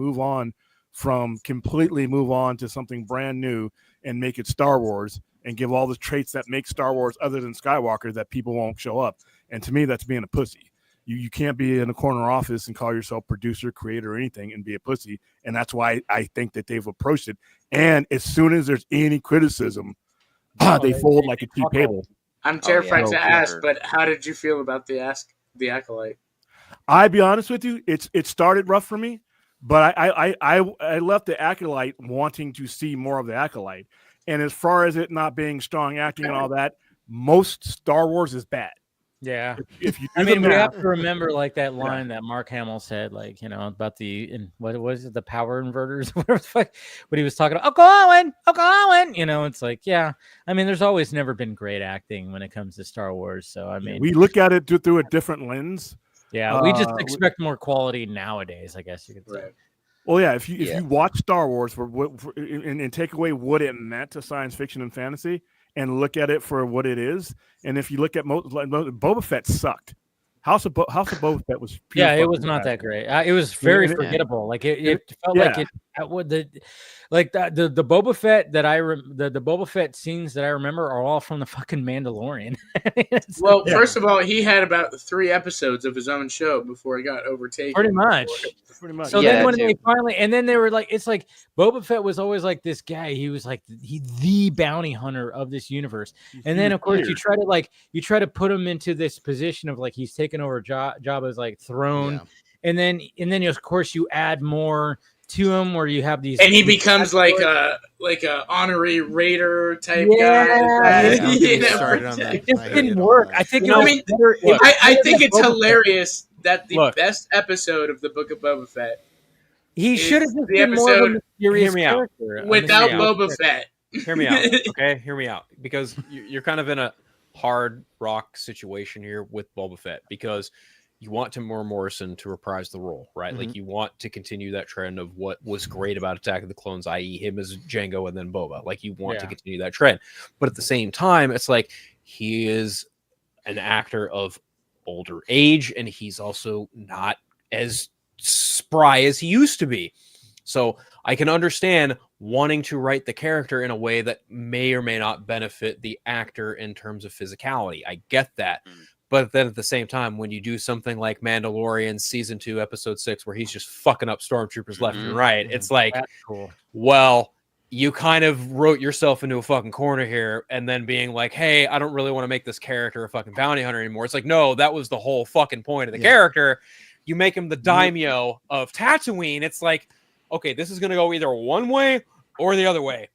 completely move on to something brand new and make it Star Wars and give all the traits that make Star Wars other than Skywalker, that people won't show up. And to me, that's being a pussy. You can't be in a corner office and call yourself producer, creator, or anything and be a pussy. And that's why I think that they've approached it. And as soon as there's any criticism, they fold like a cheap table. I'm terrified yeah. to ask, Sure. but how did you feel about the Acolyte? I'll be honest with you, it started rough for me, but I left the Acolyte wanting to see more of the Acolyte. And as far as it not being strong acting and all that, most Star Wars is bad. Yeah. If you do I the mean, we math- have to remember like that line that Mark Hamill said, like, you know, about what was it, the power inverters, whatever the fuck, when he was talking about Uncle Owen, you know, it's like, yeah. I mean, there's always never been great acting when it comes to Star Wars. So I mean, we look at it through a different lens. yeah, we just we- expect more quality nowadays, I guess you could say. Right. Well, yeah, if you watch Star Wars and take away what it meant to science fiction and fantasy and look at it for what it is, and if you look at Boba Fett sucked. House of Boba Fett was pure Yeah, it was fucking not bad. that great. It was very Yeah. forgettable. Like it felt Yeah. like it the Boba Fett that the Boba Fett scenes that I remember are all from the fucking Mandalorian. Well, first of all, he had about 3 episodes of his own show before he got overtaken. Pretty much. So Yeah, then when that they too. finally, and then they were like, it's like Boba Fett was always like this guy. He was like the bounty hunter of this universe. And then of course you try to put him into this position of like he's taken over Jabba's like throne, and then of course you add more to him where you have these, and he becomes like a honorary raider type guy. It just didn't work. I think I think it's hilarious that the best episode of the Book of Boba Fett. He should have the been more of a episode mysterious character without Boba Fett. Hear me out, okay? Hear me out, because you're kind of in a hard rock situation here with Boba Fett, because you want Timur Morrison to reprise the role, right? Like you want to continue that trend of what was great about Attack of the Clones, i.e. him as Jango and then Boba. Like you want to continue that trend. But at the same time, it's like he is an actor of older age, and he's also not as spry as he used to be. So I can understand wanting to write the character in a way that may or may not benefit the actor in terms of physicality. I get that. But then at the same time, when you do something like Mandalorian season 2, episode 6, where he's just fucking up stormtroopers left and right, it's like, well, you kind of wrote yourself into a fucking corner here, and then being like, hey, I don't really want to make this character a fucking bounty hunter anymore. It's like, no, that was the whole fucking point of the character. You make him the daimyo of Tatooine. It's like, okay, this is going to go either one way or the other way.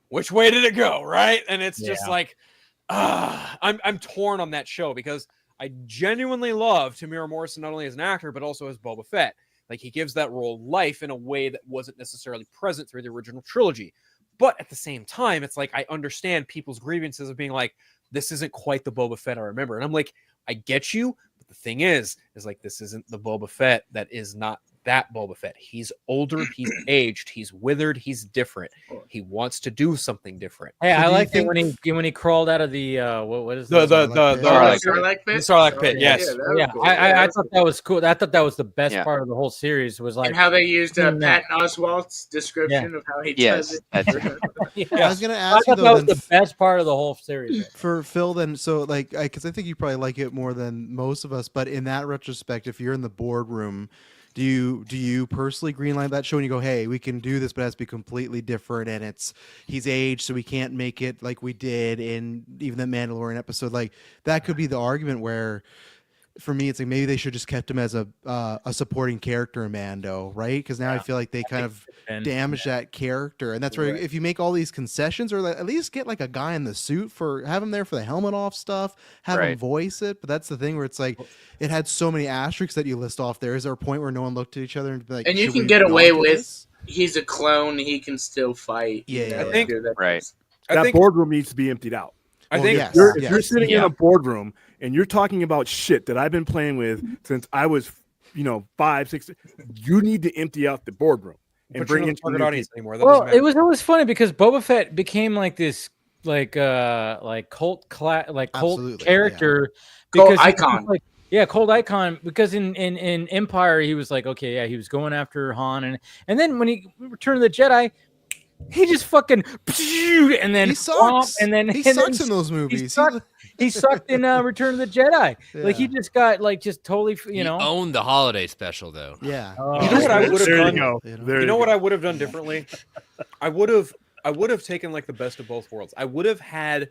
Which way did it go, right? And it's just like, I'm torn on that show, because I genuinely love Timur Morrison not only as an actor but also as Boba Fett. Like he gives that role life in a way that wasn't necessarily present through the original trilogy. But at the same time, it's like I understand people's grievances of being like, this isn't quite the Boba Fett I remember. And I'm like, I get you, but the thing is like, this isn't the Boba Fett that is not that Boba Fett. He's older, he's aged, he's withered, he's different. He wants to do something different. Hey, I like it when he crawled out of the what is the Sarlacc pit? Sarlacc pit, yes. I thought that was cool. I thought that was the best part of the whole series, was like, and how they used Patton Oswalt's description of how he does it. I was gonna ask you though, that was the best part of the whole series for Phil. Then, so like, because I think you probably like it more than most of us. But in that retrospect, if you're in the boardroom, do you personally greenlight that show and you go, hey, we can do this, but it has to be completely different, and he's aged, so we can't make it like we did in even the Mandalorian episode? Like that could be the argument where, for me, it's like maybe they should just kept him as a supporting character in Mando, right? Because now I feel like they kind of damaged that character, and that's where if you make all these concessions, or at least get like a guy in the suit have him there for the helmet off stuff, have him voice it. But that's the thing where it's like it had so many asterisks that you list off there. Is there a point where no one looked at each other and be like, and you can get away with he's a clone, he can still fight? I think that boardroom needs to be emptied out. I think if you're sitting in a boardroom and you're talking about shit that I've been playing with since I was, 5, 6, you need to empty out the boardroom and bring in target audience anymore. Well, it was always funny because Boba Fett became like this, cult character, cult icon. Cult icon. Because in Empire, he was like, okay, he was going after Han, and then when he returned to the Jedi, he just fucking and then he sucks. And then he sucks in those movies. He sucked in Return of the Jedi. Yeah. Like he just got just totally, He owned the holiday special though. Yeah. You know what I would have done? You know what I would have done differently? I would have taken like the best of both worlds. I would have had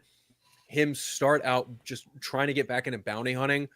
him start out just trying to get back into bounty hunting,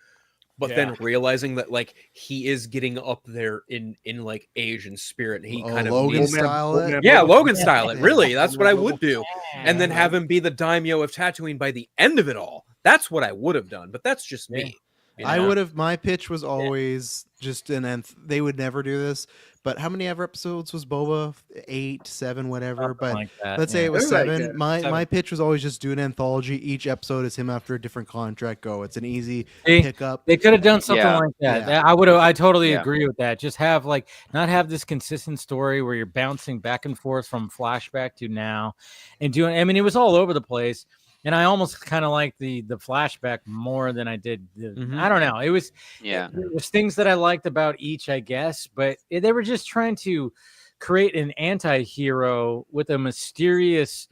but then realizing that like he is getting up there in like age and spirit, and he kind of Logan style it. Logan style it. Really, that's what I would do, and then have him be the daimyo of Tatooine by the end of it all. That's what I would have done, but that's just me. I would have. My pitch was always just an nth. They would never do this. But how many ever episodes was Boba? 8, 7, whatever. But like that, let's say it was 7. My pitch was always just do an anthology. Each episode is him after a different contract. Go. It's an easy pickup. They could have done something like that. Yeah. I totally agree with that. Just have not have this consistent story where you're bouncing back and forth from flashback to now, and doing. I mean, it was all over the place. And I almost kind of like the flashback more than I did. I don't know. It was there was things that I liked about each, I guess, but they were just trying to create an anti-hero with a mysterious,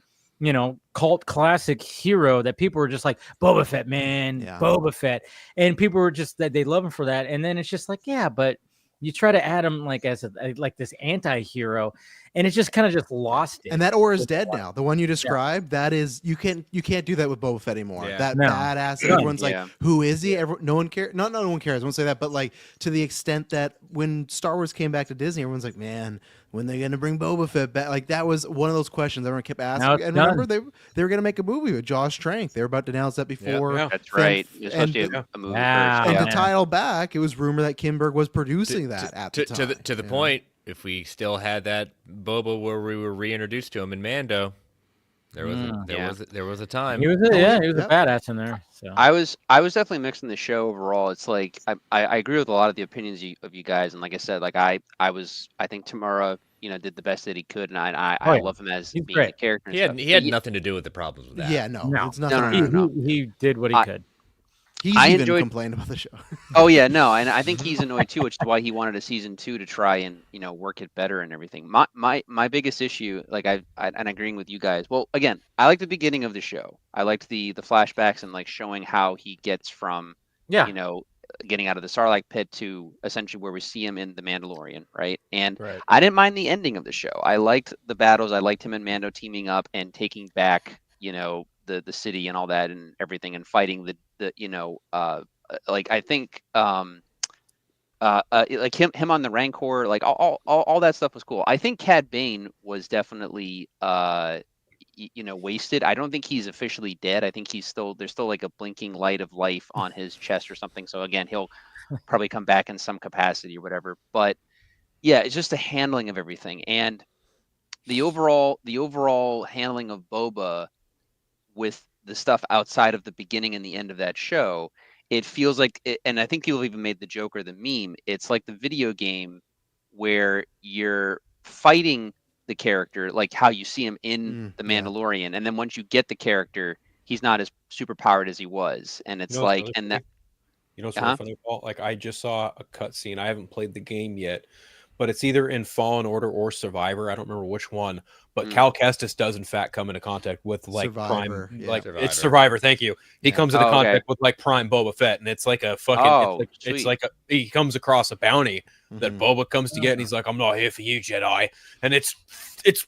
cult classic hero that people were just like, Boba Fett, man, Boba Fett. And people were just that they love him for that. And then it's just like, yeah, but you try to add him like as like this anti-hero, and it's just kind of just lost it. And that aura is dead now. The one you described, that is, you can't do that with Boba Fett anymore. That badass. That everyone's like, who is he? No one cares. No one cares. I won't say that, but like to the extent that when Star Wars came back to Disney, everyone's like, man, when are they going to bring Boba Fett back? Like that was one of those questions everyone kept asking. And remember, they were going to make a movie with Josh Trank. They were about to announce that before. That's right. You're supposed to have a movie first. And to title back, it was rumored that Kimberg was producing that at the time. To the point, if we still had that Boba where we were reintroduced to him in Mando, there was a time. He was a badass in there. So I was definitely mixed in the show overall. It's like I agree with a lot of the opinions of you guys, and like I said, like I think Tamura did the best that he could, and I love him as being a character. He had nothing to do with the problems with that. Yeah, no. It's no. He did what he could. I complained about the show. Oh yeah, no, and I think he's annoyed too, which is why he wanted a season 2 to try and work it better and everything. My biggest issue, like and agreeing with you guys. Well, again, I like the beginning of the show. I liked the flashbacks and like showing how he gets from getting out of the Sarlacc pit to essentially where we see him in The Mandalorian, right? And I didn't mind the ending of the show. I liked the battles. I liked him and Mando teaming up and taking back the city and all that and everything and fighting the like I think like him on the Rancor, like all that stuff was cool. I think Cad Bane was definitely wasted. I don't think he's officially dead. I think there's still like a blinking light of life on his chest or something. So again, he'll probably come back in some capacity or whatever. But yeah, it's just the handling of everything and the overall handling of Boba with the stuff outside of the beginning and the end of that show. It feels like, and I think people even made the joke or the meme, it's like the video game where you're fighting the character, like how you see him in The Mandalorian. And then once you get the character, he's not as super powered as he was. And it's like, really and that, funny, Paul? Like I just saw a cutscene. I haven't played the game yet, but it's either in Fallen Order or Survivor. I don't remember which one, but Cal Kestis does in fact come into contact with like Survivor, Prime, like Survivor. It's Survivor. Thank you. He comes into contact with like Prime Boba Fett, and it's like a fucking. He comes across a bounty that Boba comes to get, and he's like, "I'm not here for you, Jedi," and it's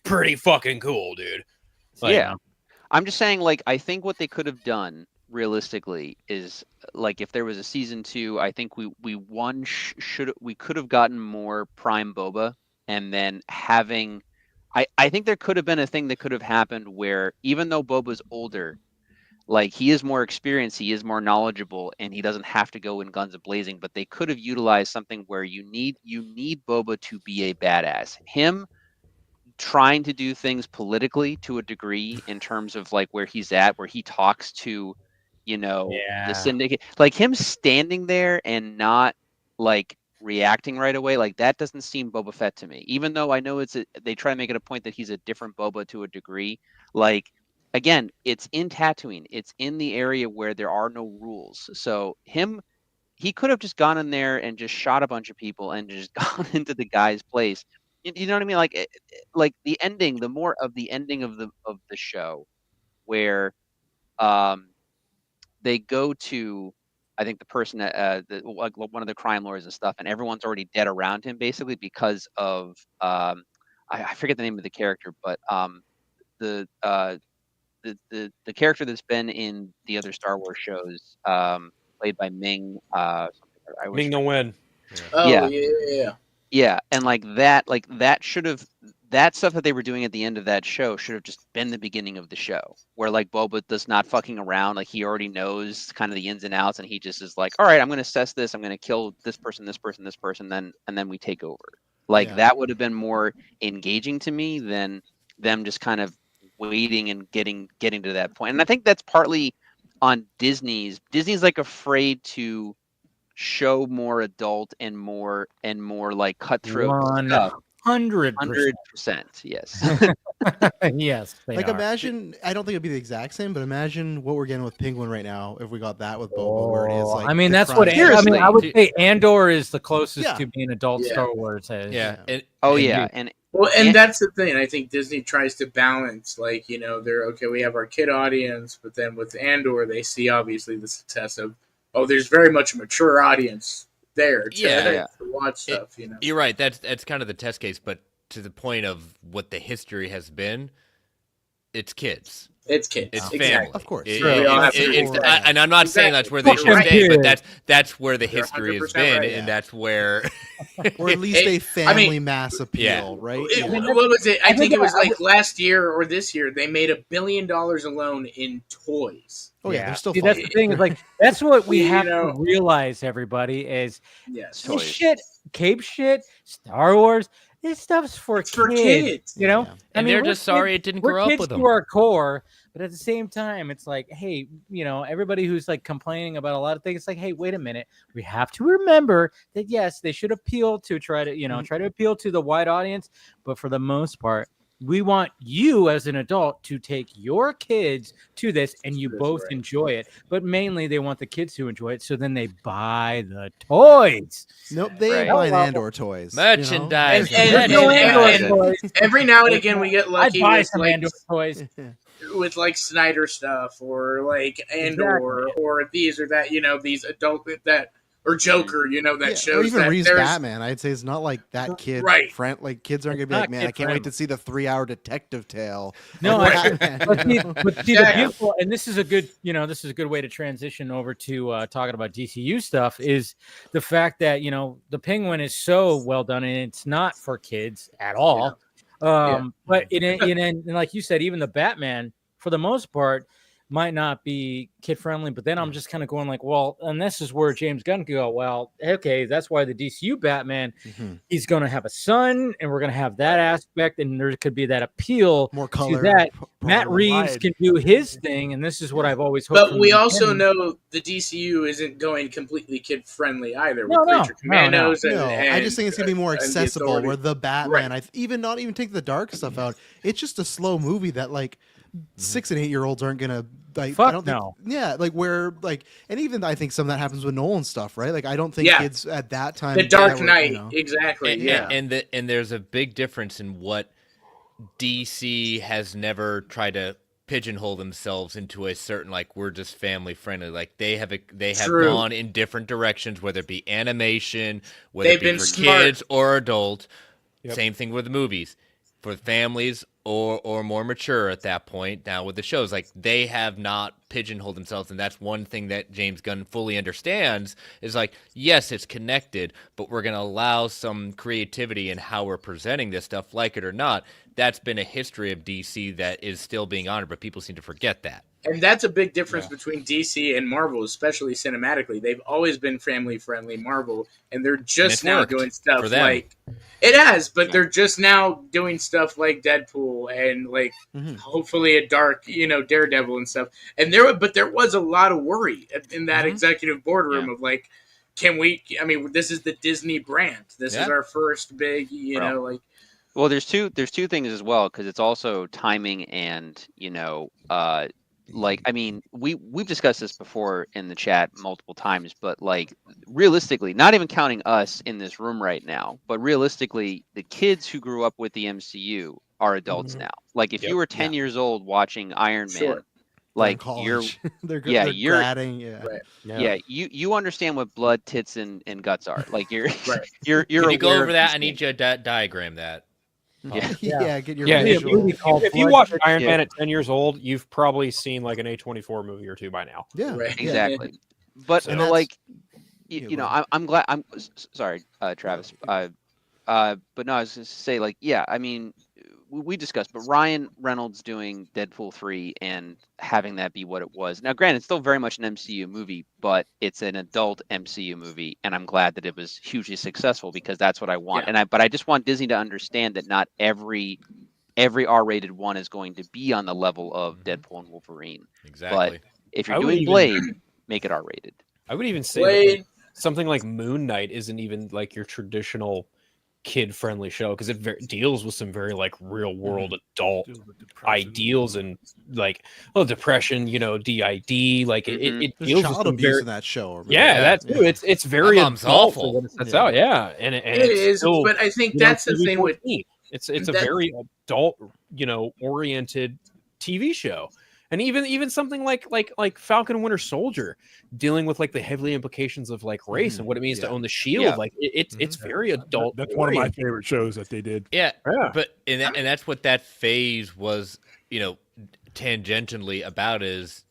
pretty fucking cool, dude. Like, I'm just saying, like, I think what they could have done realistically is like if there was a season 2, I think we could have gotten more Prime Boba, and then having I think there could have been a thing that could have happened where even though Boba's older, like he is more experienced, he is more knowledgeable, and he doesn't have to go in guns a-blazing, but they could have utilized something where you need Boba to be a badass. Him trying to do things politically to a degree in terms of like where he's at, where he talks to the syndicate, like him standing there and not like reacting right away, like that doesn't seem Boba Fett to me, even though I know they try to make it a point that he's a different Boba to a degree. Like again, it's in Tatooine, it's in the area where there are no rules, so he could have just gone in there and just shot a bunch of people and just gone into the guy's place. You know what I mean? Like the ending, the more of the ending of the show where they go to, I think the person like one of the crime lords and stuff, and everyone's already dead around him basically because of I forget the name of the character, but the character that's been in the other Star Wars shows, played by Ming Ming-Na Wen. Yeah, and that should have, that stuff that they were doing at the end of that show should have just been the beginning of the show, where like Boba does not fucking around, like he already knows kind of the ins and outs, and he just is like, all right, I'm going to assess this, I'm going to kill this person, and then we take over. Like that would have been more engaging to me than them just kind of waiting and getting to that point. And I think that's partly on Disney's like afraid to show more adult and more like cutthroat stuff. 100%, yes. Yes, like imagine, I don't think it'd be the exact same, but imagine what we're getting with Penguin right now if we got that with Boba, where it is like, I mean, that's what I would say Andor is the closest to being adult Star Wars. And Well, and that's the thing. I think Disney tries to balance, like, they're okay. We have our kid audience, but then with Andor, they see obviously the success of, there's very much a mature audience there to watch stuff. You're right. That's kind of the test case, but to the point of what the history has been, it's kids. It's kids. It's exactly. family. Of course. And I'm not saying that's where they should stay, but that's where the history has been, and that's where, or at least a family mass appeal, right? What was it? I think it was like last year or this year. They made $1 billion alone in toys. Oh yeah, they're still. See, that's the thing. Is like that's what we have to realize. Everybody is this shit, Cape shit, Star Wars. This stuff's for kids. Yeah. And they're just sorry it didn't grow up with them. To our core, but at the same time, it's like, hey, everybody who's like complaining about a lot of things, it's like, hey, wait a minute, we have to remember that yes, they should appeal to try to appeal to the wide audience, but for the most part, we want you as an adult to take your kids to this and you both enjoy it. But mainly they want the kids to enjoy it. So then they buy the toys. Nope, they buy Andor toys. Merchandise. And every now and again we get lucky. I buy some Andor toys. With like Snyder stuff or like Andor or these or that, these adult that or Joker, that shows or even that Reeve's Batman. I'd say it's not like that kid. Right. Like kids aren't gonna be like, man, I can't wait to see the 3-hour detective tale. No, but see the beautiful, and this is a good, this is a good way to transition over to talking about DCU stuff. Is the fact that the Penguin is so well done, and it's not for kids at all. But and like you said, even the Batman, for the most part, might not be kid friendly, but then I'm just kind of going like, well, and this is where James Gunn could go, well, okay, that's why the DCU Batman, he's going to have a son, and we're going to have that aspect, and there could be that appeal more color to that. Matt Reeves can do his thing, and this is what I've always hoped. But we also know the DCU isn't going completely kid friendly either. With Creature Commandos and I just think it's going to be more accessible. Where the Batman, not even take the dark stuff out. It's just a slow movie that like 6 and 8 year olds aren't gonna like. Fuck I don't think, yeah, like where like, and even I think some of that happens with Nolan stuff, right? Like I don't think kids at that time. The Dark Knight, exactly. And there's a big difference in what DC has never tried to pigeonhole themselves into a certain like we're just family friendly. Like they have gone in different directions, whether it be animation, whether it be for kids or adult. Same thing with the movies. For families or more mature at that point. Now with the shows, like they have not pigeonholed themselves, and that's one thing that James Gunn fully understands is like, yes, it's connected, but we're going to allow some creativity in how we're presenting this stuff, like it or not. That's been a history of DC that is still being honored, but people seem to forget that. And that's a big difference between DC and Marvel, especially cinematically. They've always been family-friendly, Marvel, and they're just now doing stuff like... It has, but they're just now doing stuff like Deadpool and like hopefully a dark, Daredevil and stuff. And there was a lot of worry in that executive boardroom of like, can we? I mean, this is the Disney brand. This is our first big, like. Well, there's two things as well, because it's also timing and like, I mean, we've discussed this before in the chat multiple times, but like realistically, not even counting us in this room right now, but realistically, the kids who grew up with the MCU are adults now. Like if you were 10 years old watching Iron Man, like you're you understand what blood, tits, and guts are. Like you're you're Can you go over that? I need you to diagram that. Get your if you watch Iron Man at 10 years old, you've probably seen like an A24 movie or two by now. Exactly. But like I'm glad. I'm sorry, Travis. But no, I was just say like, I mean, we discussed, but Ryan Reynolds doing Deadpool 3 and having that be what it was. Now, granted, it's still very much an MCU movie, but it's an adult MCU movie, and I'm glad that it was hugely successful because that's what I want. But I just want Disney to understand that not every R-rated one is going to be on the level of Deadpool and Wolverine. Exactly. But if you're doing Blade, make it R-rated. I would even say something like Moon Knight isn't even like your traditional kid-friendly show because it deals with some very like real-world adult ideals and like depression, DID, like it deals with some abuse in that show. That too. It's very awful. when it sets out, and it is. But I think that's the thing with It's a very adult, oriented TV show. And even something like Falcon and Winter Soldier, dealing with like the heavy implications of like race and what it means to own the shield. Yeah. Like it's very adult. That's one of my favorite shows that they did. Yeah. But and that's what that phase was, tangentially about is,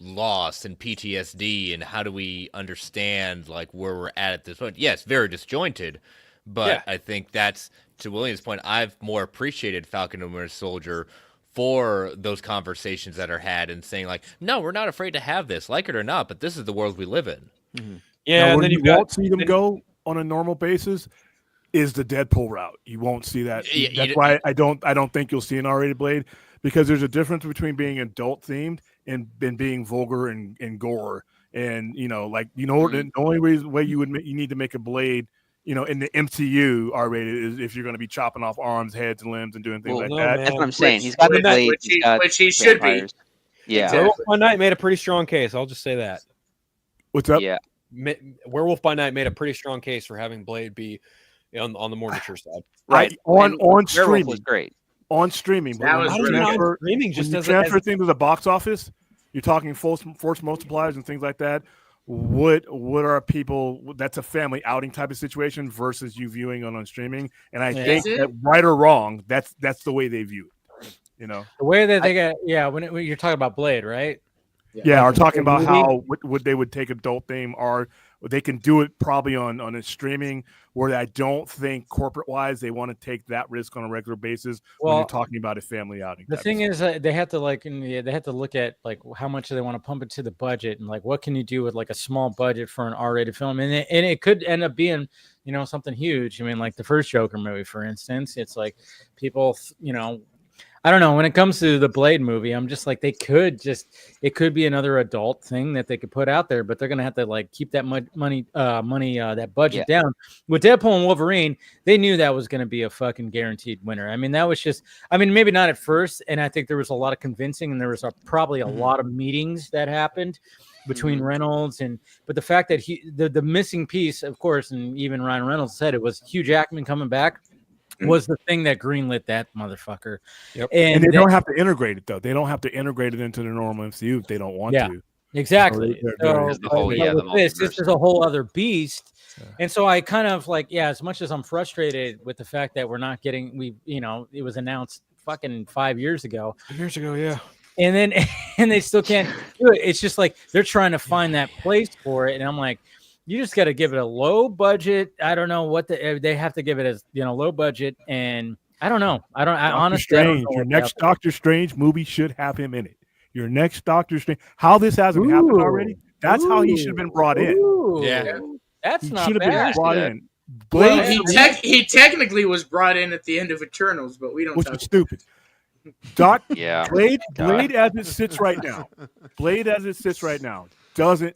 loss and PTSD and how do we understand like where we're at this point. Yes, very disjointed, but I think that's, to William's point, I've more appreciated Falcon and Winter Soldier for those conversations that are had and saying like, no, we're not afraid to have this, like it or not, but this is the world we live in. Yeah, now, and then you won't see them go on a normal basis is the Deadpool route. You won't see that. That's why I don't think you'll see an R-rated Blade, because there's a difference between being adult themed and being vulgar and gore. And the only way you need to make a Blade, in the MCU R-rated is if you're going to be chopping off arms, heads, and limbs and doing things like that. That's what I'm saying. He's got the Blade, which he should be. Yeah. Exactly. Werewolf by Night made a pretty strong case. I'll just say that. What's up? Yeah. Werewolf by Night made a pretty strong case for having Blade be on the more mature side. Right. On streaming was great. On streaming. That was really good. Streaming just doesn't transfer things to the box office. You're talking force multipliers and things like that. What are people? That's a family outing type of situation versus you viewing on streaming. And I think that, right or wrong, that's the way they view it. The way that they get, when you're talking about Blade, right? Yeah, or talking about how would they would take adult theme, or they can do it probably on a streaming, where I don't think corporate wise they want to take that risk on a regular basis when you're talking about a family outing. The thing is, they have to look at like how much do they want to pump into the budget, and like what can you do with like a small budget for an R-rated film, and it could end up being something huge. I mean, like the first Joker movie, for instance, it's like people I don't know. When it comes to the Blade movie, I'm just like, it could be another adult thing that they could put out there, but they're going to have to like keep that money, that budget down. With Deadpool and Wolverine, they knew that was going to be a fucking guaranteed winner. I mean, that was just, maybe not at first. And I think there was a lot of convincing, and there was probably a lot of meetings that happened between Reynolds but the fact that the missing piece, of course, and even Ryan Reynolds said it, was Hugh Jackman coming back. Was the thing that greenlit that motherfucker. Yep. And they don't have to integrate it, though. They don't have to integrate it into the normal MCU if they don't want to. Exactly. This is a whole other beast. Yeah. And so I kind of like, as much as I'm frustrated with the fact that we're not getting, it was announced fucking 5 years ago. Yeah. And they still can't do it. It's just like they're trying to find that place for it. And I'm like, you just got to give it a low budget. I don't know what they have to give it as, low budget. And I don't know. I honestly, your next Doctor Strange movie should have him in it. Your next Doctor Strange. How this hasn't happened already? That's how he should have been brought in. Yeah. That's he not should have been brought in. Well, he technically was brought in at the end of Eternals, but we don't. Which is stupid. Blade as it sits right now, doesn't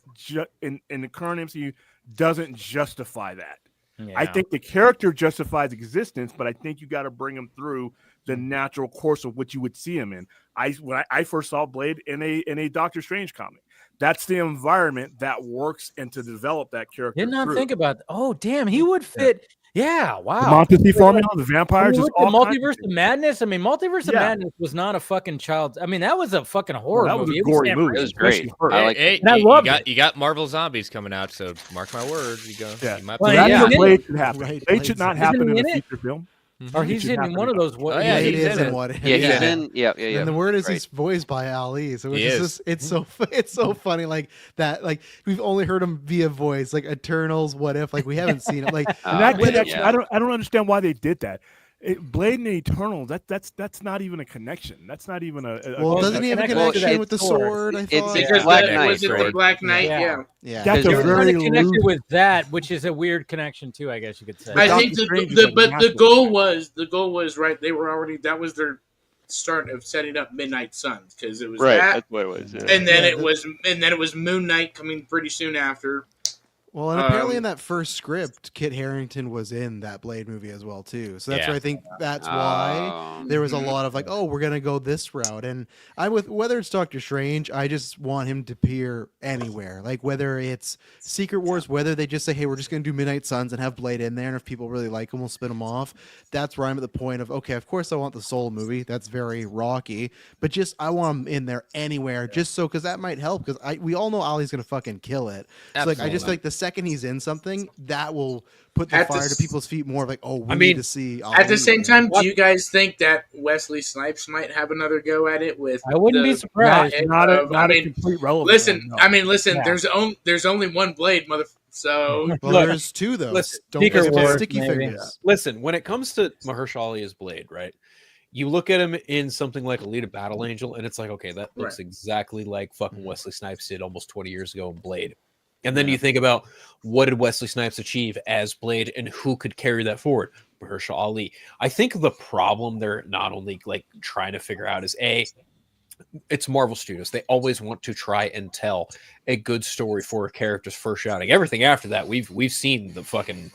in the current MCU doesn't justify that. Yeah. I think the character justifies existence, but I think you got to bring him through the natural course of what you would see him in. When I first saw Blade in a Doctor Strange comic, that's the environment that works and to develop that character. Did not think about. Oh, damn, he would fit. Yeah, wow. The Monty formula, the vampires, the Multiverse of Madness. I mean, Multiverse of Madness was not a fucking child. I mean, that was a fucking horror movie. That was a gory movie. It was great. You got Marvel Zombies coming out, so mark my words. You go. Yeah. Blade should happen. Blade should not happen in a feature film. Or he's in one of those. He's in what? He's in. Yeah. And the word is he's voiced by Ali, so it's so funny, like that. Like we've only heard him via voice, like Eternals, What If, like we haven't seen it. Like that connection, I don't understand why they did that. Blade and Eternals, that's not even a connection. That's not even a doesn't he have a connection with the sword? I thought it's Black Knight. Was it the Black Knight? Yeah. That's a very connected with that, which is a weird connection too, I guess you could say. I think the goal was right. They were already, that was their start of setting up Midnight Suns, because it was that's what it was. And then it was Moon Knight coming pretty soon after. Well, and apparently in that first script, Kit Harington was in that Blade movie as well too. So that's Yeah. why I think that's why there was a lot of like, oh, we're gonna go this route. And I'm with whether it's Doctor Strange, I just want him to appear anywhere. Like whether it's Secret Wars, whether they just say, hey, we're just gonna do Midnight Suns and have Blade in there, and if people really like him, we'll spin him off. That's where I'm at the point of okay, of course I want the Soul movie. That's very Rocky, but just I want him in there anywhere, just so because that might help. Because we all know Ali's gonna fucking kill it. So like I just feel like the second he's in something, that will put the fire to people's feet more. Like, oh, we need to see. At the same time, do you guys think that Wesley Snipes might have another go at it? With I wouldn't be surprised. Not a complete relevant. Listen, no. I mean, listen. There's only one Blade, So well, Look, there's two though. listen, Don't Secret get Wars, sticky maybe. fingers. Listen, when it comes to Mahershala Ali as Blade, right? You look at him in something like Alita Battle Angel, and it's like, okay, that looks exactly like fucking Wesley Snipes did almost 20 years ago in Blade. And then you think about what did Wesley Snipes achieve as Blade, and who could carry that forward? Mahershala Ali. I think the problem they're not only like trying to figure out is it's Marvel Studios. They always want to try and tell a good story for a character's first outing. Everything after that, we've seen the fucking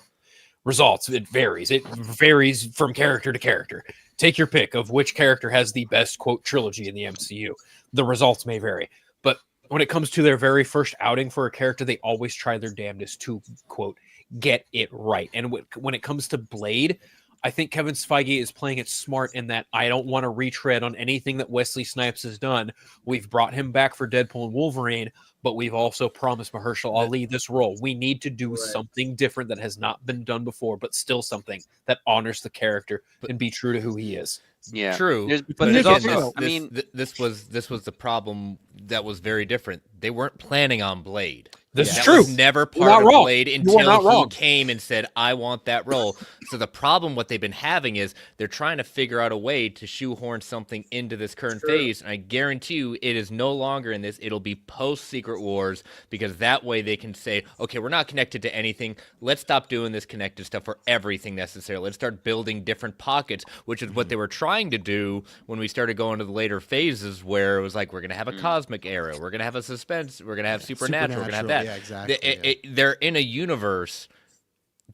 results. It varies. It varies from character to character. Take your pick of which character has the best quote trilogy in the MCU. The results may vary, but when it comes to their very first outing for a character, they always try their damnedest to quote get it right. And when it comes to Blade, I think Kevin Feige is playing it smart in that I don't want to retread on anything that Wesley Snipes has done. We've brought him back for Deadpool and Wolverine, but we've also promised Mahershala Ali this role. We need to do something different that has not been done before, but still something that honors the character and be true to who he is. Yeah, True. But there's again, also, I mean, this was the problem that was very different. They weren't planning on Blade. This is That true. was never You're part not of wrong. Blade You are until not he wrong. came and said, I want that role. So the problem, what they've been having is they're trying to figure out a way to shoehorn something into this current phase. And I guarantee you it is no longer in this. It'll be post Secret Wars, because that way they can say, okay, we're not connected to anything. Let's stop doing this connected stuff for everything necessarily. Let's start building different pockets, which is what they were trying to do when we started going to the later phases, where it was like, we're going to have a cosmic era. We're going to have a suspense. We're going to have supernatural. We're going to have that. Yeah, exactly. They're in a universe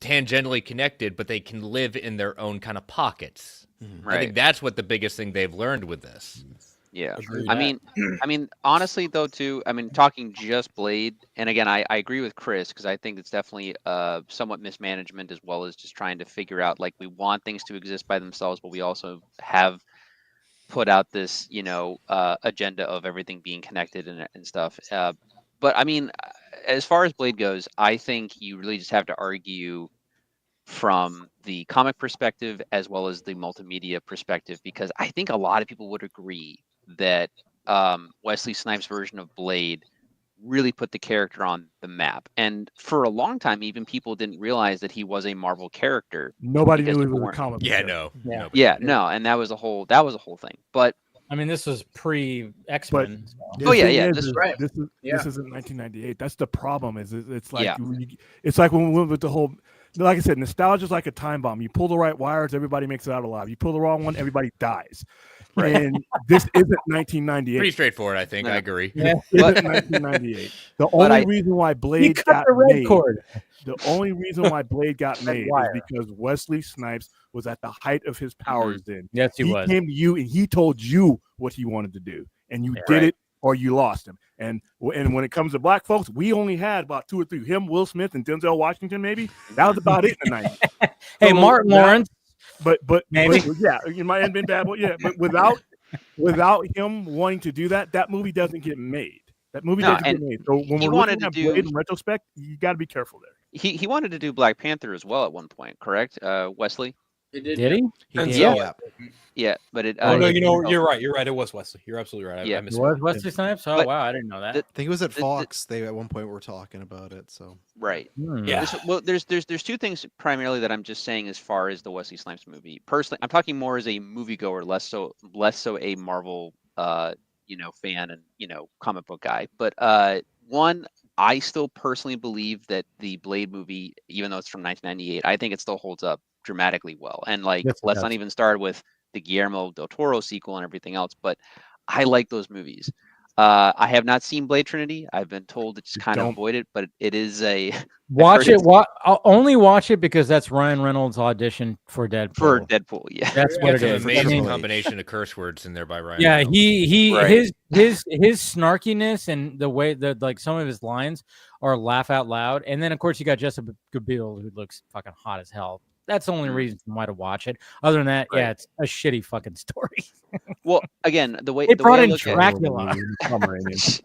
tangentially connected, but they can live in their own kind of pockets. I think that's what the biggest thing they've learned with this. Yeah, Agree I with mean, honestly though, too. I mean, talking just Blade, and again, I agree with Chris because I think it's definitely somewhat mismanagement as well as just trying to figure out like we want things to exist by themselves, but we also have put out this agenda of everything being connected and stuff. But I mean, as far as Blade goes, I think you really just have to argue from the comic perspective as well as the multimedia perspective, because I think a lot of people would agree that Wesley Snipes' version of Blade really put the character on the map. And for a long time, even people didn't realize that he was a Marvel character. Nobody because knew he people was a weren't- comic. Yeah, book no. Yeah. Nobody. Yeah, no, and that was a whole thing. But I mean, this was pre X-Men. So. The Oh, yeah, thing yeah, is, this- right. This is Yeah. this isn't 1998. That's the problem. It's like Yeah. it's like when we went with the whole. Like I said, nostalgia is like a time bomb. You pull the right wires, everybody makes it out alive. You pull the wrong one, everybody dies. And this isn't 1998. Pretty straightforward, I think. Yeah. I agree. Yeah. This isn't 1998. The But only I- reason why He Blade cut got the red made. cord. The only reason why Blade got Red made is wire. because Wesley Snipes was at the height of his powers then. Yes, he was. Came to you and he told you what he wanted to do, and you Yeah, did right. it or you lost him. And when it comes to black folks, we only had about 2 or 3. Him, Will Smith, and Denzel Washington. Maybe that was about it in the 90s. Hey, So Martin that- Lawrence. But Maybe. yeah, it might have been bad, but yeah, but without him wanting to do that, that movie doesn't get made. That movie No, doesn't get and made. So when he we're wanted looking to at do- Blade in retrospect, you got to be careful there. he wanted to do Black Panther as well at one point, correct? Wesley? It did. Did he? He And did, so- yeah. Yeah, but it. Oh no, it- you're right. You're right. It was Wesley. You're absolutely right. Yeah. I It missed was Wesley Snipes? Oh, But wow. I didn't know that. the- I think it was at The- Fox. They at one point were talking about it. So Right. Yeah. There's two things primarily that I'm just saying as far as the Wesley Snipes movie. Personally, I'm talking more as a moviegoer, less so a Marvel fan and comic book guy. But one, I still personally believe that the Blade movie, even though it's from 1998, I think it still holds up dramatically well. And like, Yes, it let's does. not even start with the Guillermo del Toro sequel and everything else. But I like those movies. I have not seen Blade Trinity. I've been told to just kind of Don't. avoid it, but it is a Watch heard it. I'll only watch it because that's Ryan Reynolds' audition for Deadpool. for Deadpool. Yeah, That's You what got it some is. I amazing mean, combination of curse words in there by Ryan. yeah, Reynolds. he Right. his snarkiness and the way that like some of his lines are laugh out loud. And then of course you got Jessica Biel who looks fucking hot as hell. That's the only reason why to watch it. Other than that, yeah, Right. it's a shitty fucking story. Well, again, the way They the brought way I in look at Dracula,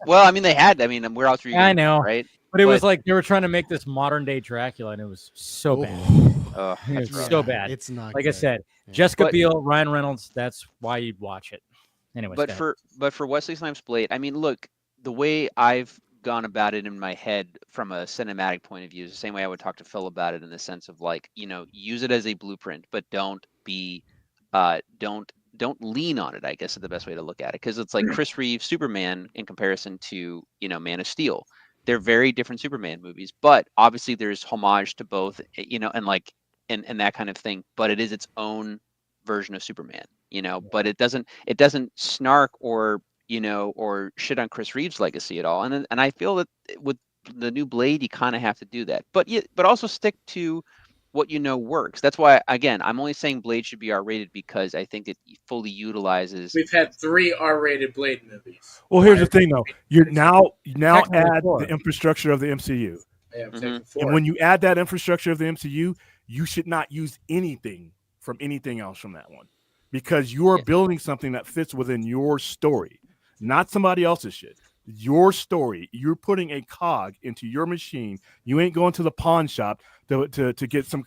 well, I mean, they had. I mean, where else were you I gonna go, know. right? but it was But- like they were trying to make this modern day Dracula, and it was so bad. Oh, It was that's rough. so bad. It's not Like I good. said, Yeah. Jessica But- Biel, Ryan Reynolds. That's why you'd watch it. Anyways, But go ahead. for Wesley Snipes Blade, I mean, look, the way I've gone about it in my head from a cinematic point of view is the same way I would talk to Phil about it, in the sense of like, use it as a blueprint, but don't lean on it, I guess is the best way to look at it. Because it's like Chris Reeves Superman in comparison to Man of Steel. They're very different Superman movies, but obviously there's homage to both, and like and that kind of thing, but it is its own version of Superman, but it doesn't snark or shit on Chris Reeves' legacy at all. And I feel that with the new Blade, you kind of have to do that, but also stick to what works. That's why, again, I'm only saying Blade should be R-rated because I think it fully utilizes. We've had 3 R-rated Blade movies. Well, here's the thing, though. You're now Technically add 4. the infrastructure of the MCU, Yeah, Mhm. taken 4. and when you add that infrastructure of the MCU, you should not use anything from anything else from that one, because you are Yeah. building something that fits within your story, not somebody else's shit. Your story. You're putting a cog into your machine. You ain't going to the pawn shop to get some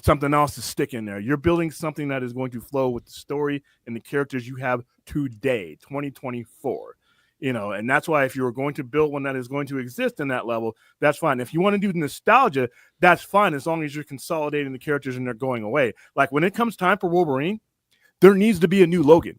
something else to stick in there. You're building something that is going to flow with the story and the characters you have today, 2024. And that's why if you're going to build one that is going to exist in that level, that's fine. If you want to do nostalgia, that's fine, as long as you're consolidating the characters and they're going away. Like when it comes time for Wolverine, there needs to be a new Logan.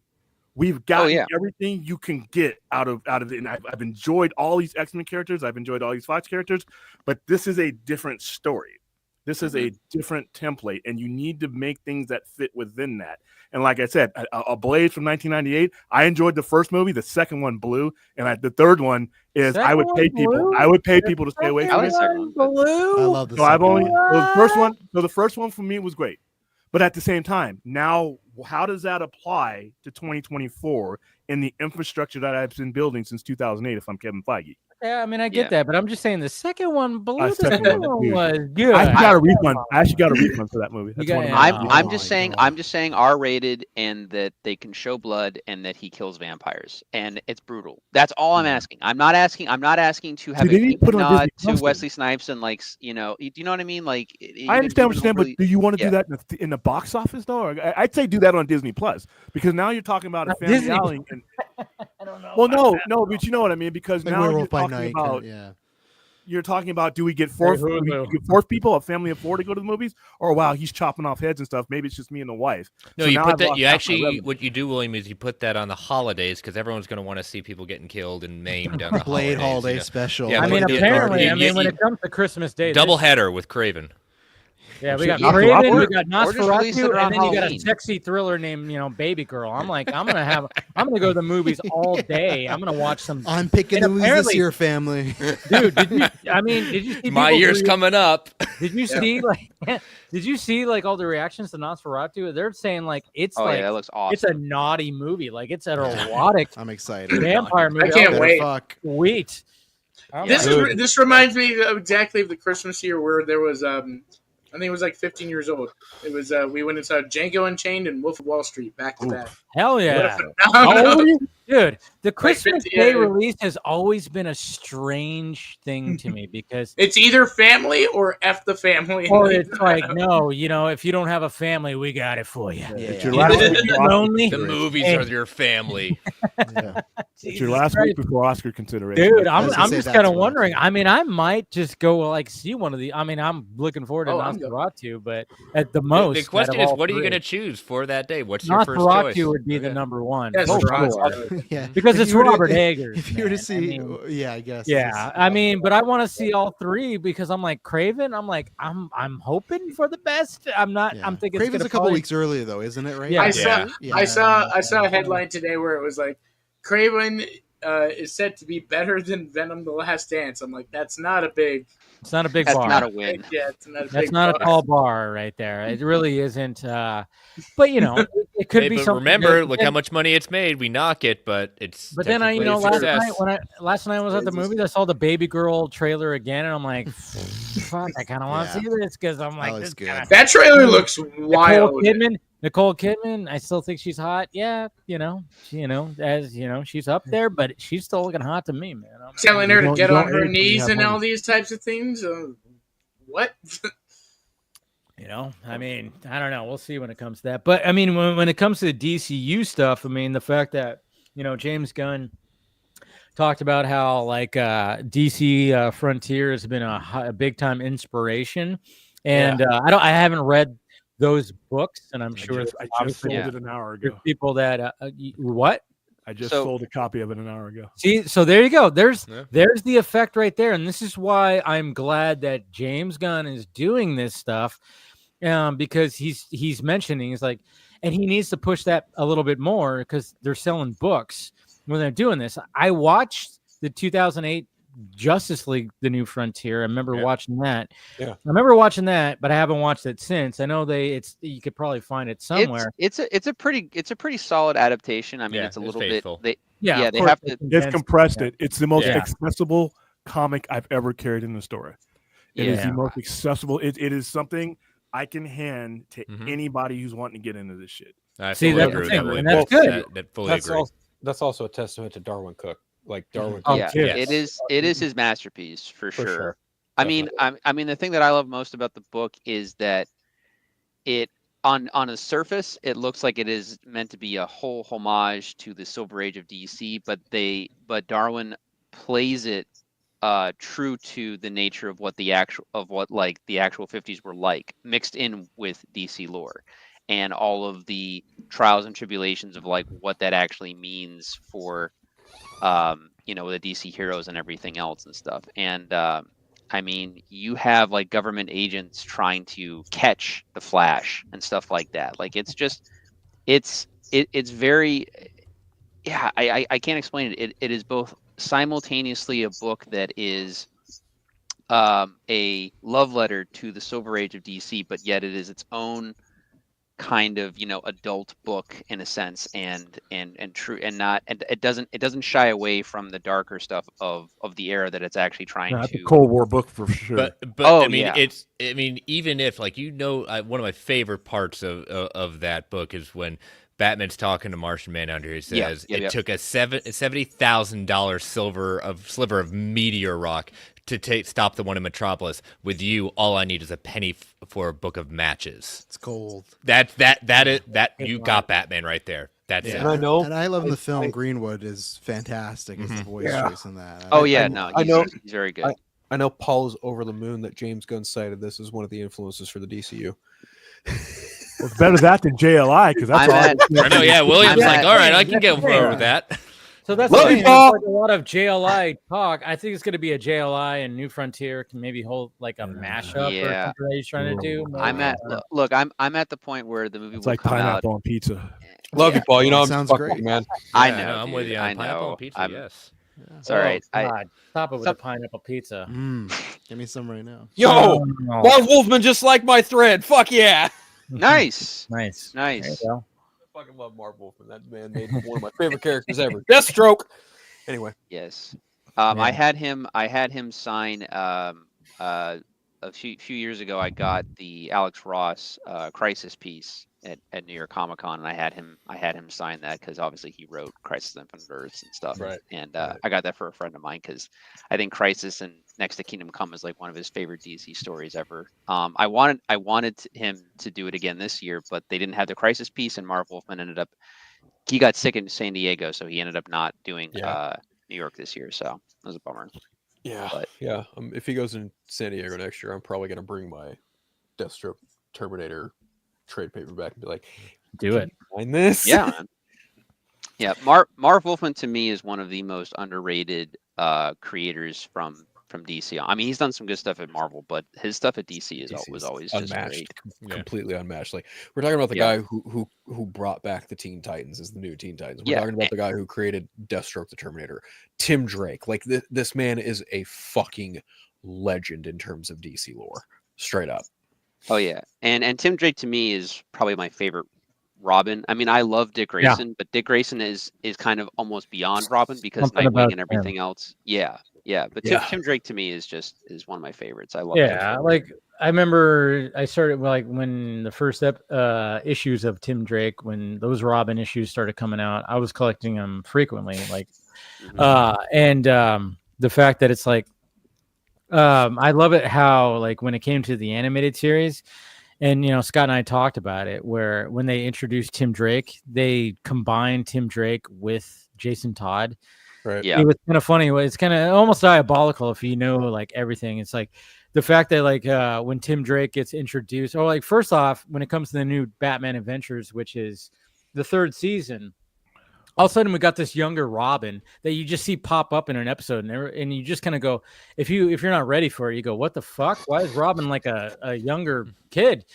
We've got everything you can get out of it. And I've enjoyed all these X-Men characters. I've enjoyed all these Fox characters, but this is a different story. This is a different template, and you need to make things that fit within that. And like I said, a Blade from 1998, I enjoyed the first movie. The second one blew, and the third one is I would pay people to stay away from it. Blue. I love the So I've second only one. the first one for me was great. But at the same time, now how does that apply to 2024 in the infrastructure that I've been building since 2008 if I'm Kevin Feige? Yeah, I mean, I get Yeah. that, but I'm just saying the second one blew. The second second one, one dude. was good. I actually got a refund. I actually got a refund for that movie. That's got- one of yeah. my I'm Oh just my saying God. I'm just saying R-rated, and that they can show blood, and that he kills vampires, and it's brutal. That's all I'm asking. I'm not asking to have they a didn't put on nod Disney to Plus, Wesley Snipes and like do you know what I mean? Like I understand what you're saying, but do you want to yeah. do that in the box office though? Or I'd say do that on Disney Plus, because now you're talking about a family Disney. outing. And, I don't know. well, about that. no, but you know what I mean, because Like now you're Werewolf by talking Night. about Yeah. you're talking about, do we get force people, a family of 4 to go to the movies, or wow, he's chopping off heads and stuff. Maybe it's just me and the wife. No, So you now put I've that. lost You half my actually, revenue. what you do, William, is you put that on the holidays because everyone's going to want to see people getting killed and maimed on the Blade holidays. holiday you know. special. Yeah, I mean, but you- apparently, you- I mean, you- when it comes to Christmas Day, Double this- header with Craven. Yeah, we got Yeah. Craven, we Or- got or just release it Nosferatu, around and then you got a Halloween. sexy thriller named, Baby Girl. I'm like, I'm gonna go to the movies all day. I'm gonna watch some. I'm picking And the movies this apparently- year, family. Dude, did you see My people year's coming up. Did you see like all the reactions to Nosferatu? They're saying like it's Oh like yeah, that looks awesome. it's a naughty movie, like it's an erotic I'm excited. vampire movie. I can't Better wait. Fuck. Sweet. I'm This like, this reminds me exactly of the Christmas year where there was I think it was like 15 years old. It was we went and saw Django Unchained and Wolf of Wall Street back to back. hell yeah. No, no. Dude, the Christmas 50, Day yeah. release has always been a strange thing to me because It's either family or F the family. or it's like, no, if you don't have a family, we got it for you. Yeah, It's yeah. your last You're week before Oscar lonely. The movies Hey. are your family. Yeah. It's your last week before Oscar consideration. Dude, I I'm was gonna say just that's kind of what- wondering. I mean, I might just go like see one of the. I mean, I'm looking forward to Oh, I'm Nosferatu, but at the most, The question out of is, all what are you three, going to choose for that day? What's your first choice? Nosferatu would be the Okay. number one. Yes, for Nosferatu. sure. Yeah. Because If it's you were to- Robert Eggers. If you were to man. see, I mean, yeah, I guess. yeah, I mean, but I want to see all three because I'm like Craven. I'm like, I'm hoping for the best. I'm not. Yeah. I'm thinking Craven's it's a couple weeks earlier though, isn't it? Right? Yeah. I saw Yeah. I saw a headline today where it was like Craven is said to be better than Venom: The Last Dance. I'm like, that's not a big. It's not a big That's bar. not a win. Yeah, it's not a That's big not a bar. tall bar right there. It really isn't. But it could Hey, be but something. remember, good. look how much money it's made. We knock it, but it's. But then technically a last success. night last night I was at the movies, I saw the Baby Girl trailer again, and I'm like, fuck, I kind of want to Yeah. see this because I'm like, That this looks good. kinda- That trailer looks wild. Nicole Kidman, I still think she's hot. Yeah, she's up there, but she's still looking hot to me, man. Telling her to get don't on her age when you knees have and money. all these types of things. What? I mean, I don't know. We'll see when it comes to that. But I mean, when it comes to the DCU stuff, I mean, the fact that James Gunn talked about how like DC Frontier has been a big time inspiration, and I haven't read those books, and I'm sure I just obviously sold Yeah. it an hour there's ago. people that what. I just So- sold a copy of it an hour ago. See, so there you go. There's Yeah. the effect right there, and this is why I'm glad that James Gunn is doing this stuff, because he's mentioning he's like, and he needs to push that a little bit more because they're selling books when they're doing this. I watched the 2008 Justice League: The New Frontier. I remember watching that. Yeah. I remember watching that, but I haven't watched it since. I know you could probably find it somewhere. It's a pretty solid adaptation. I mean, Yeah, it's a it's little faithful. bit. yeah, yeah, of they course, have to- they It's condensed it. compressed it. It's the most Yeah. accessible comic I've ever carried in the store. It is Yeah. the most accessible. It is something I can hand to Mhm. anybody who's wanting to get into this shit. I See, fully that's the agree with thing, that. and William. that's good. That fully agree. That's also a testament to Darwin Cook. Like Darwin Oh, Cook. cheers. it is his masterpiece for For sure. sure. I mean, the thing that I love most about the book is that it on a surface it looks like it is meant to be a whole homage to the Silver Age of DC, but Darwin plays it true to the nature of what the actual 50s were like, mixed in with DC lore and all of the trials and tribulations of like what that actually means for the DC heroes and everything else and stuff. And I mean, you have like government agents trying to catch the Flash and stuff like that. Like it's very, yeah, I can't explain it. It is both simultaneously a book that is a love letter to the Silver Age of DC, but yet it is its own kind of adult book in a sense, and true, and not, and it doesn't shy away from the darker stuff of the era that it's actually trying That's to. a Cold War book for sure. But Oh, I mean, yeah. even if like one of my favorite parts of that book is when Batman's talking to Martian Manhunter. He says it took a $70,000 sliver of meteor rock to stop the one in Metropolis. With you, all I need is a penny for a book of matches. It's gold. That you got Batman right there. That's it. And I know. And I love in the film Greenwood is fantastic as the voice Yeah. choice in that. Oh I- yeah, I- no, I know- he's very good. I know Paul is over the moon that James Gunn cited this as one of the influences for the DCU. Well, it's better that than JLI because that's I'm all. at- I know, yeah. William's I'm like, at- all right, I can That's get the thing. forward with that. So that's Love the you, thing. Paul. There's like a lot of JLI talk. I think it's going to be a JLI and New Frontier can maybe hold like a mashup or Yeah. something that he's trying to do. I'm at look. I'm at the point where the movie It's will like come out. pineapple on pizza. Love you, Paul. You know I'm Sounds fucking great. man. I Yeah, know. I'm with dude, you on I pineapple know. and pizza. I'm- Yes. It's all right. God. Stop it with Some- the pineapple pizza. Give me some right now. Yo, Oh, Marv Wolfman just like my thread. Fuck yeah. Nice, nice. nice. There you go. I fucking love Marv Wolfman. That man made one of my favorite characters ever. Deathstroke. Anyway. Yes. Yeah. I had him sign a few years ago. I got the Alex Ross Crisis piece at New York Comic Con, and I had him sign that because obviously he wrote Crisis on Infinite Earths and stuff. Right. And I got that for a friend of mine because I think Crisis and Next to Kingdom Come is like one of his favorite DC stories ever. I wanted him to do it again this year, but they didn't have the Crisis piece, and Marv Wolfman he got sick in San Diego, so he ended up not doing New York this year. So it was a bummer. Yeah. But- Yeah. If he goes in San Diego next year, I'm probably going to bring my Deathstroke Terminator trade paperback and be like, Do it. find this. Yeah, man. Yeah, Marv Wolfman to me is one of the most underrated creators from DC. I mean, he's done some good stuff at Marvel, but his stuff at DC was always just unmatched, great. completely unmatched. Like we're talking about the guy who brought back the Teen Titans as the new Teen Titans. We're talking about the guy who created Deathstroke, the Terminator, Tim Drake. Like this man is a fucking legend in terms of DC lore, straight up. Oh yeah, and Tim Drake to me is probably my favorite Robin. I mean, I love Dick Grayson, but Dick Grayson is kind of almost beyond Robin because Nightwing and everything else. Yeah. But Tim Drake to me is one of my favorites. I love. Yeah, like I remember I started like when the first issues of Tim Drake, when those Robin issues started coming out, I was collecting them frequently. Like, and the fact that it's like, I love it how like when it came to the animated series. And, you know, Scott and I talked about it where when they introduced Tim Drake, they combined Tim Drake with Jason Todd. Right. Yeah. It was kind of funny. It's kind of almost diabolical if you know like everything. It's like the fact that like when Tim Drake gets introduced, or like first off, when it comes to the new Batman Adventures, which is the 3rd season, all of a sudden we got this younger Robin that you just see pop up in an episode, and you just kind of go, if you're not ready for it, you go, what the fuck? Why is Robin like a younger kid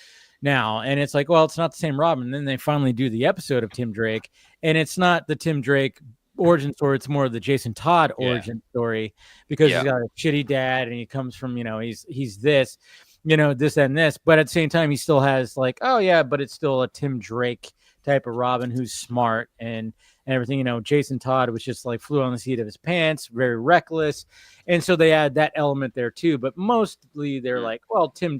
now? And it's like, well, it's not the same Robin. And then they finally do the episode of Tim Drake, and it's not the Tim Drake origin story, it's more of the Jason Todd origin story, because he's got a shitty dad and he comes from, you know, he's this, you know, this and this, but at the same time he still has like, oh yeah, but it's still a Tim Drake type of Robin who's smart and everything. You know, Jason Todd was just like flew on the seat of his pants, very reckless, and so they add that element there too, but mostly they're like, well, Tim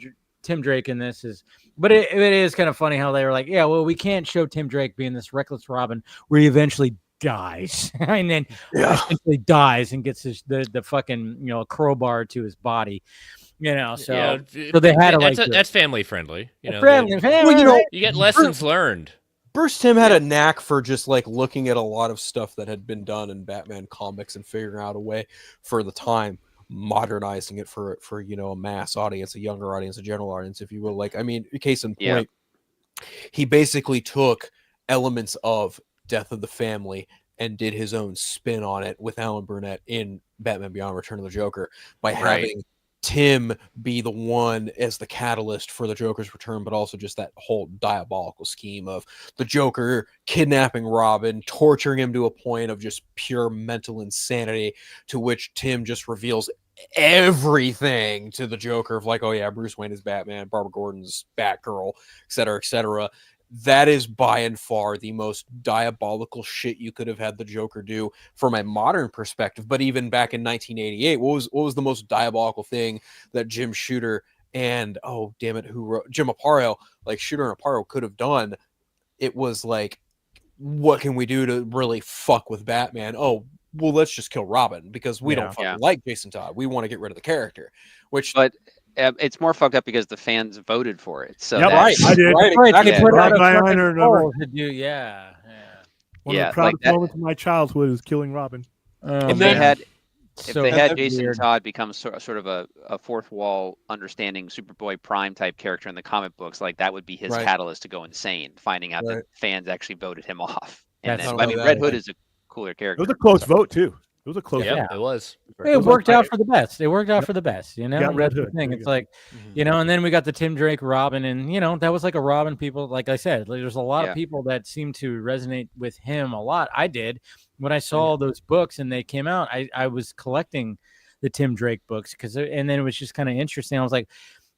Drake in this is, but it is kind of funny how they were like, yeah, well, we can't show Tim Drake being this reckless Robin where he eventually dies and then essentially dies and gets the fucking, you know, crowbar to his body, you know. So so they had that's family friendly, you know. Friendly, well, you know, you get lessons learned. Bruce Timm had a knack for just like looking at a lot of stuff that had been done in Batman comics and figuring out a way for the time, modernizing it for you know, a mass audience, a younger audience, a general audience, if you will. Like, I mean, case in point, he basically took elements of Death of the Family and did his own spin on it with Alan Burnett in Batman Beyond Return of the Joker by having Tim be the one as the catalyst for the Joker's return, but also just that whole diabolical scheme of the Joker kidnapping Robin, torturing him to a point of just pure mental insanity, to which Tim just reveals everything to the Joker of like, oh yeah, Bruce Wayne is Batman, Barbara Gordon's Batgirl, etc., etc. That is by and far the most diabolical shit you could have had the Joker do from a modern perspective. But even back in 1988, what was the most diabolical thing that Jim Shooter and who wrote Jim Aparo, like Shooter and Aparo could have done? It was like, what can we do to really fuck with Batman? Oh, well, let's just kill Robin because we don't fucking like Jason Todd. We want to get rid of the character. But it's more fucked up because the fans voted for it. So I did. Exactly. Put out One of the proudest moments of my childhood is killing Robin. If they had Jason Todd become sort of a fourth wall understanding Superboy Prime type character in the comic books, like that would be his catalyst to go insane, finding out that fans actually voted him off. And then, I mean, Red Hood is a cooler character. It was a close vote too. It was a close vote. It was. It worked out for the best. It worked out for the best, you know. Yeah, Red Hood. Thing. It's like, you know, and then we got the Tim Drake Robin, and you know, that was like a Robin. People, like I said, there's a lot of people that seem to resonate with him a lot. I did when I saw those books and they came out. I was collecting the Tim Drake books and then it was just kind of interesting. I was like,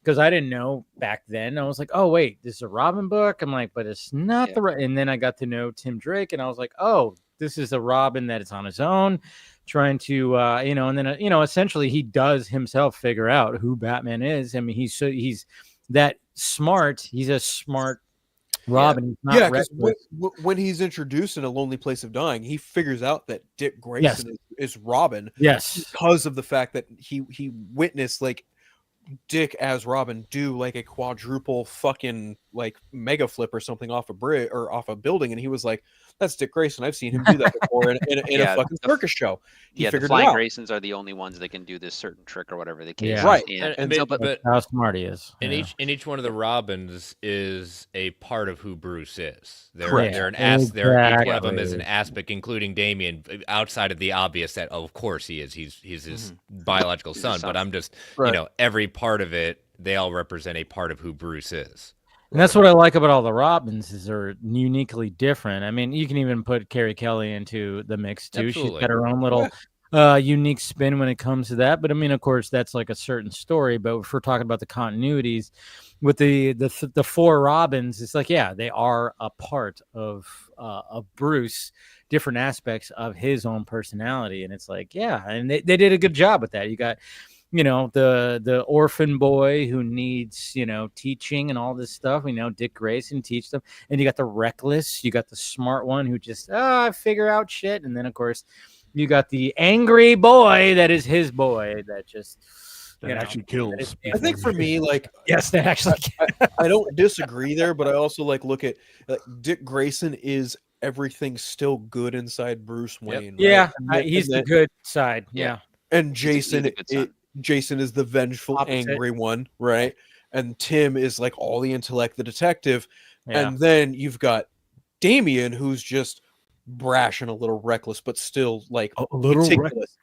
because I didn't know back then. I was like, oh wait, this is a Robin book. I'm like, but it's not the right. And then I got to know Tim Drake, and I was like, oh, this is a Robin that is on his own, trying to, you know, and then, you know, essentially he does himself figure out who Batman is. I mean, he's that smart. He's a smart Robin. Yeah, because when he's introduced in A Lonely Place of Dying, he figures out that Dick Grayson is Robin. Yes. Because of the fact that he witnessed, like, Dick as Robin do like a quadruple fucking like mega flip or something off a bridge or off a building, and he was like, that's Dick Grayson. I've seen him do that before in Yeah, a fucking circus show. He the figured it Flying out. Graysons are the only ones that can do this certain trick or whatever the case Yeah. is. Right. And so, but How smart he is. in Yeah. each one of the Robins is a part of who Bruce is. Correct. They're each one of them is an Exactly. aspect, including Damien, outside of the obvious that of course he is. He's his biological son, but I'm just Right. every part of it, they all represent a part of who Bruce is. And that's what I like about all the Robins is they're uniquely different. I mean, you can even put Carrie Kelly into the mix too. Absolutely. She's got her own little unique spin when it comes to that. But I mean, of course, that's like a certain story. But if we're talking about the continuities with the 4 Robins, it's like, yeah, they are a part of Bruce, different aspects of his own personality. And it's like, yeah, and they did a good job with that. You got, the orphan boy who needs, teaching and all this stuff. Dick Grayson teach them. And you got the reckless, you got the smart one who just figure out shit. And then of course you got the angry boy that is his boy that just actually kills. I think for me, like, yes, that actually I don't disagree there, but I also look at Dick Grayson is everything still good inside Bruce Wayne. yeah, right? he's the good side. Yeah. And Jason, he's a good son. Jason is the vengeful, Opposite. angry one, right? And Tim is like all the intellect, the detective. Yeah. And then you've got Damian, who's just brash and a little reckless, but still like A little meticulous.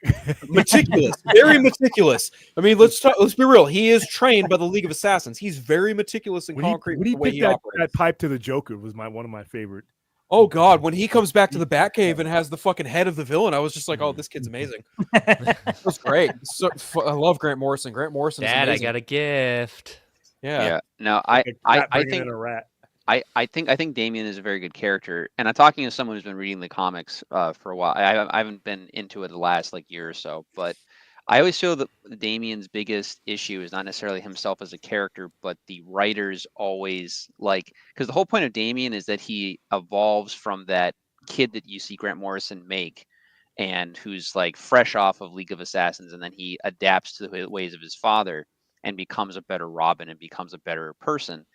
Meticulous, very meticulous. I mean, let's be real. He is trained by the League of Assassins. He's very meticulous and concrete when with he the way picked he that operates. pipe to the Joker was one of my favorite. Oh God, when he comes back to the Batcave and has the fucking head of the villain, I was just like, "Oh, this kid's amazing." It was great. I love Grant Morrison. Grant Morrison. Dad, I amazing. got a gift. Yeah. No, Like a cat I bringing think in a rat. I think Damien is a very good character, and I'm talking as someone who's been reading the comics for a while. I haven't been into it the last year or so, but I always feel that Damien's biggest issue is not necessarily himself as a character, but the writers always because the whole point of Damien is that he evolves from that kid that you see Grant Morrison make, and who's fresh off of League of Assassins, and then he adapts to the ways of his father and becomes a better Robin and becomes a better person.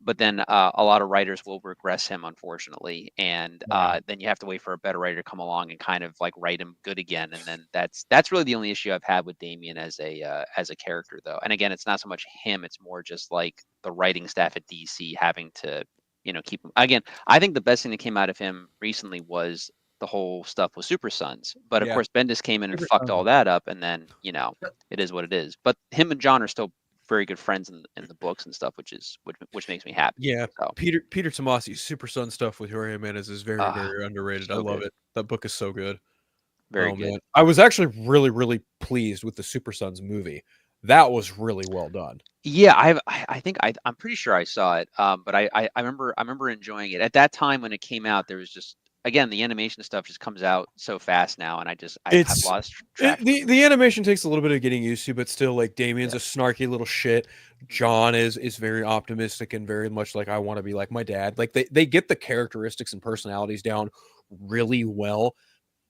But then a lot of writers will regress him, unfortunately, and then you have to wait for a better writer to come along and kind of write him good again. And then that's really the only issue I've had with Damian as a character, though. And again, it's not so much him; it's more just the writing staff at DC having to keep him. Again, I think the best thing that came out of him recently was the whole stuff with Super Sons. But of course, Bendis came in and fucked all that up, and then it is what it is. But him and John are still very good friends in the books and stuff, which makes me happy. Yeah, So, Peter Tomasi's Super Son stuff with Jorge Jimenez is very, very underrated. so I love good. it. That book is so good. Very good. Man. I was actually really, really pleased with the Super Sons movie. That was really well done. Yeah, I think I'm pretty sure I saw it. But I remember enjoying it. At that time when it came out, there was just, again, the animation stuff just comes out so fast now, and I've lost track. The animation takes a little bit of getting used to, but still, Damien's a snarky little shit. John is very optimistic and very much I want to be like my dad. They get the characteristics and personalities down really well.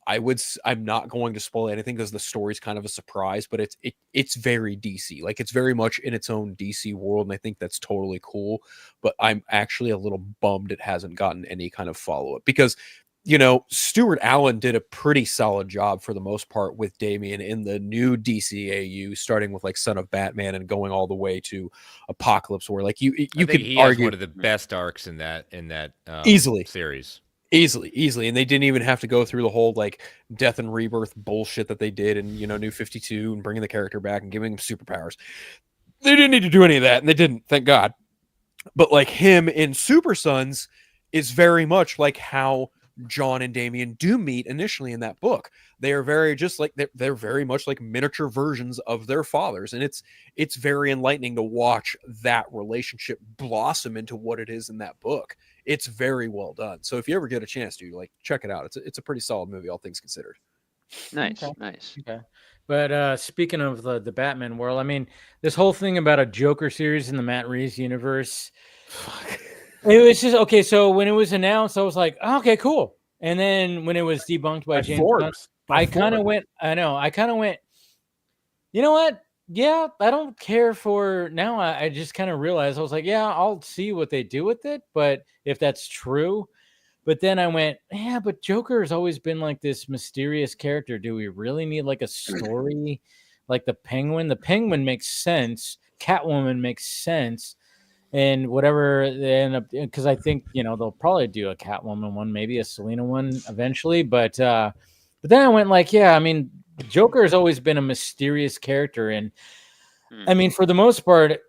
I'm not going to spoil anything because the story's kind of a surprise, but it's very DC. It's very much in its own DC world, and I think that's totally cool. But I'm actually a little bummed it hasn't gotten any kind of follow-up because Stuart Allen did a pretty solid job for the most part with Damian in the new DCAU, starting with Son of Batman and going all the way to Apocalypse War. You could he argue has one of the best arcs in that easily series. Easily. And they didn't even have to go through the whole death and rebirth bullshit that they did in, New 52 and bringing the character back and giving him superpowers. They didn't need to do any of that, and they didn't, thank God. But him in Super Sons is very much how John and Damian do meet initially in that book. They are very just they're very much miniature versions of their fathers, and it's very enlightening to watch that relationship blossom into what it is in that book. It's very well done. So if you ever get a chance to check it out, it's a pretty solid movie, all things considered. Nice. Okay. But speaking of the Batman world, I mean, this whole thing about a Joker series in the Matt Reeves universe. It was just okay. So when it was announced, I was like, oh, okay, cool. And then when it was debunked by James Gunn, I kind of went, you know what? Yeah, I don't care for now. I just kind of realized I was like, yeah, I'll see what they do with it. But if that's true, But then I went, yeah, but Joker has always been like this mysterious character. Do we really need like a story like the Penguin? The Penguin makes sense. Catwoman makes sense. And whatever they end up, because I think, they'll probably do a Catwoman one, maybe a Selena one eventually. But then I went like, yeah, I mean, Joker has always been a mysterious character. And I mean, for the most part,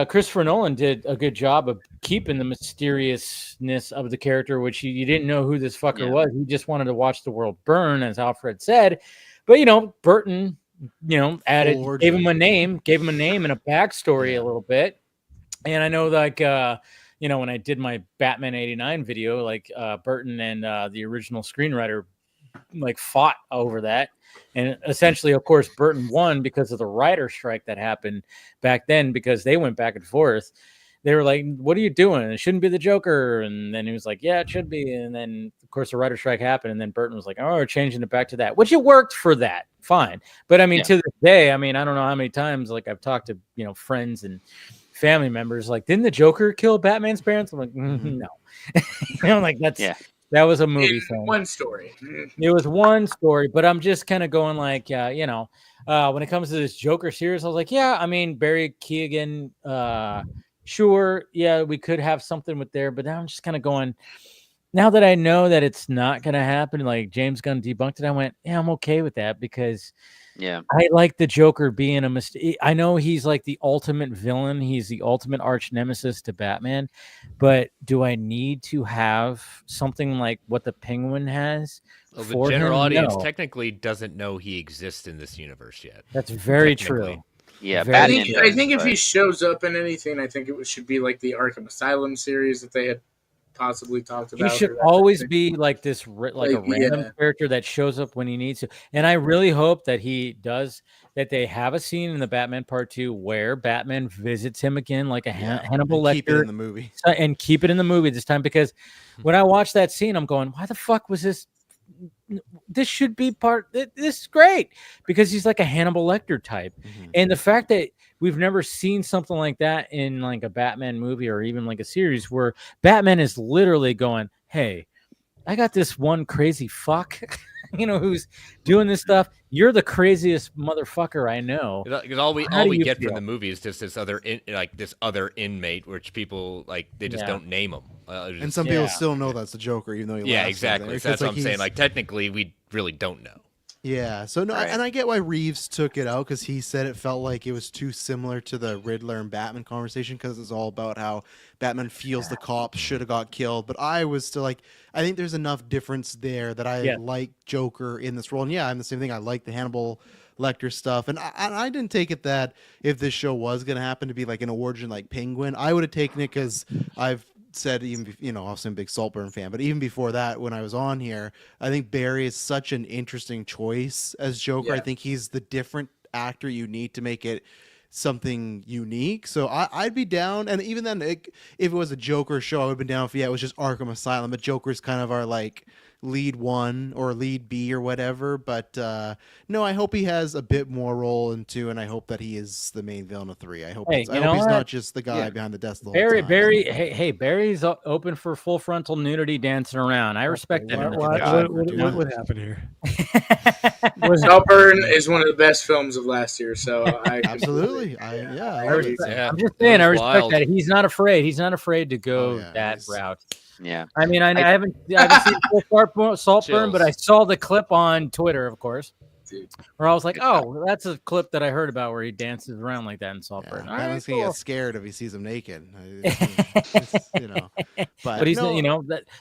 Christopher Nolan did a good job of keeping the mysteriousness of the character, which you didn't know who this fucker was. He just wanted to watch the world burn, as Alfred said. But, Burton, added, gave him a name and a backstory a little bit. And I know, like, when I did my Batman 89 video, like Burton and the original screenwriter like fought over that. And essentially, of course, Burton won because of the writer strike that happened back then, because they went back and forth. They were like, what are you doing? It shouldn't be the Joker. And then he was like, yeah, it should be. And then, of course, the writer strike happened. And then Burton was like, oh, we're changing it back to that, which it worked for that. Fine. But I mean, to this day, I mean, I don't know how many times, like, I've talked to, friends and family members, like, didn't the Joker kill Batman's parents? I'm like, no. Like, that was a movie thing. One story. It was one story, but I'm just kind of going like, when it comes to this Joker series, I was like, yeah, I mean, Barry Keoghan, sure, yeah, we could have something with there, but now I'm just kind of going, now that I know that it's not going to happen, like James Gunn debunked it, I went, yeah, I'm okay with that, because I like the Joker being a mistake. I know he's like the ultimate villain. He's the ultimate arch nemesis to Batman. But do I need to have something like what the Penguin has? Well, the general audience technically doesn't know he exists in this universe yet. That's very true. Yeah, I think if he shows up in anything, I think it should be like the Arkham Asylum series that they had possibly talked about. He should always be like this, like a random character that shows up when he needs to. And I really hope that he does, that they have a scene in the Batman Part 2 where Batman visits him again, like a Hannibal Lecter. Keep it in the movie. And keep it in the movie this time, because when I watched that scene, I'm going, why the fuck was this? This should be this is great, because he's like a Hannibal Lecter type. And the fact that we've never seen something like that in like a Batman movie or even like a series where Batman is literally going, hey, I got this one crazy fuck, who's doing this stuff. You're the craziest motherfucker I know. Because all we get from the movie is just this other inmate, which people like they just don't name him. And some people still know that's the Joker, even though he exactly. So that's what I'm saying. Like technically, we really don't know. Yeah, so no, and I get why Reeves took it out, because he said it felt like it was too similar to the Riddler and Batman conversation, because it's all about how Batman feels the cops should have got killed. But I was still like, I think there's enough difference there that I like Joker in this role. And yeah, I'm the same thing. I like the Hannibal Lecter stuff, and I didn't take it that if this show was going to happen to be like an origin like Penguin, I would have taken it, because I've said, even obviously I'm a big Saltburn fan, but even before that, when I was on here, I think Barry is such an interesting choice as Joker. I think he's the different actor you need to make it something unique. So I'd be down, and even then, if it was a Joker show, I would have been down if it was just Arkham Asylum, but Joker's kind of our like lead 1 or lead B or whatever. But no, I hope he has a bit more role in 2, and I hope that he is the main villain of 3. I hope he's not just the guy behind the desk the whole time. Barry's open for full frontal nudity dancing around. I respect that. What would happen here? Saltburn is one of the best films of last year, so I absolutely, I'm just saying, I respect that. He's not afraid. He's not afraid to go that route. Yeah, I mean, I haven't seen Saltburn, but I saw the clip on Twitter, of course, where I was like, "Oh, that's a clip that I heard about where he dances around like that in Saltburn." Yeah, Batman's gonna get scared if he sees him naked, But he's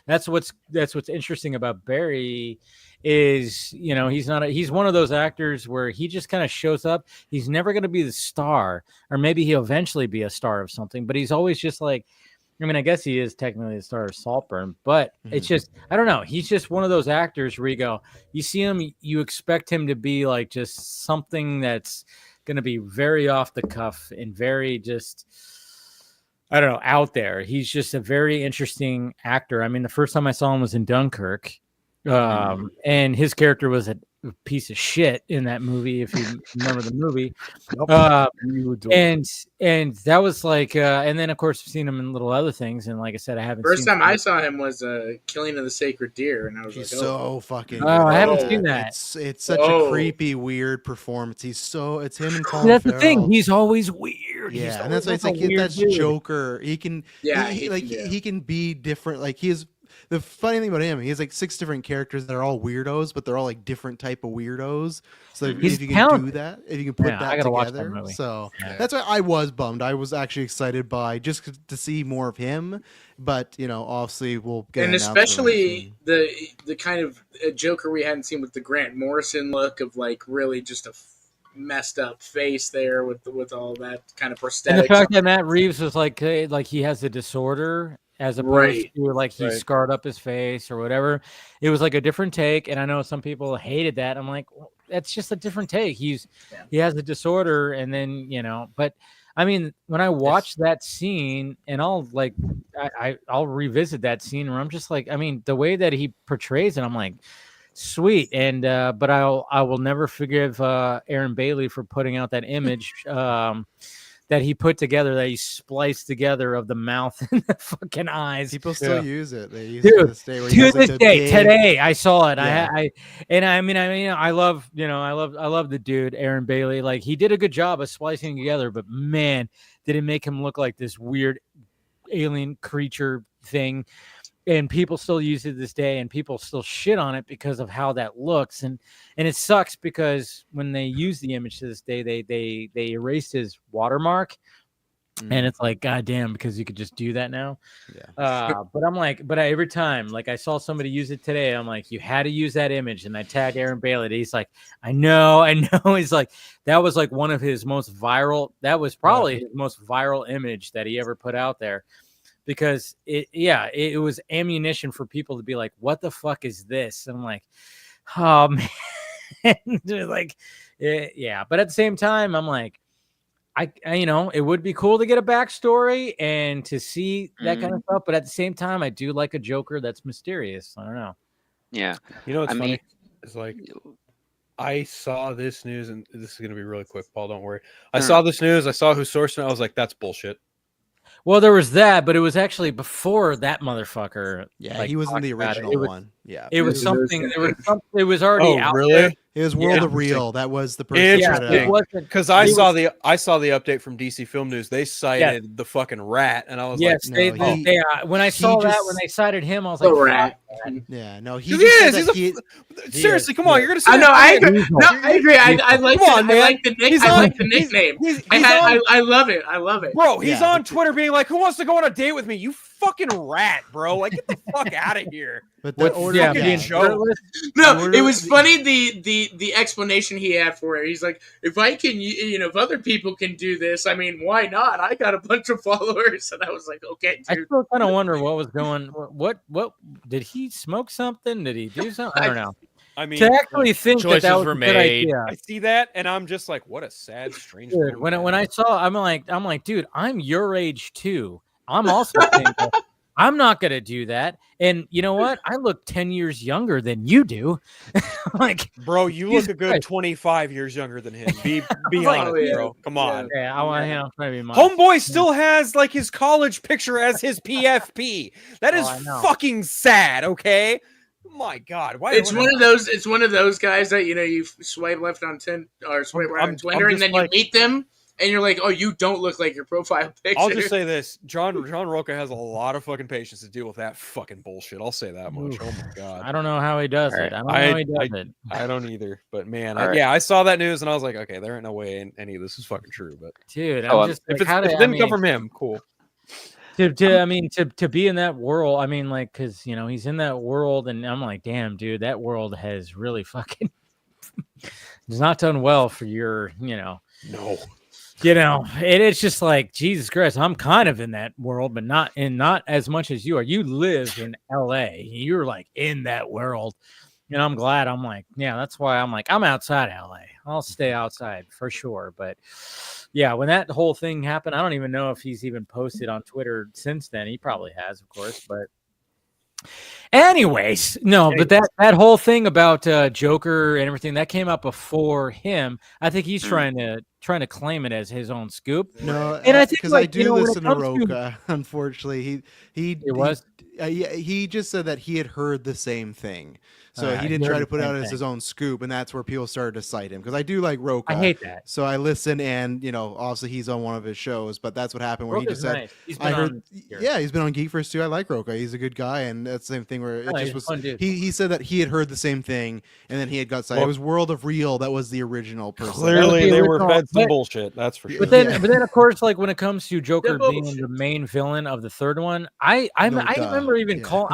that's what's interesting about Barry is he's one of those actors where he just kind of shows up. He's never going to be the star, or maybe he'll eventually be a star of something, but he's always just like, I mean, I guess he is technically the star of Saltburn, but it's just, I don't know. He's just one of those actors where you see him, you expect him to be like just something that's going to be very off the cuff and very just, I don't know, out there. He's just a very interesting actor. I mean, the first time I saw him was in Dunkirk, And his character was a piece of shit in that movie, if you remember the movie. And that was like, and then of course I've seen him in little other things, and like I said, I haven't First seen time I saw him was Killing of the Sacred Deer, and I was He's like, so fucking. Oh, I haven't good. seen that. It's such a creepy, weird performance. It's him and Colin That's Farrell. the thing. He's always weird. Yeah, He's and that's why it's like that's Joker. He can, he can be different. Like the funny thing about him, he has like 6 different characters that are all weirdos, but they're all like different type of weirdos. So if you can do that, if you can put that together, so that's why I was bummed. I was actually excited by just to see more of him, but obviously we'll get. And especially the kind of Joker we hadn't seen with the Grant Morrison look of like really just a messed up face there with all that kind of prosthetics. And the fact that Matt Reeves was like he has a disorder, as opposed to like he scarred up his face or whatever. It was like a different take, and I know some people hated that. I'm like, well, that's just a different take. He has a disorder, and then but I mean, when I watch that scene, and I'll like I'll revisit that scene where I'm just like, I mean, the way that he portrays it, I'm like, sweet. And but I will never forgive Aaron Bailey for putting out that image that he put together, that he spliced together of the mouth and the fucking eyes. People still use it. They use it to this day. To this day, today I saw it. Yeah. I love the dude Aaron Bailey. Like, he did a good job of splicing together, but man, did it make him look like this weird alien creature thing. And people still use it this day, and people still shit on it because of how that looks. And it sucks because when they use the image to this day, they erased his watermark. And it's like, God damn, because you could just do that now. Yeah. But I'm like, every time, like, I saw somebody use it today, I'm like, you had to use that image. And I tagged Aaron Bailey. He's like, I know. He's like, that was like one of his most viral. That was probably his most viral image that he ever put out there. Because it was ammunition for people to be like, what the fuck is this? And I'm like, oh man. Like, yeah. But at the same time, I'm like, I it would be cool to get a backstory and to see that kind of stuff. But at the same time, I do like a Joker that's mysterious. I don't know. Yeah. What's funny? It's like, I saw this news, and this is going to be really quick, Paul, don't worry. I saw this news. I saw who sourced it. I was like, that's bullshit. Well, there was that, but it was actually before that motherfucker. Yeah, like, he was in the original one. Yeah, it was something. It was already out there. It was World of Real. That was the person. Interesting. Because I saw the update from DC Film News. They cited the fucking rat, and I was like, when I saw that, when they cited him, I was like, rat. Yeah, no, seriously, come on, you're gonna say. I know, I agree. No, I agree. I like the nickname. I love it. I love it, bro. He's on Twitter being like, "Who wants to go on a date with me? You fucking rat, bro! Like, get the fuck out of here." But No, it was funny the explanation he had for it. He's like, if I can, if other people can do this, I mean, why not? I got a bunch of followers, and I was like, okay, dude. I still kind of wonder what was going. What did he smoke something? Did he do something? I don't know. I mean, to actually think choices that was were a good made. idea. I see that, and I'm just like, what a sad, strange. Dude, when I saw, I'm like, dude, I'm your age too. I'm also single. I'm not going to do that. And you know what? I look 10 years younger than you do. Like, bro, you look a good 25 years younger than him. Be honest, bro. Come on. Yeah, I want to try to be Homeboy still has like his college picture as his PFP. That is fucking sad, okay? My God, why? It's one of those guys that you swipe left on or swipe right on Twitter, and then you meet them. And you're like, oh, you don't look like your profile picture. I'll just say this. John Roca has a lot of fucking patience to deal with that fucking bullshit. I'll say that much. Oh, my God. I don't know how he does it. I don't know how he does it. I don't either. But, man, I saw that news, and I was like, okay, there ain't no way any of this is fucking true. But dude, I'm just if it didn't come from him, cool. To be in that world, I mean, like, because, he's in that world, and I'm like, damn, dude, that world has really fucking it's not done well for your, No. It's just like, Jesus Christ, I'm kind of in that world, but not as much as you are. You live in LA. You're like in that world. And I'm glad. I'm like, yeah, that's why I'm like, I'm outside LA. I'll stay outside for sure. But yeah, when that whole thing happened, I don't even know if he's even posted on Twitter since then. He probably has, of course, but Anyways, no, but that whole thing about Joker and everything that came out before him. I think he's trying to claim it as his own scoop. No, And I think because like, I do you know, when it listen to comes to Roca. Unfortunately, it was he just said that he had heard the same thing, so he didn't he try heard to the put it same out as thing. his own scoop, and that's where people started to cite him. Because I do like Roca. I hate that. So I listen, and you know, obviously he's on one of his shows, but that's what happened where he Roca's just said, nice. He's "I been heard." on here. Yeah, he's been on Geekverse too. I like Roca. He's a good guy, and that's the same thing where it No, just he's a was. fun dude. He said that he had heard the same thing, and then he had got cited. Well, It was World of Real that was the original person. Clearly, the they were original, fed some but- bullshit. That's for sure. But then, Yeah. but then, of course, like when it comes to Joker The being bullshit. the main villain of the third one, I No, duh. remember even Yeah. call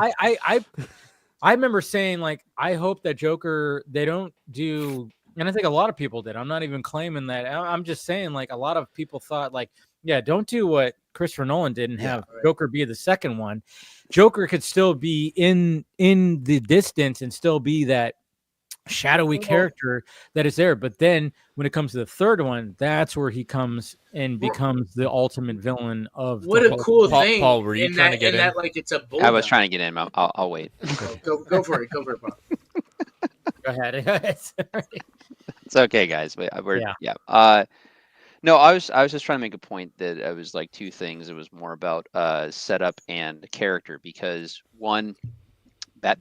I remember saying like I hope that Joker they don't do, and I think a lot of people did. I'm not even claiming that. I'm just saying like a lot of people thought like, yeah, don't do what Christopher Nolan did and have Joker be the second one. Joker could still be in the distance and still be that shadowy character that is there, but then when it comes to the third one, that's where he comes and becomes the ultimate villain of What the a whole- cool Paul- thing! Paul, were you in trying that, to get in in? that, like it's a bull. I was trying to get in. I'll wait. Go for it. Go for it, Paul. Go ahead. Sorry. It's okay, guys. But we're Yeah. yeah. No, I was just trying to make a point that it was like two things. It was more about setup and character because one,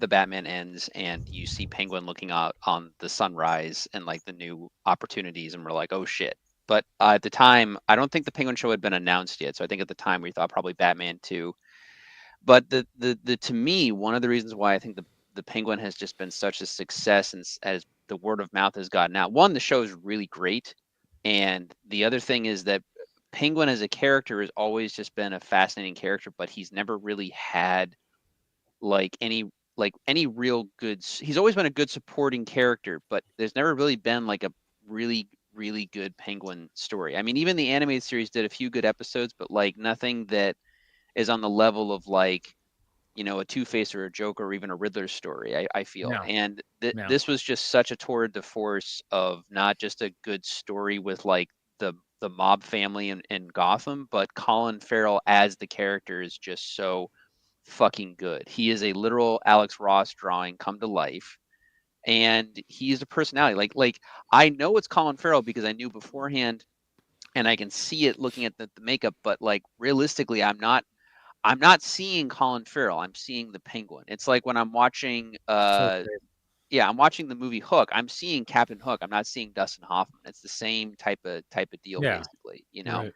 the Batman ends and you see Penguin looking out on the sunrise and like the new opportunities, and we're like, oh shit. But at the time, I don't think the Penguin show had been announced yet, so I think at the time we thought probably Batman 2. But the to me, one of the reasons why I think the Penguin has just been such a success and as the word of mouth has gotten out. One, the show is really great, and the other thing is that Penguin as a character has always just been a fascinating character, but he's never really had any real good. He's always been a good supporting character, but there's never really been like a really good Penguin story. I mean, even the animated series did a few good episodes, but like nothing that is on the level of like, you know, a Two-Face or a Joker or even a Riddler story, I feel. No. And No. this was just such a tour de force of not just a good story with like the mob family in Gotham, but Colin Farrell as the character is just so fucking good. He is a literal Alex Ross drawing come to life. And he's a personality. Like I know it's Colin Farrell because I knew beforehand and I can see it looking at the makeup, but like realistically, I'm not seeing Colin Farrell. I'm seeing the Penguin. It's like when I'm watching I'm watching the movie Hook. I'm seeing Captain Hook. I'm not seeing Dustin Hoffman. It's the same type of deal, Yeah. basically, you know. Right.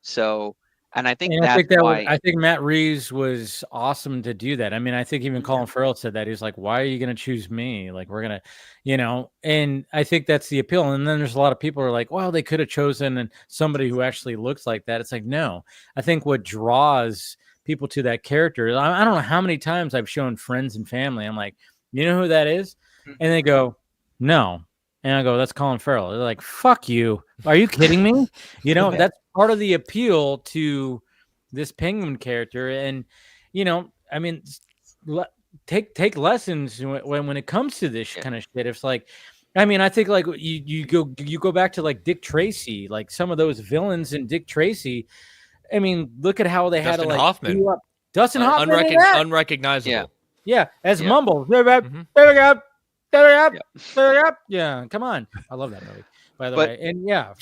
So, and I think And that's why. I think Matt Reeves was awesome to do that. I mean, I think even Colin Farrell said that. He's like, why are you going to choose me? Like, we're going to, you know, and I think that's the appeal. And then there's a lot of people who are like, well, they could have chosen somebody who actually looks like that. It's like, no, I think what draws people to that character, I don't know how many times I've shown friends and family. I'm like, you know who that is? And they go, no. And I go, that's Colin Farrell. They're like, fuck you. Are you kidding me? You know, that's part of the appeal to this Penguin character. And, you know, I mean, take lessons when it comes to this kind of shit. It's like, I mean, I think like you go back to like Dick Tracy, like some of those villains in Dick Tracy. I mean, look at how they had to like Hoffman. do up Dustin Hoffman. Unrecognizable. Yeah, as Mumble. Mhm. Yeah, come on. I love that movie, by the way. And yeah.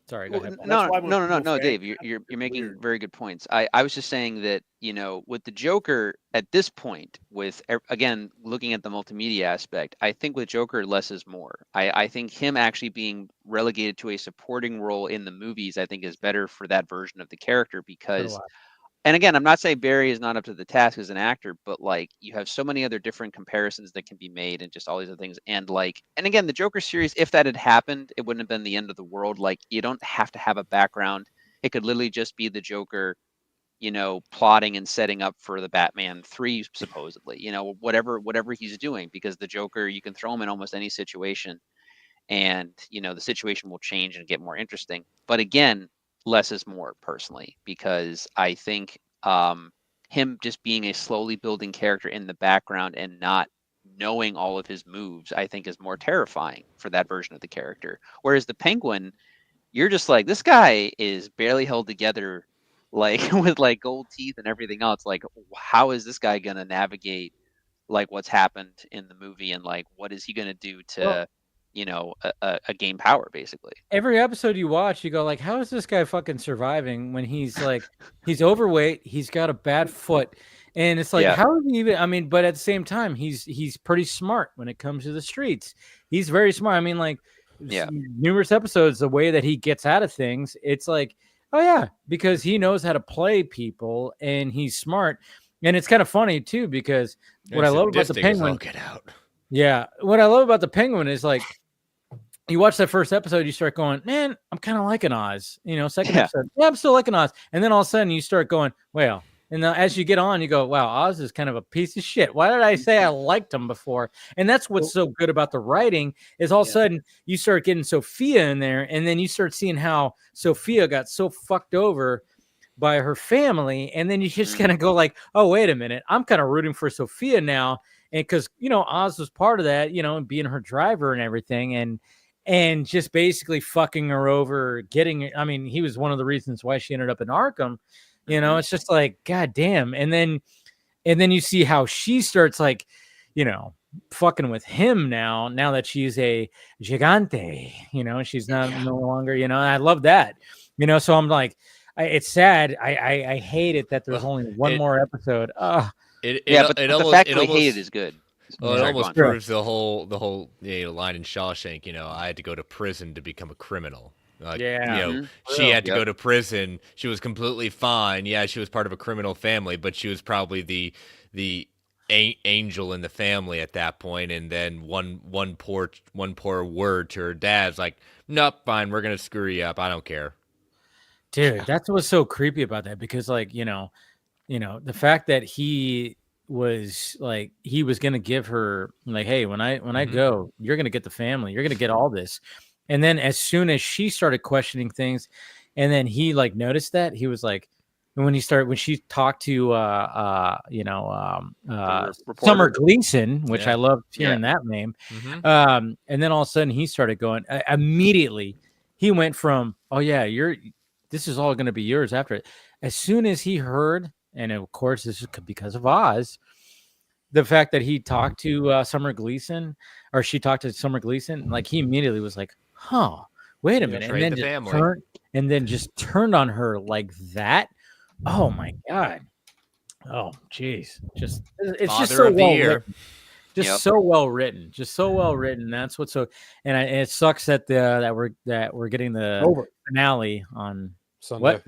Sorry, go ahead. No, Dave, you're making very good points. I was just saying that, you know, with the Joker at this point, with again looking at the multimedia aspect, I think with Joker less is more. I think him actually being relegated to a supporting role in the movies, I think is better for that version of the character because. And again, I'm not saying Barry is not up to the task as an actor, but like you have so many other different comparisons that can be made and just all these other things. And like, and again, the Joker series, if that had happened, it wouldn't have been the end of the world. Like you don't have to have a background. It could literally just be the Joker, you know, plotting and setting up for the Batman 3, supposedly, you know, whatever he's doing, because the Joker, you can throw him in almost any situation and, you know, the situation will change and get more interesting. But again, less is more personally, because I think him just being a slowly building character in the background and not knowing all of his moves, I think is more terrifying for that version of the character. Whereas the Penguin, you're just like, this guy is barely held together, like with like gold teeth and everything else. Like, how is this guy going to navigate like what's happened in the movie and like what is he going to do to Well- gain power basically. Every episode you watch, you go like, how is this guy fucking surviving when he's like, he's overweight, he's got a bad foot, and it's like, Yeah. how is he even? I mean, but at the same time, he's pretty smart when it comes to the streets. He's very smart. I mean, like, Yeah. numerous episodes, the way that he gets out of things, it's like, oh yeah, because he knows how to play people and he's smart, and it's kind of funny too because what I love about the Penguin, Get out. yeah, what I love about the Penguin is like. You watch that first episode, you start going, man, I'm kind of liking Oz. Second episode, yeah, I'm still liking Oz. And then all of a sudden you start going, well, and as you get on, you go, wow, Oz is kind of a piece of shit. Why did I say I liked him before? And that's what's so good about the writing is all of a sudden you start getting Sophia in there, and then you start seeing how Sophia got so fucked over by her family. And then you just kind of go like, oh, wait a minute. I'm kind of rooting for Sophia now. And because, Oz was part of that, and being her driver and everything. And just basically fucking her over, he was one of the reasons why she ended up in Arkham. It's just like, God damn. And then you see how she starts like, fucking with him now that she's a gigante, she's not no longer, I love that, so I'm like, it's sad. I hate it that there's only one more episode. But the fact that we hate it is good. Well, it Sorry, almost go on. proves the whole line in Shawshank. I had to go to prison to become a criminal. Like, she had to go to prison. She was completely fine. Yeah, she was part of a criminal family, but she was probably the angel in the family at that point. And then one poor word to her dad's like, nope, fine, we're gonna screw you up. I don't care. Dude, that's what's so creepy about that because, like, the fact that he was like he was gonna give her like, hey, when I go, you're gonna get the family, you're gonna get all this, and then as soon as she started questioning things, and then he like noticed that he was like, when she talked to Summer Gleason, which I loved hearing that name, and then all of a sudden he started going immediately. He went from, oh yeah, this is all gonna be yours after it. As soon as he heard. And of course, this is because of Oz. The fact that he talked to Summer Gleason, or she talked to Summer Gleason, like he immediately was like, "Huh, wait a minute," and then just turned on her like that. Oh my god! Oh jeez, it's Father just so of the well year. written. So well written, just so well written. That's what's so, and it sucks that we're getting the finale on Sunday.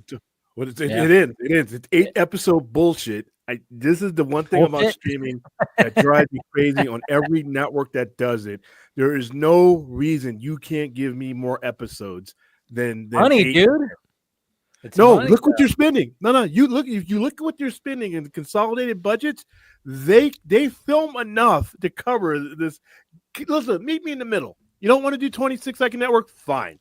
What is it? It is. It's 8-episode bullshit. This is the one thing about streaming that drives me crazy on every network that does it. There is no reason you can't give me more episodes than money, 8. dude. Look what you're spending. No, you look. If you look at what you're spending in the consolidated budgets, they film enough to cover this. Listen, meet me in the middle. You don't want to do 26-second network? Fine.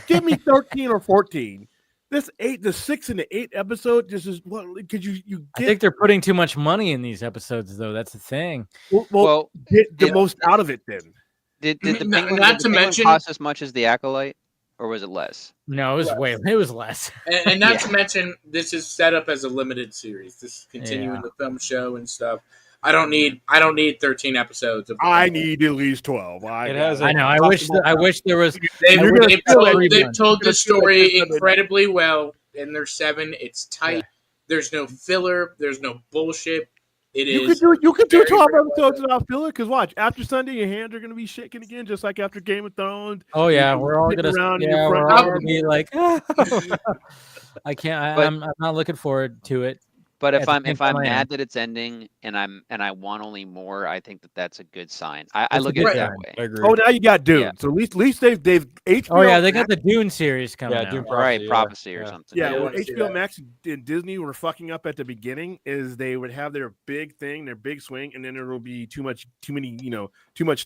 Give me 13 or 14. The 6 and the 8 episode, this is what could you get? I think they're putting too much money in these episodes, though. That's the thing. Well get the most out of it then. Did the Penguin cost as much as the Acolyte, or was it less? No, it was less. And not to mention, this is set up as a limited series. This is continuing the film show and stuff. I don't need 13 episodes. I need at least 12. I know. I wish there was. They've told the story incredibly well. And there's 7. It's tight. Yeah. There's no filler. There's no bullshit. You could do 12 episodes without filler. Because watch, after Sunday, your hands are gonna be shaking again, just like after Game of Thrones. Oh yeah, we're all gonna be like, I can't. I'm not looking forward to it. But if I'm mad that it's ending and I want only more, I think that's a good sign. I look at it that way. I agree. Oh, now you got Dune. Yeah. So at least they've HBO. Oh yeah, they got the Dune series coming out. Dune Prophecy or something. Yeah, what HBO Max and Disney were fucking up at the beginning is they would have their big thing, their big swing, and then there will be too much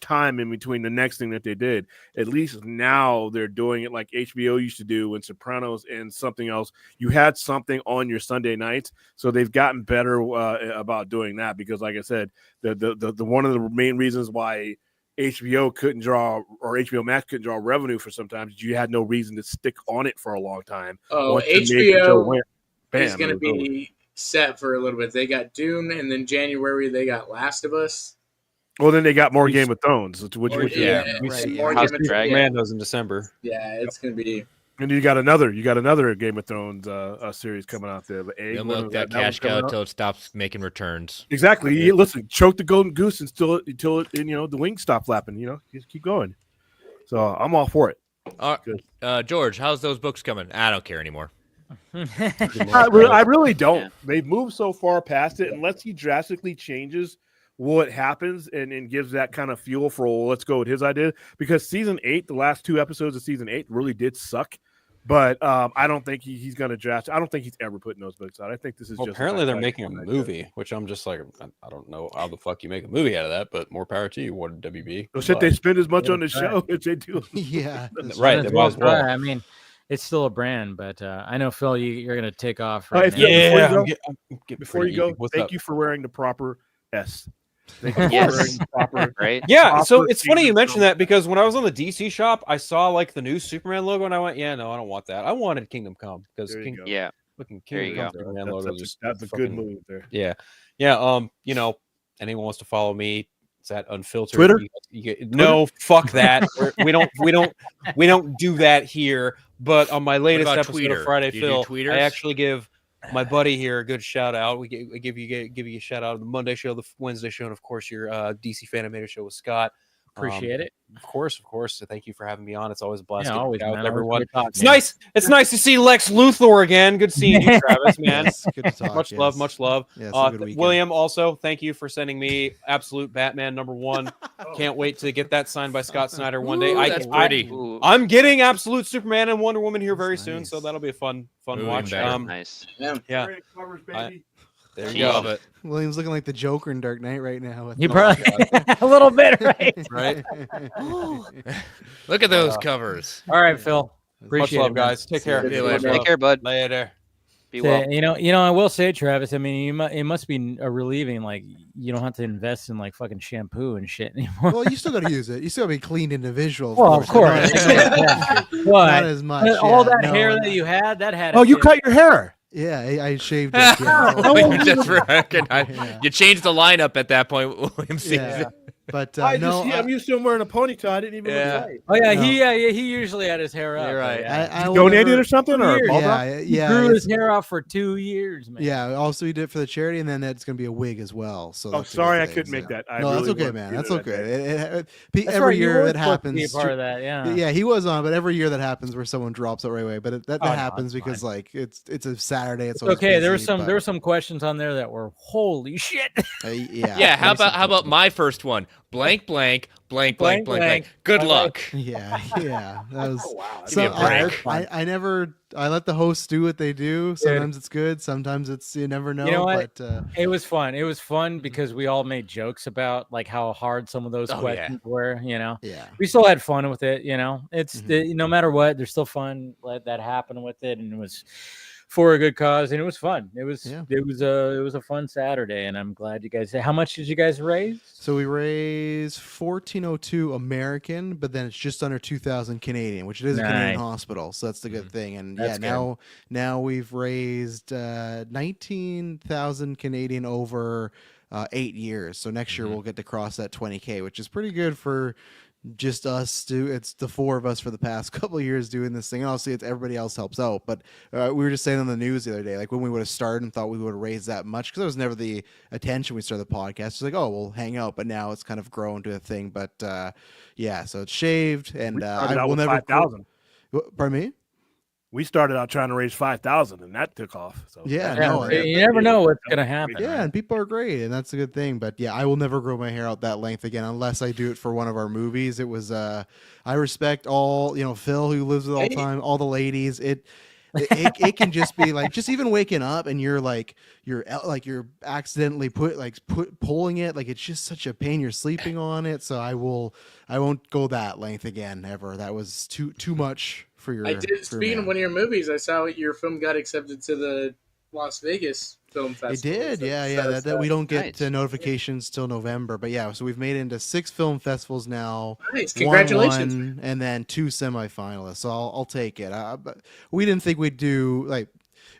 time in between the next thing that they did. At least now they're doing it like HBO used to do when Sopranos and something else. You had something on your Sunday nights, so they've gotten better about doing that because, like I said, the one of the main reasons why HBO couldn't draw or HBO Max couldn't draw revenue for sometimes you had no reason to stick on it for a long time. HBO is going to be set for a little bit. They got Dune, and then January they got Last of Us. Well, then they got more Game of Thrones. Which More House Game of of Dragon. Brando's in December. Yeah, it's gonna be. and you got another Game of Thrones series coming out there. The egg They'll one, milk that one's cash coming cow out. until it stops making returns. Exactly. Listen, choke the golden goose until the wings stop flapping. Just keep going. So I'm all for it. George, how's those books coming? I don't care anymore. I really don't. Yeah. They've moved so far past it. Unless he drastically changes what happens and gives that kind of fuel for, well, let's go with his idea. Because season 8, the last 2 episodes of season 8 really did suck. But I don't think he's going to draft. I don't think he's ever putting those books out. I think this is Well, just apparently they're like making a movie, which I'm just like, I don't know how the fuck you make a movie out of that, but more power to you. What WB? Well, shit, they spend as much Yeah, on the right. show as they do. Yeah, that's Right, Might they might as well. try. I mean, it's still a brand, but I know Phil, you're gonna take off. Right if now. you- before you go- I'm getting Before pretty you go, eager. What's thank up? you for wearing the proper S. Thank you for Yes. wearing the proper. Right? Yeah, so proper it's funny you season mentioned film. that because when I was on the DC shop, I saw like the new Superman logo, and I went, "Yeah, no, I don't want that. I wanted Kingdom Come because There you go. Yeah. looking There you Kingdom go. Come Superman That's, logo that's just a good fucking- move there. Yeah. Anyone wants to follow me? It's at Unfiltered. Twitter? No, fuck that. We don't do that here. But on my latest about episode Tweeter? of Friday Do you do Phil, tweeters? I actually give my buddy here a good shout out. We give you a shout out on the Monday show, the Wednesday show, and of course your DC Fanimator show with Scott. Appreciate it. Of course. So thank you for having me on. It's always a blast. Yeah, getting always, out man. with everyone. Always good talk, It's man. nice. It's nice to see Lex Luthor again. Good seeing you, Travis, man. Yes, good to talk. Much love, much love. Yeah, it's a good weekend. William, also, thank you for sending me Absolute Batman #1. Can't wait to get that signed by Scott Snyder one day. Ooh, that's pretty. Ooh, I'm getting Absolute Superman and Wonder Woman here very That's soon, nice. so that'll be a fun Moving watch. better. nice. Yeah. Yeah, Great covers, I- baby. there Gee. you Love go. it. William's looking like the Joker in Dark Knight right now. with You no- probably a little bit, right? Right. Look at those covers. All right, Phil. Much Appreciate love, it, man. guys. Take care. See you later. Take care, bud. Later. Be well. You know, I will say, Travis. I mean, it must be a relieving. Like, you don't have to invest in like fucking shampoo and shit anymore. Well, you still got to use it. You still got to be cleaned individual. Well, of course. Not, Yeah. not But as much. all yeah, that no, hair and- that you had, that had. Oh, a you shit. cut your hair. Yeah, I shaved it. Yeah. You just recognize. Yeah. You changed the lineup at that point. William sees Yeah. it. But I'm used to him wearing a ponytail. I didn't even Yeah. look right. Oh yeah, No. he usually had his hair up. You're right. I will Donated never- or something, or Years. ball drop? Yeah, He yeah. grew it's- his hair out for 2 years, man. Yeah, also he did it for the charity, and then it's going to be a wig as well. So Oh, that's a sorry, good I thing, couldn't make so- that. I No, that's really okay, wanted man. to That's do that. okay. That's Every right, you year were that supposed to be a happens. part of that. Yeah. Yeah, he was on, but every year that happens where someone drops out right away. But that Oh, no, happens it's because fine. like it's a Saturday. It's It's okay. There were busy, some questions on there that were holy shit. yeah. Yeah. How there's about some- my first one? Blank, blank, blank, blank, blank, blank. blank. Good Bye-bye. luck. Yeah, that was. Give me a break. I let the hosts do what they do. Sometimes it's good. Sometimes it's you never know. You know what? But It was fun. It was fun because we all made jokes about like how hard some of those Oh, yeah. questions were. You know, yeah, we still had fun with it. You know, it's Mhm. no matter what, there's still fun that happened with it, and it was for a good cause, and it was fun. It was Yeah. it was a fun Saturday, and I'm glad you guys. How much did you guys raise? so we raised 1402 American, but then it's just under 2,000 Canadian, which it is a Canadian Nice. hospital, so that's the good thing. And That's yeah, good. now we've raised 19,000 Canadian over 8 years. So next year Mhm. we'll get to cross that 20K, which is pretty good for just us. It's the 4 of us for the past couple of years doing this thing. And obviously, it's everybody else helps out. But we were just saying on the news the other day, like when we would have started and thought we would have raised that much, because that was never the attention we started the podcast. It's like, oh, we'll hang out. But now it's kind of grown to a thing. But yeah, so it's shaved, and We started I out will with never. 5,000. Pardon me? We started out trying to raise 5,000, and that took off. So Yeah, Yeah, no, you never know what's gonna happen. Yeah, and people are great, and that's a good thing. But yeah, I will never grow my hair out that length again unless I do it for one of our movies. It was I respect all, Phil who lives with all the time, all the ladies. It can just be like just even waking up and you're accidentally pulling it, like it's just such a pain. You're sleeping on it, so I won't go that length again ever. That was too much for your. I did. Speaking of one of your movies, I saw your film got accepted to the Las Vegas Film It Festival. did, So- yeah. so That we don't get Nice. notifications till November, but yeah. So we've made it into 6 film festivals now. Nice, won congratulations! one, and then 2 semifinalists. So I'll take it. But we didn't think we'd do like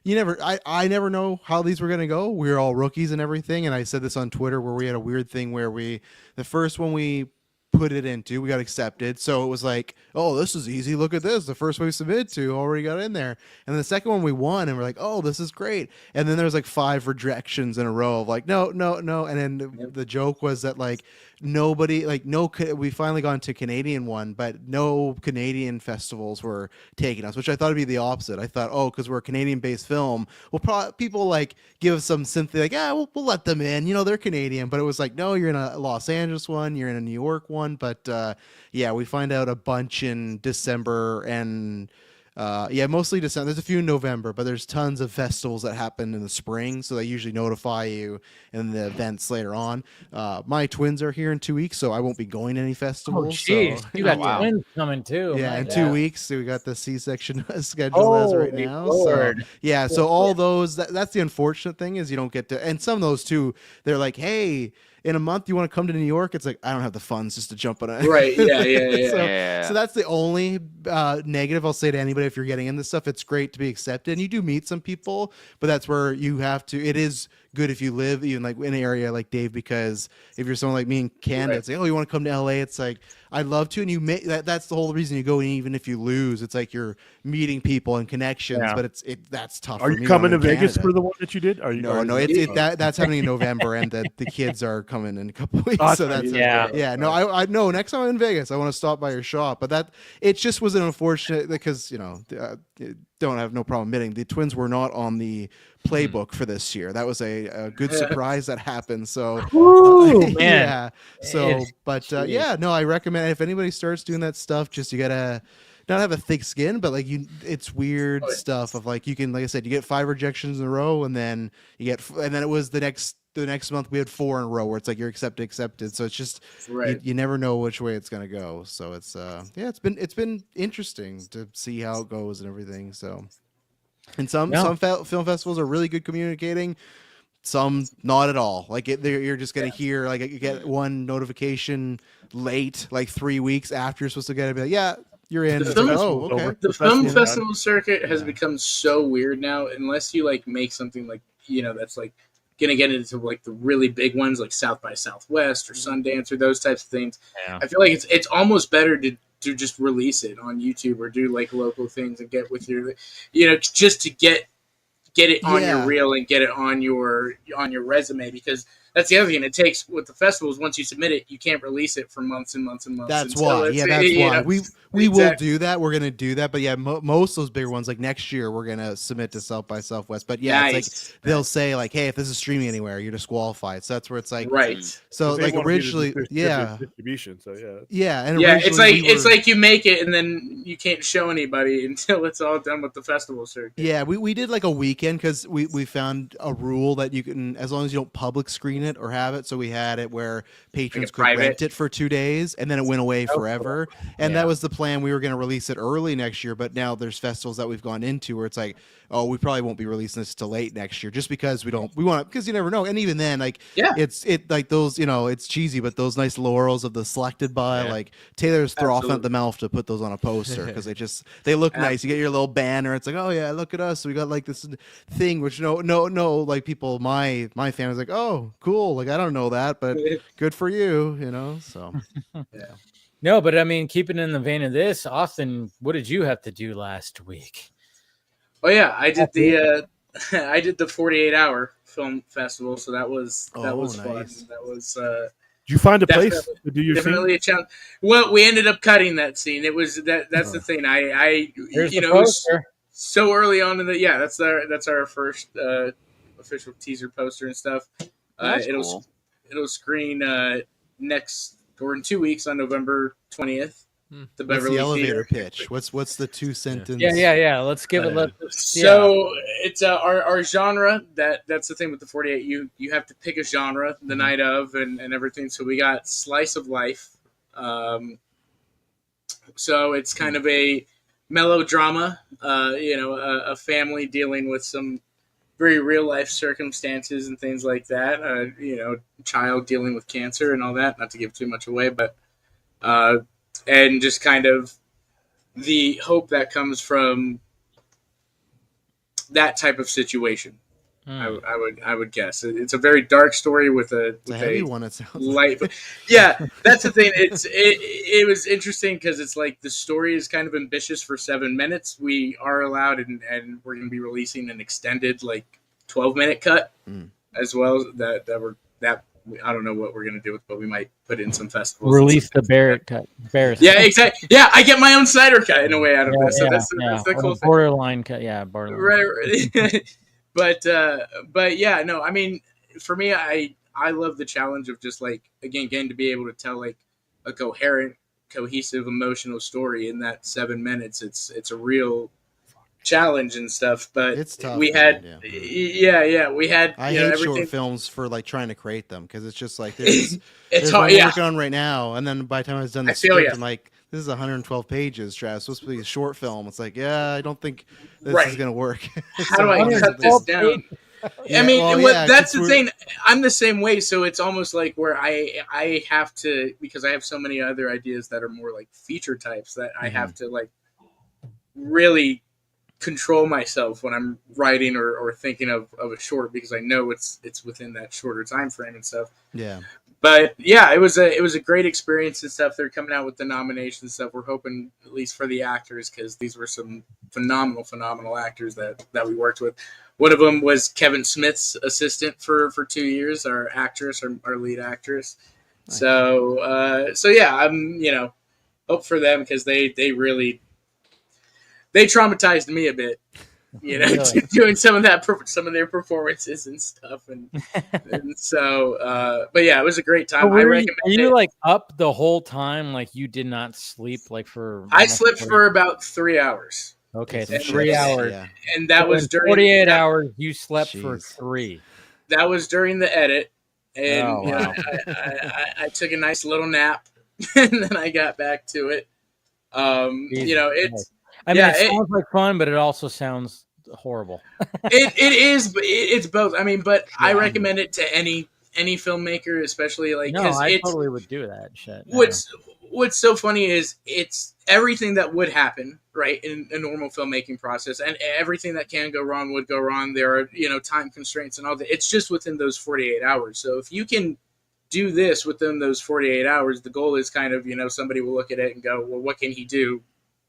I never know how these were gonna go. We were all rookies and everything, and I said this on Twitter where we had a weird thing where the first one we put it into, we got accepted. So it was like, oh, this is easy. Look at this. The first one we submitted to already got in there. And then the second one we won, and we're like, oh, this is great. And then there was like 5 rejections in a row of like, no, no, no. And then the joke was that like nobody, like we finally got into Canadian one, but no Canadian festivals were taking us, which I thought would be the opposite. I thought, oh, because we're a Canadian based film, well, people like give us some sympathy, like, yeah, we'll let them in, they're Canadian. But it was like, no, you're in a Los Angeles one, you're in a New York one. But yeah, we find out a bunch in December and mostly December. There's a few in November, but there's tons of festivals that happen in the spring, so they usually notify you in the events later on. My twins are here in 2 weeks, so I won't be going to any festivals. Oh, jeez, so, you got twins coming too. Yeah, in 2 weeks, so we got the C-section scheduled as of right now. Lord. So yeah, so all those. That's the unfortunate thing is you don't get to, and some of those too. They're like, hey, in a month, you want to come to New York? It's like, I don't have the funds just to jump on it. Right. Yeah. So that's the only negative I'll say to anybody if you're getting into stuff. It's great to be accepted. And you do meet some people, but that's where you have to, it is good if you live even like in an area like Dave, because if you're someone like me in Canada, it's like, oh, you want to come to LA? It's like, I'd love to. And you may, that's the whole reason you go. And even if you lose, it's like you're meeting people and connections, but that's tough. Are you coming to Vegas for the one that you did? Are you? No, that's happening in November, and the kids are coming in a couple weeks. Oh, so that's yeah. No, I no. Next time I'm in Vegas, I want to stop by your shop. But it just was an unfortunate because don't have no problem admitting the twins were not on the playbook for this year. That was a good surprise that happened. So man. yeah. So but no, I recommend if anybody starts doing that stuff, just you gotta not have a thick skin, but like it's weird stuff of like you can, like I said, you get 5 rejections in a row, and then and then it was the next month we had 4 in a row where it's like you're accepted. So it's just you never know which way it's gonna go. So it's it's been interesting to see how it goes and everything. So and some film festivals are really good communicating. Some not at all. Like you're just gonna hear like you get one notification late, like 3 weeks after you're supposed to get it. Be like, yeah, you're in. The film festival circuit has become so weird now. Unless you like make something like that's like gonna get into like the really big ones like South by Southwest or Sundance or those types of things. Yeah. I feel like it's almost better to just release it on YouTube or do like local things and get with your just to get it on your reel and get it on your resume, because that's the other thing. It takes with the festivals, once you submit it, you can't release it for months and months and months. That's why. Yeah, that's why. We will do that. We're gonna do that. But yeah, most of those bigger ones, like next year, we're gonna submit to South by Southwest. But yeah, it's like they'll say like, hey, if this is streaming anywhere, you're disqualified. So that's where it's like So like originally, distribution. So and it's like you make it and then you can't show anybody until it's all done with the festival circuit. Yeah, we did like a weekend because we found a rule that you can, as long as you don't public screen it or have it. So we had it where patrons could rent it for 2 days, and then it went away forever. And that was the plan. We were going to release it early next year, but now there's festivals that we've gone into where it's like, oh, we probably won't be releasing this till late next year, just because we want, because you never know. And even then, like, it's like those, it's cheesy, but those nice laurels of the selected by, like Taylor's frothing at the mouth to put those on a poster because they look nice. You get your little banner. It's like, oh yeah, look at us. We got like this thing, which no, like people, my family's like, oh, cool. Like I don't know that, but good for you, So No, but I mean, keeping in the vein of this, Austin, what did you have to do last week? Oh yeah, I did the 48-hour film festival, so that was fun. That was. Did you find a place to do your definitely scene? A challenge. Well, we ended up cutting that scene. It was that's the thing. It was so early on in the that's our first official teaser poster and stuff. It'll screen next or in 2 weeks on November 20th. The Beverly elevator Theater. pitch. What's the 2 sentence? Yeah. Let's give it. So it's our genre. That's the thing with the 48. You have to pick a genre the night of and everything. So we got slice of life. So it's kind of a melodrama. A family dealing with some very real life circumstances and things like that. Child dealing with cancer and all that. Not to give too much away, but. And just kind of the hope that comes from that type of situation. Hmm. I would guess it's a very dark story with a heavy one. It sounds light. Yeah, that's the thing. It was interesting because it's like the story is kind of ambitious for 7 minutes. We are allowed, and we're going to be releasing an extended 12-minute cut as well. That I don't know what we're going to do with, but we might put in some festivals. Release the Barrett cut. Barrett. Yeah, exactly. Yeah, I get my own Snyder cut in a way out of this. So that's the cool thing. Borderline cut. Yeah, borderline. Right. But yeah, no, I mean, for me, I love the challenge of just getting to be able to tell a coherent, cohesive, emotional story in that 7 minutes. It's a real challenge and stuff, but it's tough. We had, we had. I hate everything. short films for trying to create them because it's just there's it's hard. Yeah. Working on right now, and then by the time I was done the script, I'm like, this is 112 pages, Trav. It's supposed to be a short film. It's like, yeah, I don't think this is gonna work. How do I cut this down? I mean, that's the thing. I'm the same way, so it's almost like where I have to, because I have so many other ideas that are more feature types that I have to really control myself when I'm writing or thinking of a short, because I know it's within that shorter time frame and stuff. Yeah. But yeah, it was a great experience and stuff. They're coming out with the nominations and stuff. We're hoping, at least for the actors, because these were some phenomenal actors that we worked with. One of them was Kevin Smith's assistant for 2 years, our actress, our lead actress. Nice. So yeah, I'm hope for them, because they really traumatized me a bit, really? Doing some of their performances and stuff, and so. But yeah, it was a great time. I recommend it. Were you up the whole time? You did not sleep for? I slept for about 3 hours. Okay, so 3 hours, and that was during 48 hours. You slept for 3. That was during the edit, and I took a nice little nap, and then I got back to it. It's. It sounds like fun, but it also sounds horrible. It is. It's both. I mean, but I recommend it to any filmmaker, especially I totally would do that shit. What's so funny is it's everything that would happen, right, in a normal filmmaking process, and everything that can go wrong would go wrong. There are time constraints and all that. It's just within those 48 hours. So if you can do this within those 48 hours, the goal is kind of somebody will look at it and go, well, what can he do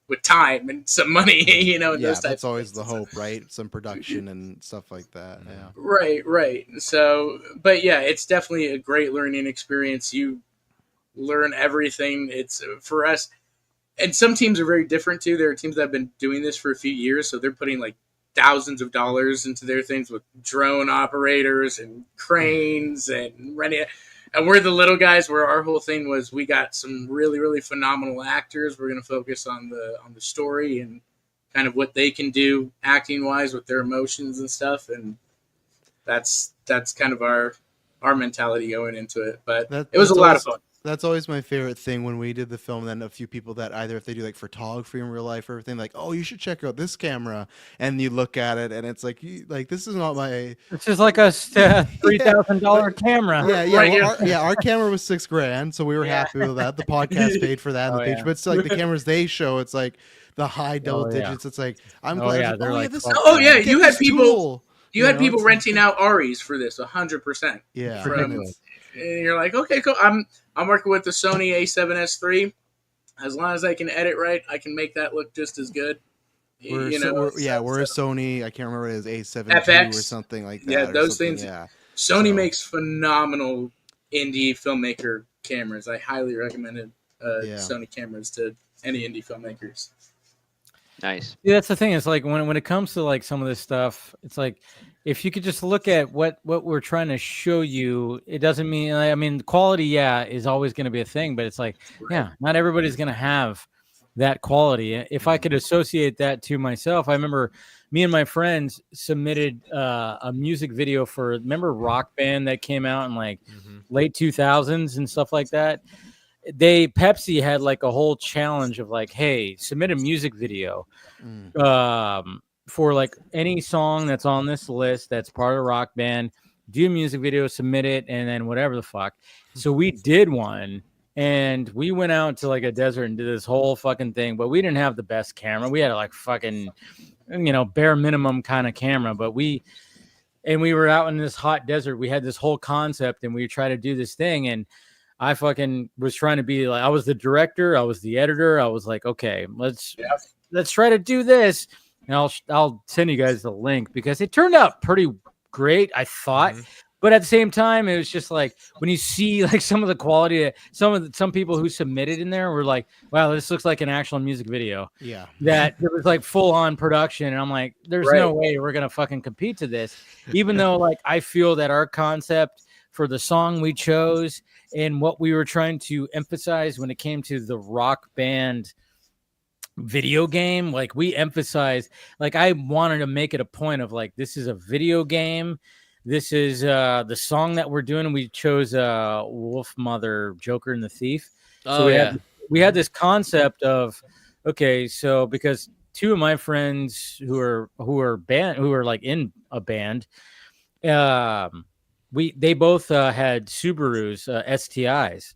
with time and some money, and those types. That's always the hope, right? Some production and stuff like that. Yeah. Right. So, but yeah, it's definitely a great learning experience. You learn everything. It's for us, and some teams are very different too. There are teams that have been doing this for a few years, so they're putting thousands of dollars into their things with drone operators and cranes and renting it. And we're the little guys, where our whole thing was we got some really, really phenomenal actors. We're going to focus on the story and kind of what they can do acting wise with their emotions and stuff. And that's kind of our mentality going into it. But it was a lot of fun. That's always my favorite thing when we did the film. Then a few people that either if they do photography in real life or everything, oh, you should check out this camera, and you look at it and it's this is not my. This is a $3,000 camera. Yeah, our camera was $6,000, so we were happy with that. The podcast paid for that, and the page, but it's the cameras they show. It's the high double digits. It's I'm glad. You had people. You had people renting out Aries for this 100%. Yeah. And you're like, okay, cool. I'm working with the Sony A7S III. As long as I can edit right, I can make that look just as good. We're a Sony. I can't remember what it is, A7 II or something like that. Yeah, those things. Yeah. Sony makes phenomenal indie filmmaker cameras. I highly recommend Sony cameras to any indie filmmakers. Nice. Yeah, that's the thing. It's when it comes to some of this stuff, it's if you could just look at what we're trying to show you, it doesn't mean, quality, is always going to be a thing, but it's not everybody's going to have that quality. If I could associate that to myself, I remember me and my friends submitted a music video for, remember Rock Band that came out in late 2000s and stuff like that? Pepsi had a whole challenge of hey, submit a music video for any song that's on this list that's part of Rock Band, do a music video, submit it, and then whatever the fuck. So we did one, and we went out to a desert and did this whole fucking thing, but we didn't have the best camera. We had fucking bare minimum kind of camera, but we were out in this hot desert. We had this whole concept and we tried to do this thing. And I fucking was trying to be like, I was the director. I was the editor. I was like, okay, let's try to do this. And I'll send you guys the link because it turned out pretty great, I thought. Mm-hmm. But at the same time, it was just like when you see like some of the quality, some people who submitted in there were like, wow, this looks like an actual music video. Yeah. That it was like full on production. And I'm like, there's no way we're going to fucking compete to this. Even though like I feel that our concept for the song we chose and what we were trying to emphasize when it came to the Rock Band video game, like we emphasized, like I wanted to make it a point of like, this is a video game. This is the song that we're doing. We chose Wolf Mother, Joker and the Thief. So we had this concept of, okay, so because two of my friends who are like in a band, they both had Subarus, STIs.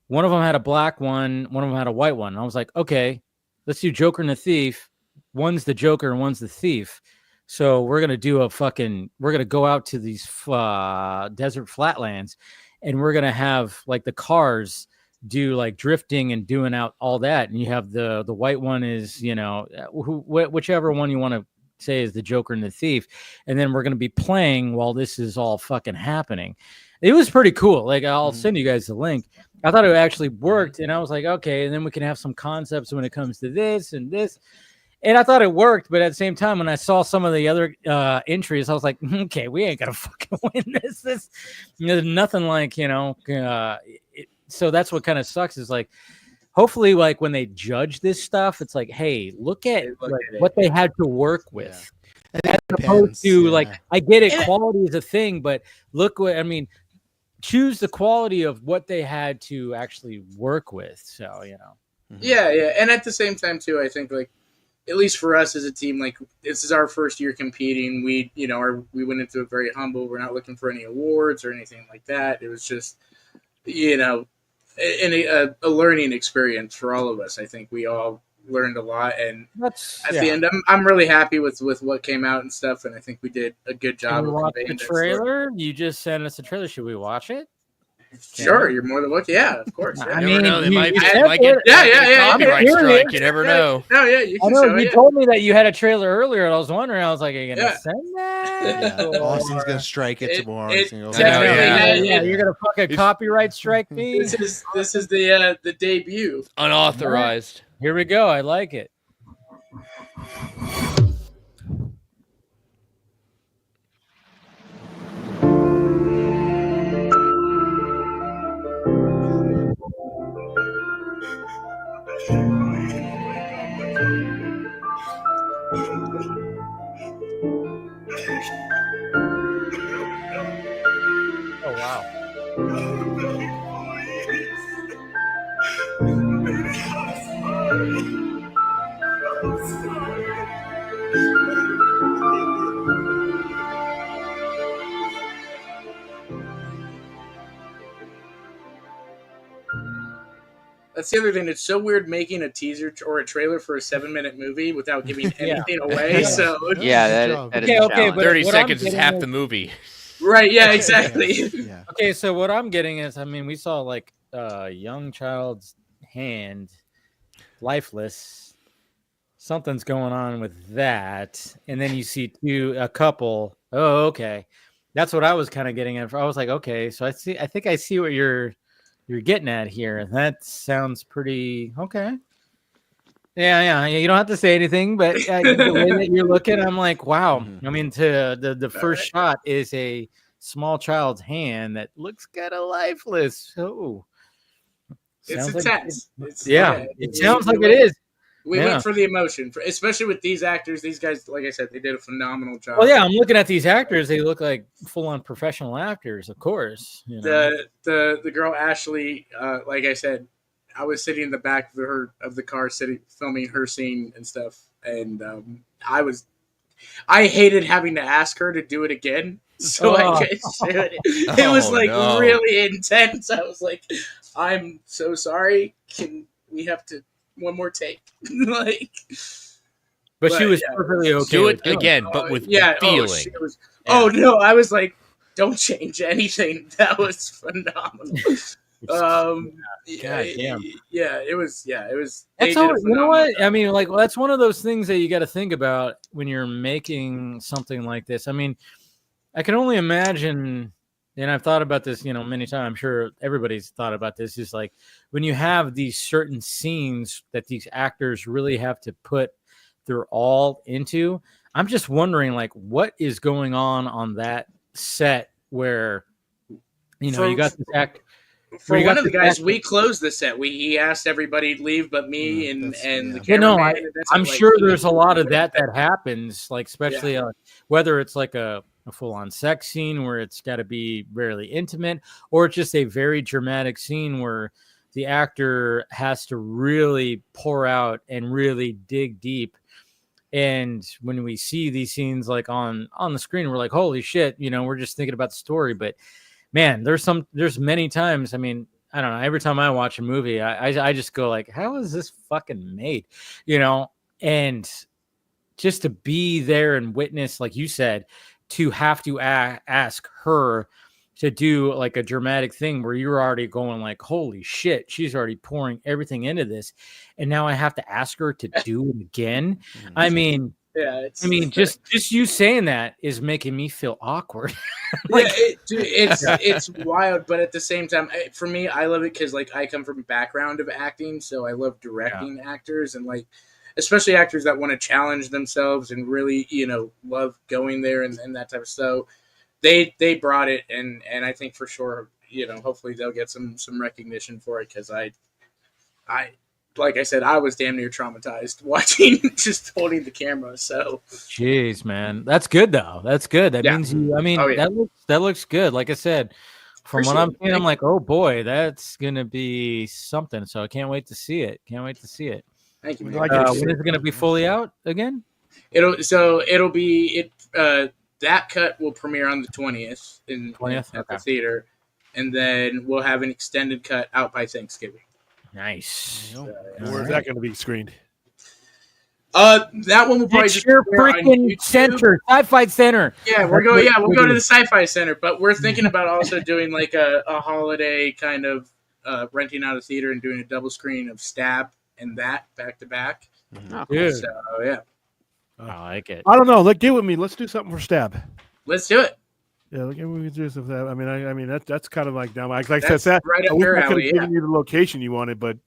One of them had a black one of them had a white one. And I was like, okay, let's do Joker and the Thief. One's the Joker and one's the thief. So we're going to go out to these desert flatlands and we're going to have like the cars do like drifting and doing out all that. And you have the white one is, whichever one you want to say is the Joker and the thief. And then we're going to be playing while this is all fucking happening. It was pretty cool. Like I'll send you guys the link. I thought it actually worked. And I was like, okay, and then we can have some concepts when it comes to this and this. And I thought it worked, but at the same time, when I saw some of the other entries, I was like, okay, we ain't gonna fucking win this. There's nothing like, so that's what kind of sucks is like, hopefully, like when they judge this stuff, it's like, hey, look at what they had to work with. Yeah. As opposed to like, I get it, quality is a thing, but look choose the quality of what they had to actually work with. So, Yeah. And at the same time too, I think like, at least for us as a team, like this is our first year competing. We, we went into it very humble. We're not looking for any awards or anything like that. It was just, a learning experience for all of us. I think we all learned a lot, and the end, I'm really happy with what came out and stuff. And I think we did a good job. Can we watch the trailer? You just sent us a trailer. Should we watch it? Sure, you're more than welcome. Yeah, of course. Yeah. I mean, they might get copyright strike. You never know. No, yeah, you can show it. You told me that you had a trailer earlier, and I was wondering. I was like, are you gonna send that? Austin's gonna strike it tomorrow. You're gonna fucking copyright strike me. This is the debut. Unauthorized. Here we go. I like it. Oh, wow. That's the other thing. It's so weird making a teaser or a trailer for a 7-minute movie without giving anything away. So that is a challenge. 30 seconds is half the movie. Right? Yeah, exactly. Okay, so what I'm getting is, we saw like a young child's hand, lifeless. Something's going on with that, and then you see a couple. Oh, okay, that's what I was kind of getting at. I was like, okay, so I think I see what you're getting at here. That sounds pretty okay. Yeah. You don't have to say anything, but the way that you're looking, I'm like, wow. The first shot is a small child's hand that looks kind of lifeless. Oh, it's intense. It sounds like it is. We went for the emotion, especially with these actors. These guys, like I said, they did a phenomenal job. Well, yeah, I'm looking at these actors. They look like full-on professional actors, of course. The girl Ashley, like I said, I was sitting in the back of the car, filming her scene and stuff, and I hated having to ask her to do it again. So it was really intense. I was like, I'm so sorry. Can we have to one more take? But she But, was yeah. perfectly okay. Do with it doing again, but with yeah. feeling. Oh no, I was like, don't change anything. That was phenomenal. God damn. Yeah, it was. That's they all, did a you know phenomenal what? job. I mean, like, that's one of those things that you got to think about when you're making something like this. I mean, I can only imagine, and I've thought about this, many times. I'm sure everybody's thought about this. Is like when you have these certain scenes that these actors really have to put their all into. I'm just wondering, like, what is going on that set where, you got this act. For one of the guys, we closed the set. He asked everybody to leave, but me and the cameraman. I'm sure there's a lot of that happens, like especially whether it's like a full-on sex scene where it's got to be really intimate, or it's just a very dramatic scene where the actor has to really pour out and really dig deep. And when we see these scenes like on the screen, we're like, holy shit, we're just thinking about the story. But man, there's many times, I mean, I don't know, every time I watch a movie, I just go like, how is this fucking made? And just to be there and witness, like you said, to have to ask her to do like a dramatic thing where you're already going like, holy shit, she's already pouring everything into this. And now I have to ask her to do it again. I mean, just you saying that is making me feel awkward. Like, it's wild, but at the same time, for me, I love it because like I come from a background of acting, so I love directing actors and like especially actors that want to challenge themselves and really love going there and that type of stuff. They brought it, and I think for sure, hopefully they'll get some recognition for it because I like I said, I was damn near traumatized watching, just holding the camera. So, jeez, man, that's good though. That's good. That means you. I mean, that looks good. Like I said, from what I'm seeing, I'm like, oh boy, that's gonna be something. So I can't wait to see it. Thank you. When is it gonna be fully out again? It'll be that cut will premiere on the 20th at the theater, and then we'll have an extended cut out by Thanksgiving. Nice. Where's that going to be screened? That one will probably just your freaking center, Sci-Fi Center. Yeah, we'll go to the Sci-Fi Center, but we're thinking about also doing like a holiday kind of renting out a theater and doing a double screen of Stab and that back to back. Dude. So yeah. I like it. I don't know. Get with me. Let's do something for Stab. Let's do it. Yeah, we can do something for that. I mean that's kind of like down. Like I That's said, right up your alley. Giving you the location you wanted, but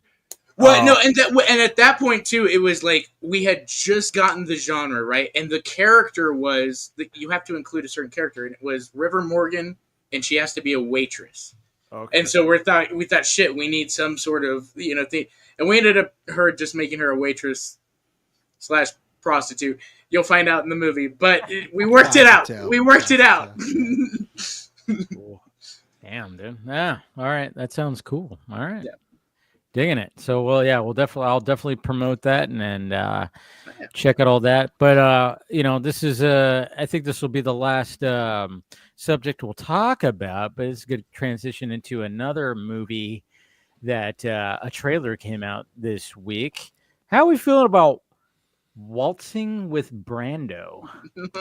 and at that point too, it was like we had just gotten the genre right, and the character was you have to include a certain character, and it was River Morgan, and she has to be a waitress. Okay. And so we thought shit, we need some sort of thing, and we ended up just making her a waitress / prostitute. You'll find out in the movie, but we worked it out. Cool. Damn, dude. Yeah. All right. That sounds cool. All right. Yeah. Digging it. So, I'll definitely promote that and check out all that. But this is I think this will be the last subject we'll talk about. But it's a good transition into another movie that a trailer came out this week. How are we feeling about Waltzing with Brando? Did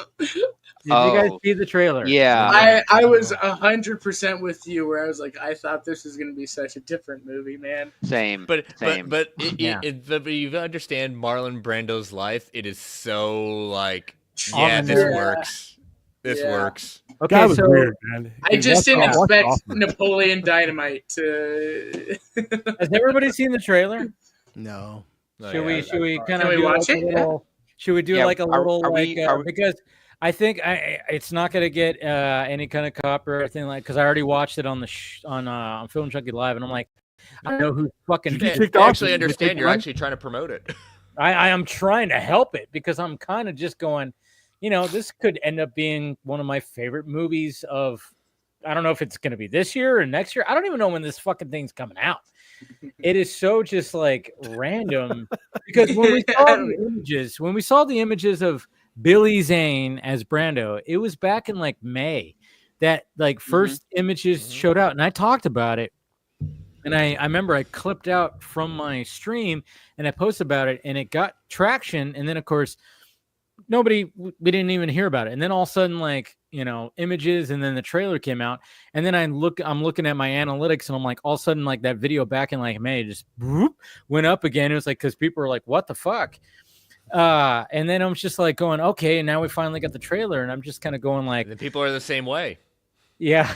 you guys see the trailer? Yeah. I was 100% with you where I was like, I thought this was going to be such a different movie, man. Same. But you understand Marlon Brando's life. It is so like, this works. This works. Okay, that was weird, man. I just didn't expect Napoleon Dynamite to. Has everybody seen the trailer? No. Should we kind of watch it? Should we do like a little because I think it's not going to get any kind of copyright or thing because I already watched it on on Film Junkie Live and I'm like, I don't know who fucking. I actually understand you're actually trying to promote it. I am trying to help it because I'm kind of just going, this could end up being one of my favorite movies of. I don't know if it's going to be this year or next year. I don't even know when this fucking thing's coming out. It is so just like random because when we saw the images of Billy Zane as Brando, it was back in like May that like first images showed out, and I talked about it. And I remember I clipped out from my stream and I posted about it, and it got traction. And then of course, we didn't even hear about it. And then all of a sudden, like, you know, images, and then the trailer came out, and then I'm looking at my analytics, and I'm like, all of a sudden, like, that video back in like May just whoop, went up again. It was like, because people were like, what the fuck? And then I'm just like going, okay, and now we finally got the trailer, and I'm just kind of going like, The people are the same way. yeah,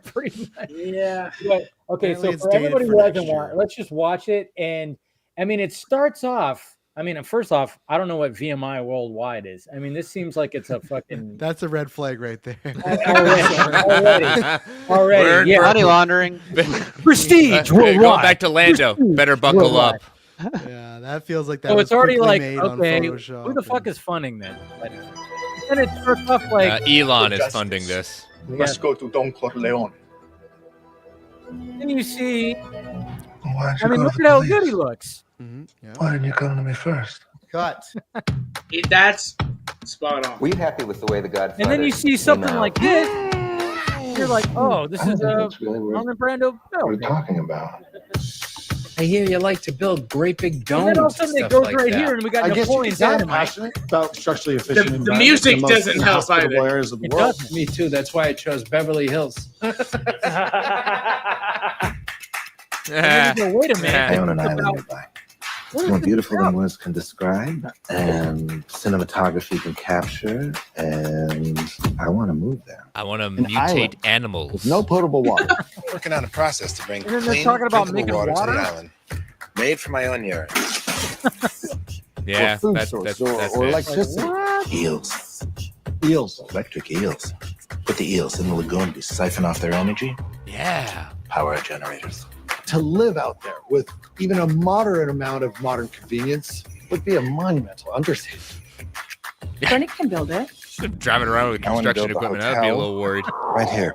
pretty much. Yeah. But, okay, Apparently so it's for dated everybody for who hasn't next year. watched, let's just watch it. And I mean, it starts off. I mean, first off, I don't know what VMI worldwide is. I mean, this seems like it's a fucking That's a red flag right there. already, yeah. Money laundering. Prestige worldwide. Going back to Lando, Prestige better buckle worldwide. up. Yeah, that feels like that. So was it's already quickly like, made on okay, Photoshop who the fuck and- is funding this? But then it starts off like, Elon is funding this. yeah. Let's go to Don Corleone. And you see, Why I mean, look at how good he looks. Mhm, yeah. Why didn't you come to me first? Cut. That's spot on. Were you happy with the way the Godfather? And then you see something came out? like this. You're like, oh, this is a That's really what Marlon Brando we're film. talking about. I hear you like to build great big And domes then all of a and sudden it stuff goes like right that. here, and we got I guess you Napoleon could say I'm Dynamite. passionate about structurally efficient The environments music in the most doesn't help inhospitable either. areas of the It world. doesn't. Me too. That's why I chose Beverly Hills. And then you go, wait a minute. I I own an it's island about- nearby. what It's is more this beautiful about? than words can describe, and cinematography can capture, and I want to move there. I want to An mutate island animals. with no potable water. Working on a process to bring And then they're talking about making water? island. Made from my own urine. Yeah, or food that's source, that's or it. electricity. Eels. Eels. Electric eels. Put the eels in the lagoon to siphon off their energy. Yeah. Power our generators. To live out there with even a moderate amount of modern convenience would be a monumental undertaking. Bernie can build it. Driving around with I wanna construction build a equipment, I'd be a hotel. little worried. Right here.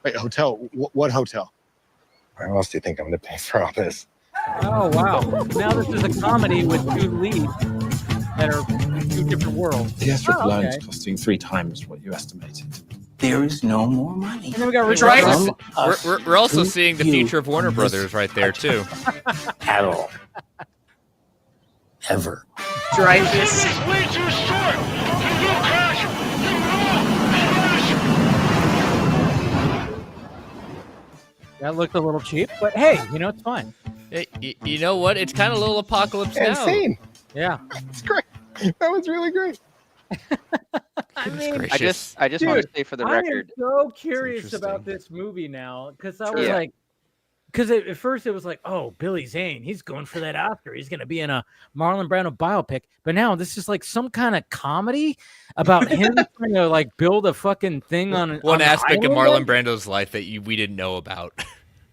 Wait, hotel? What hotel? Where else do you think I'm going to pay for all this? Oh, wow. Now this is a comedy with two leads that are in two different worlds. The Astric Oh, line okay. is costing 3 times what you estimated. There is no more money. And then we got Rich Right. Ryan. We're also to seeing the you future of Warner this Brothers right there too. At all. Ever. Dreyfus. That looked a little cheap, but hey, you know, it's fine. You know what? It's kind of a little apocalypse now. Insane. Yeah. It's great. That was really great. I mean, Gracious. I just want to Dude, say for the I record, am so curious interesting. about this movie now because I was Yeah. like, because at first it was like, oh, Billy Zane, he's going for that Oscar. He's going to be in a Marlon Brando biopic. But now this is like some kind of comedy about him trying to like build a fucking thing on One on the aspect of island. Marlon Brando's life that we didn't know about.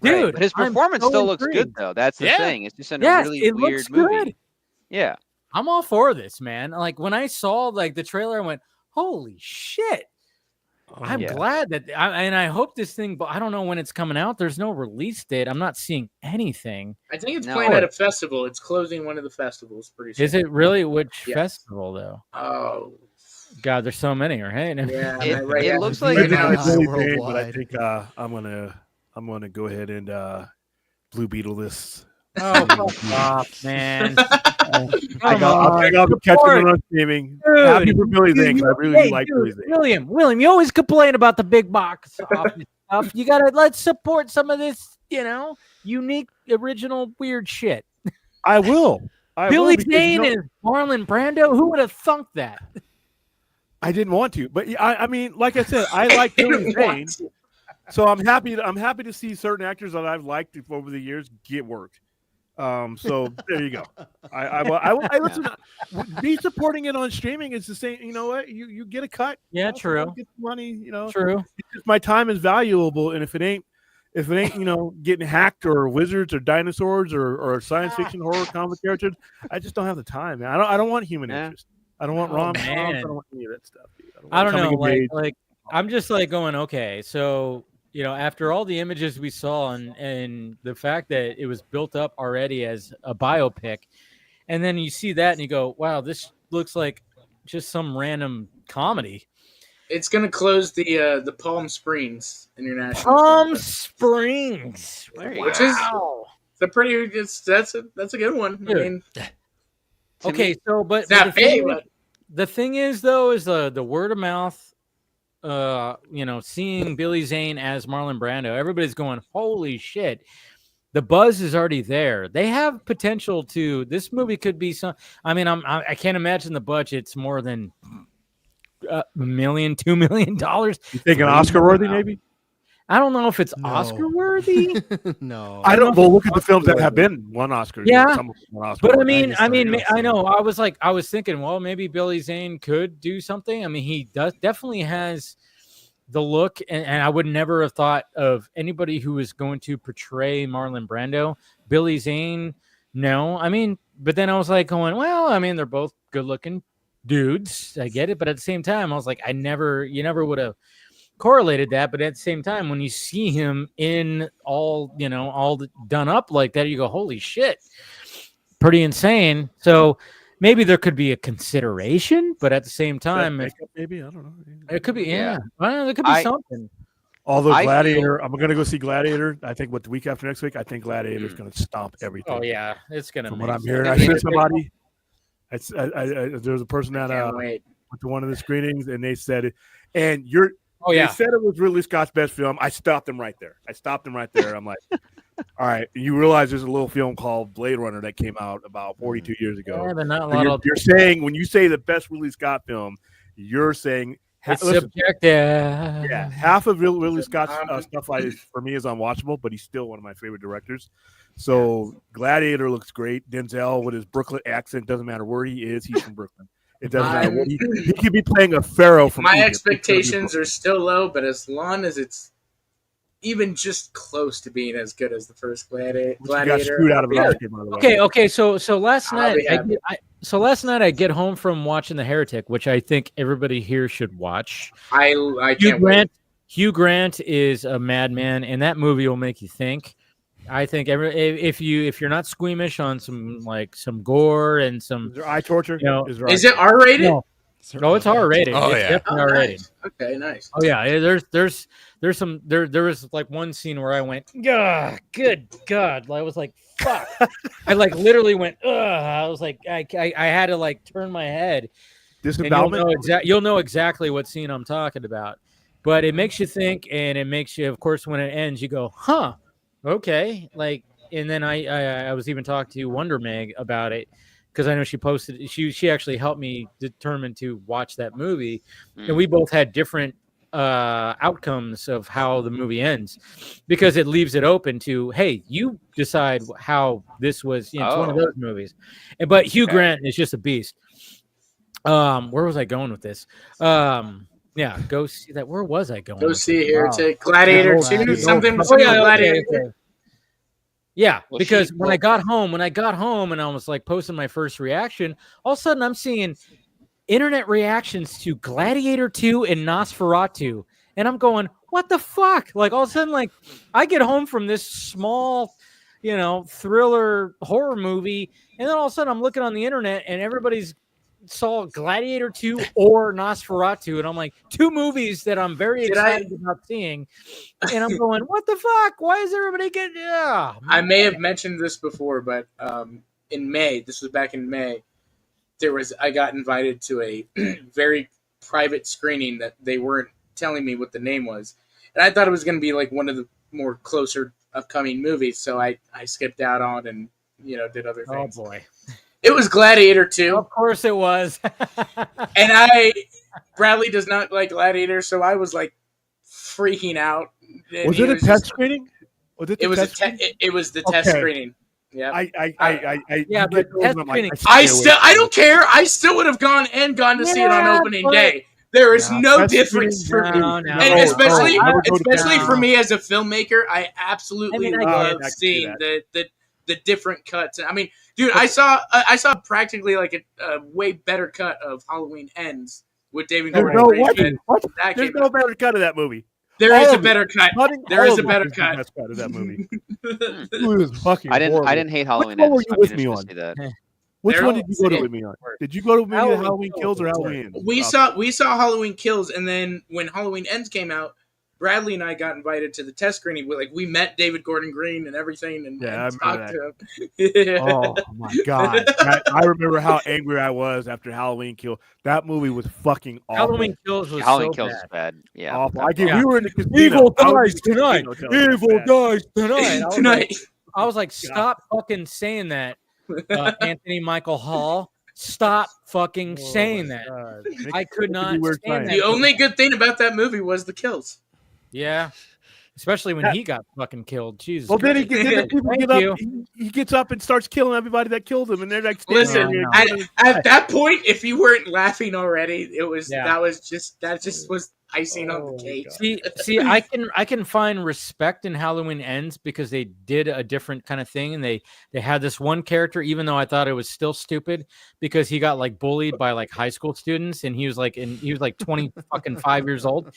Dude, right, but his I'm performance so still looks good intrigued. though. That's the Yeah. thing. It's just in Yes, a really it weird looks movie. good. Yeah. I'm all for this, man. Like when I saw like the trailer, I went, "Holy shit!" I'm Yeah. glad that, and I hope this thing. But I don't know when it's coming out. There's no release date. I'm not seeing anything. I think it's No. playing at a festival. It's closing one of the festivals pretty soon. Is it really? Which Yes. festival though? Oh, God, there's so many, right? yeah. It- right it now- looks like- right now Right it's now, Billy Zane, but I worldwide. think I'm gonna go ahead and Blue Beetle this. Oh, fuck off, man! I'll on, check out the catching support. it on streaming. Dude, Happy for Billy Zane because I really hey, do like dude, Billy Zane. William, you always complain about the big box office stuff. You gotta let's support some of this, unique, original, weird shit. I will. Billy because, Zane and Marlon Brando. Who would have thunk that? I didn't want to, but I mean, like I said, I like Billy Zane, so I'm happy to see certain actors that I've liked over the years get work. So there you go. I listen. Be supporting it on streaming is the same. You know what? You get a cut. Yeah, So true. get the money. True. It's just my time is valuable, and if it ain't, getting hacked or wizards or dinosaurs or science fiction horror comic characters, I just don't have the time, man. I don't want human Yeah. interest. I don't want Oh, rom coms. I man. don't want any of that stuff. Dude. I don't know. Coming of age. Like I'm just like going, okay, so after all the images we saw and the fact that it was built up already as a biopic, and then you see that and you go, wow, this looks like just some random comedy. It's gonna close the Palm Springs International. Palm Springs. There you Which go. is that's a good one. I Dude. mean, Okay, so but it's not the thing big, is- but the thing is though, is the word of mouth. Seeing Billy Zane as Marlon Brando, everybody's going, "Holy shit!" The buzz is already there. They have potential to. This movie could be some. I mean, I can't imagine the budget's more than $1 million, $2 million. You think an Oscar worthy, maybe? I don't know if it's Oscar worthy. No, I don't. Well, look at the films that have been won Oscars. Yeah, some of them won Oscar but worthy. I know. I was thinking, well, maybe Billy Zane could do something. I mean, he definitely has the look, and I would never have thought of anybody who was going to portray Marlon Brando. Billy Zane, no. I mean, but then I was like going, well, I mean, they're both good-looking dudes. I get it, but at the same time, I was like, you never would have correlated that. But at the same time, when you see him in all done up like that, you go, holy shit, pretty insane. So maybe there could be a consideration, but at the same time, maybe I don't know. It could be, yeah. Well, there could be something. Although Gladiator, I'm going to go see Gladiator. I think the week after next week, I think Gladiator is going to stomp everything. Oh yeah, it's going to. From what I'm hearing, I hear somebody. There was a person that went to one of the screenings, and they said it. And they said it was Ridley Scott's best film. I stopped them right there. I'm like, all right. You realize there's a little film called Blade Runner that came out about 42 years ago. Yeah, but not a lot you're saying, when you say the best Ridley Scott film, you're saying it's subjective. Yeah, half of Ridley Scott's stuff for me is unwatchable, but he's still one of my favorite directors. So Gladiator looks great. Denzel with his Brooklyn accent, doesn't matter where he is, he's from Brooklyn. It doesn't matter what he could be playing a pharaoh from My Egypt. expectations are still low, but as long as it's even just close to being as good as the first Gladiator, got screwed out of an Oscar, by the way. Okay. So last night, I get home from watching The Heretic, which I think everybody here should watch. I can't wait. Hugh Grant is a madman, and that movie will make you think. I think if you're not squeamish on some gore and some is there eye torture, is it R-rated? No, it's R-rated. Oh, it's definitely R-rated. Nice. Okay, nice. Oh yeah, there's some there was like one scene where I went, "Ugh, good God!" I was like, "Fuck!" I like literally went, "Ugh!" I was like, I had to like turn my head. You'll know exactly what scene I'm talking about, but it makes you think, and it makes you, of course, when it ends, you go, "Huh, okay." Like, and then I was even talking to Wonder Meg about it. Because I know she posted, she actually helped me determine to watch that movie, and we both had different outcomes of how the movie ends, because it leaves it open to, hey, you decide how this was. It's one of those movies, but Hugh Grant is just a beast. Where was I going with this? Yeah, go see that. Where was I going? Go see Heretic, Gladiator 2, something. Gladiator. Okay. Yeah, because when I got home and I was like posting my first reaction, all of a sudden I'm seeing internet reactions to Gladiator 2 and Nosferatu. And I'm going, what the fuck? Like, all of a sudden, like, I get home from this small, thriller horror movie, and then all of a sudden I'm looking on the internet and everybody's saw Gladiator 2 or Nosferatu, and I'm like, two movies that I'm very excited about seeing, and I'm going, what the fuck? Why is everybody getting? Yeah, I may have mentioned this before, but in May, this was back in May, I got invited to a very private screening that they weren't telling me what the name was, and I thought it was going to be like one of the more closer upcoming movies, so I skipped out on and did other things. Oh boy. It was Gladiator 2. Of course it was. And Bradley does not like Gladiator, so I was like freaking out. Was it a test screening? It was the test screening. Yeah. But test screening. I don't care. I still would have gone to see it on opening day. There is no difference for me. And especially for me as a filmmaker, I absolutely love seeing the different cuts. I mean, dude, I saw practically like a way better cut of Halloween Ends with David Gordon. There's no better cut of that movie. There is a better cut. There is a better cut of that movie. I didn't hate Halloween Ends. Which one were you with me on? Which one did you go to with me on? Did you go to maybe Halloween Kills or Halloween Ends? We saw Halloween Kills, and then when Halloween Ends came out, Bradley and I got invited to the test screening. We met David Gordon Green and everything, and Yeah, I talked remember to him. Oh my god! I remember how angry I was after Halloween Kills. That movie was fucking awful. Halloween Kills was Halloween so Kills bad. is bad. Yeah. Awful. Yeah. We were in the casino. Evil I was dies in the tonight. casino telling you Evil that. dies tonight. Tonight. I was like, stop fucking saying that, Anthony Michael Hall. Stop fucking saying that. I could not stand that. The only good thing about that movie was the kills. Yeah. Especially when he got fucking killed. Jesus. Well, then he gets up and starts killing everybody that kills him, and they're like, listen. At that point, if you weren't laughing already, it was that just was icing on the cake. See, I can find respect in Halloween Ends because they did a different kind of thing, and they had this one character, even though I thought it was still stupid because he got like bullied by like high school students, and he was like 20 fucking 5 years old,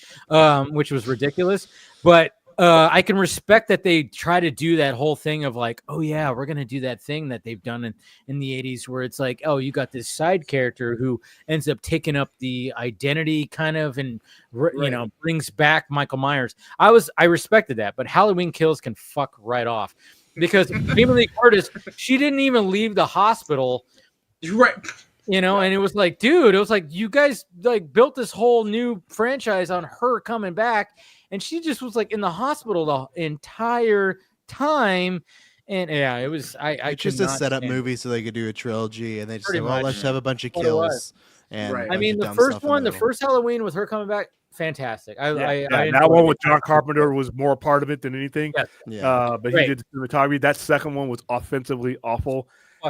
which was ridiculous, but. I can respect that they try to do that whole thing of like, oh yeah, we're gonna do that thing that they've done in the 80s where it's like, oh, you got this side character who ends up taking up the identity kind of and you know brings back Michael Myers. I respected that, but Halloween Kills can fuck right off because Jamie Lee Curtis, she didn't even leave the hospital. Right. You know, and it was like, dude, it was like you guys like built this whole new franchise on her coming back, and she just was like in the hospital the entire time. And yeah, it was it's just a setup movie so they could do a trilogy, and they just said, well, let's have a bunch of What it kills. was. And I mean, the first one, the first Halloween with her coming back, fantastic. I that one with John Carpenter was more a part of it than anything. Yeah. But he did the cinematography. That second one was offensively awful.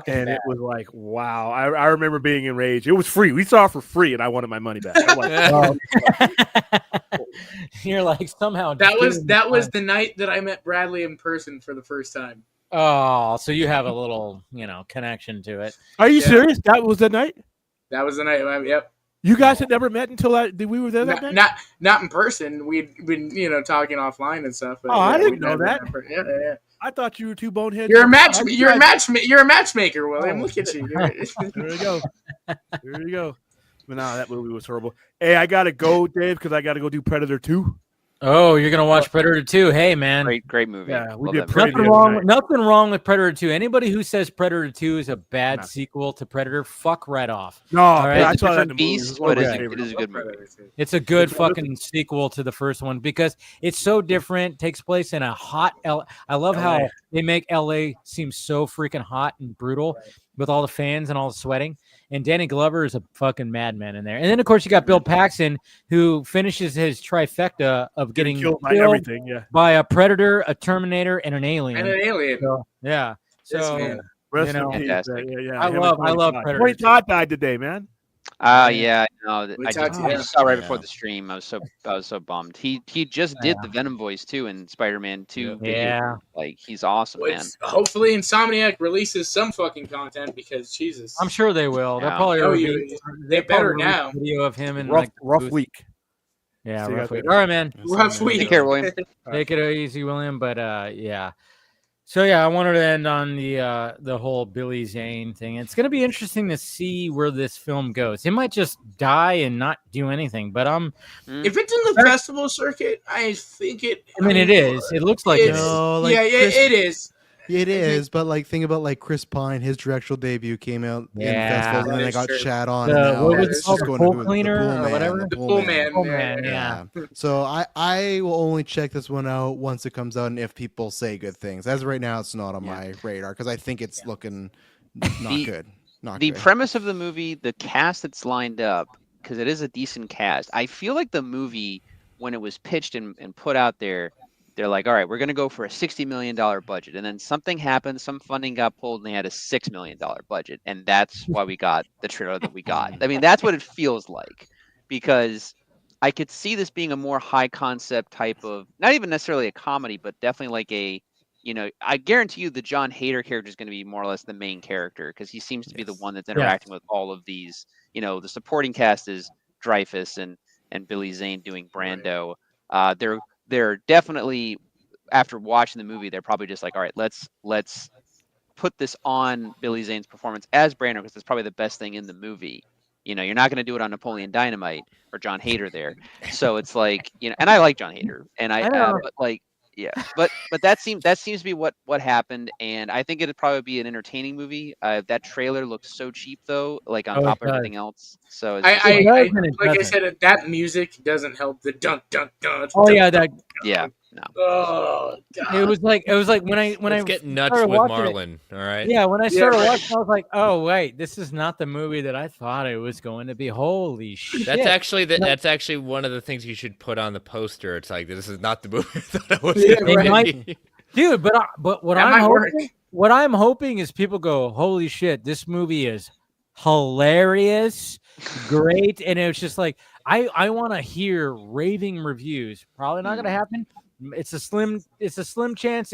And it was like, wow. I remember being enraged. It was free. We saw it for free, and I wanted my money back. I'm like, You're like, somehow. That was the night that I met Bradley in person for the first time. Oh, so you have a little, connection to it. Are you serious? That was the night? That was the night. Yep. You guys had never met until we were there that night? Not in person. We'd been, talking offline and stuff. But, I didn't know that. Yeah. I thought you were two boneheads. You're a matchmaker, William. Look at you. There we go. There you go. But no, that movie was horrible. Hey, I gotta go, Dave, because I gotta go do Predator 2. Oh, you're gonna watch Predator 2? Hey, man, great movie. Yeah, we Love did that nothing wrong with Predator 2. Anybody who says Predator 2 is a bad sequel to Predator, fuck right off. No, I saw that in the movie. Beast, but it is a good movie. It's a good fucking sequel to the first one because it's so different. Takes place in a hot I love how they make LA seem so freaking hot and brutal with all the fans and all the sweating. And Danny Glover is a fucking madman in there. And then, of course, you got Bill Paxton, who finishes his trifecta of getting killed by everything, by a predator, a Terminator, and an alien. So, yeah. So, fantastic. I love Predator. Wait, Todd died today, man. Yeah, no, I just saw right before the stream. I was so bummed. He just did the Venom voice too in Spider-Man 2. Yeah, like he's awesome, man. Hopefully, Insomniac releases some fucking content because Jesus, I'm sure they will. They'll probably they better now. Video of him and rough week. Yeah, rough week. All right, man. Rough week. Take care, William. Take it easy, William. But yeah. So yeah, I wanted to end on the whole Billy Zane thing. It's going to be interesting to see where this film goes. It might just die and not do anything. But if it's in the festival circuit, I think it. I mean, it is. It looks like it is. It is. It is, but think about Chris Pine. His directorial debut came out in festivals, and then I got chat on. What was it called? The Pool Cleaner or whatever? The Pool Man. Yeah. So I will only check this one out once it comes out, and if people say good things. As of right now, it's not on my radar because I think it's looking not good. The premise of the movie, the cast that's lined up, because it is a decent cast. I feel like the movie, when it was pitched and put out there, they're like, all right, we're going to go for a $60 million budget. And then something happened. Some funding got pulled and they had a $6 million budget. And that's why we got the trailer that we got. I mean, that's what it feels like, because I could see this being a more high concept type of, not even necessarily a comedy, but definitely like a, I guarantee you the John Hader character is going to be more or less the main character because he seems to be the one that's interacting with all of these, the supporting cast is Dreyfuss and Billy Zane doing Brando. They're definitely, after watching the movie, they're probably just like, all right, let's put this on Billy Zane's performance as Brando because it's probably the best thing in the movie. You're not going to do it on Napoleon Dynamite or John Hader there. So it's like, and I like John Hader, and I know. but like, yeah, but that seems to be what happened, and I think it'd probably be an entertaining movie. That trailer looks so cheap though, like on Oh, top it of does. everything else. So it's It does and it like I doesn't. said, that music doesn't help. The dun dun dun. Oh dun, yeah, dun, that. yeah, no. Oh God. It was like when I Let's get nuts started with watching it. Marlon. All right. Yeah, when I Yeah, started right. watching, I was like, "Oh wait, this is not the movie that I thought it was going to be." Holy shit! That's actually one of the things you should put on the poster. It's like, this is not the movie I thought it was. Yeah, gonna right. be. Dude, but what That I'm might work. hoping, what I'm hoping is people go, "Holy shit, this movie is hilarious, great," and it's just like I want to hear raving reviews. Probably not going to happen. It's a slim chance.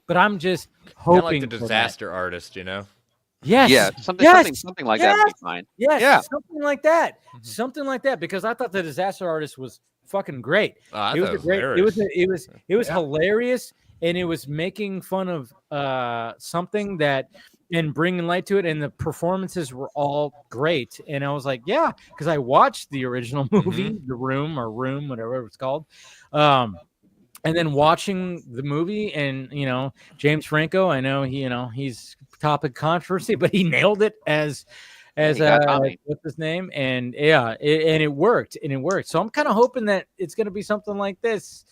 But I'm just Kind hoping of like the for that. disaster artist, Yes. Yeah, something like that would be fine. Yes. Yeah. Something like that. Something like that. Because I thought the disaster artist was fucking great. I It was thought a great. hilarious. It was hilarious, and it was making fun of something that and bringing light to it, and the performances were all great. And I was like, yeah, because I watched the original movie, The Room, whatever it was called. And then watching the movie, and James Franco, I know he's topic controversy, but he nailed it as what's his name, and yeah, it worked, So I'm kind of hoping that it's going to be something like this.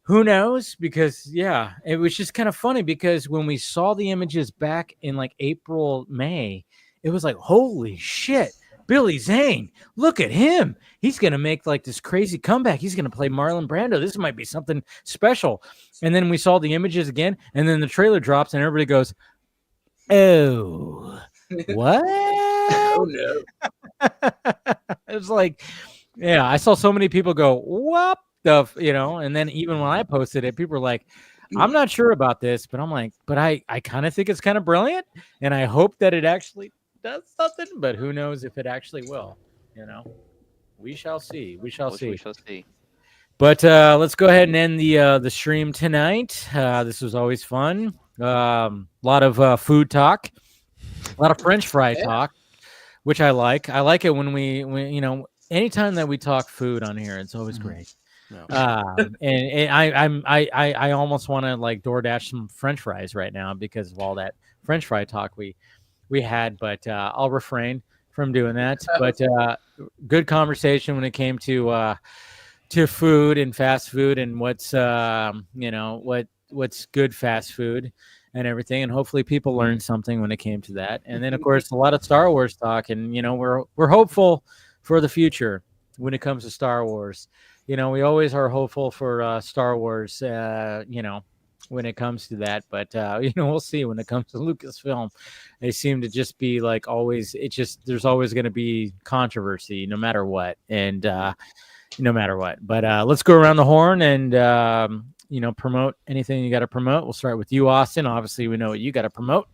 Who knows? Because yeah, it was just kind of funny because when we saw the images back in like April, May, it was like, holy shit. Billy Zane, look at him. He's going to make like this crazy comeback. He's going to play Marlon Brando. This might be something special. And then we saw the images again, and then the trailer drops, and everybody goes, oh, what? Oh, no. It's like, yeah, I saw so many people go, what the, and then even when I posted it, people were like, I'm not sure about this, but I'm like, but I kind of think it's kind of brilliant, and I hope that it actually does something, but who knows if it actually will. We shall see. We shall see. But let's go ahead and end the stream tonight. This was always fun. A lot of food talk, a lot of French fry talk, which I like. I like it when we anytime that we talk food on here, it's always great. No. And I almost want to like DoorDash some French fries right now because of all that French fry talk we had, but I'll refrain from doing that. But good conversation when it came to food and fast food and what's what's good fast food and everything, and hopefully people learned something when it came to that. And then of course a lot of Star Wars talk, and we're hopeful for the future when it comes to Star Wars. We always are hopeful for Star Wars. When it comes to that, but we'll see. When it comes to Lucasfilm, they seem to just be like always. There's always going to be controversy, no matter what, and no matter what. But let's go around the horn and promote anything you got to promote. We'll start with you, Austin. Obviously, we know what you got to promote.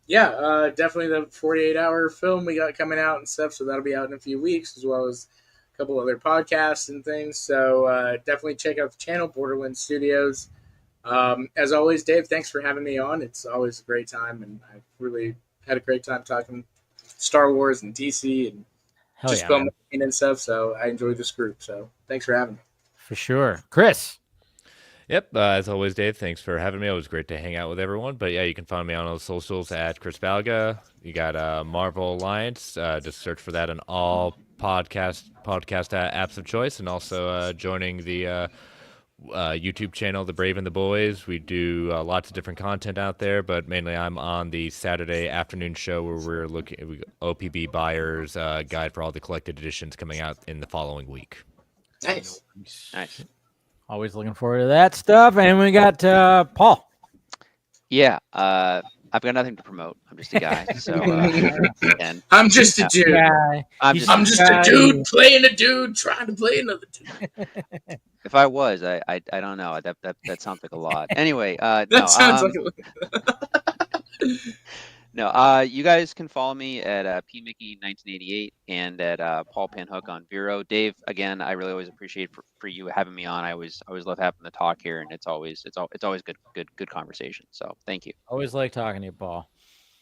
Yeah, definitely the 48-hour film we got coming out and stuff. So that'll be out in a few weeks, as well as a couple other podcasts and things. So definitely check out the channel, Borderland Studios. As always, Dave, thanks for having me on. It's always a great time, and I've really had a great time talking Star Wars and DC and just filmmaking and stuff. So I enjoy this group. So thanks for having me. For sure. Chris. Yep. As always, Dave, thanks for having me. It was great to hang out with everyone. But yeah, you can find me on all the socials at Chris Balga. You got Marvel Alliance. Just search for that on all podcast apps of choice, and also joining the YouTube channel, The Brave and the Boys. We do lots of different content out there, but mainly I'm on the Saturday afternoon show where we're looking at OPB buyers guide for all the collected editions coming out in the following week. Nice. Always looking forward to that stuff. And we got Paul. Yeah, I've got nothing to promote. I'm just a guy. So I'm just a dude. I'm just a dude playing a dude trying to play another dude. If I was, I don't know. That sounds like a lot. Anyway, that sounds like a No, you guys can follow me at PMickey1988 and at Paul Panhook on Vero. Dave, again, I really always appreciate for you having me on. I always love having the talk here, and it's always good conversation. So thank you. Always like talking to you, Paul.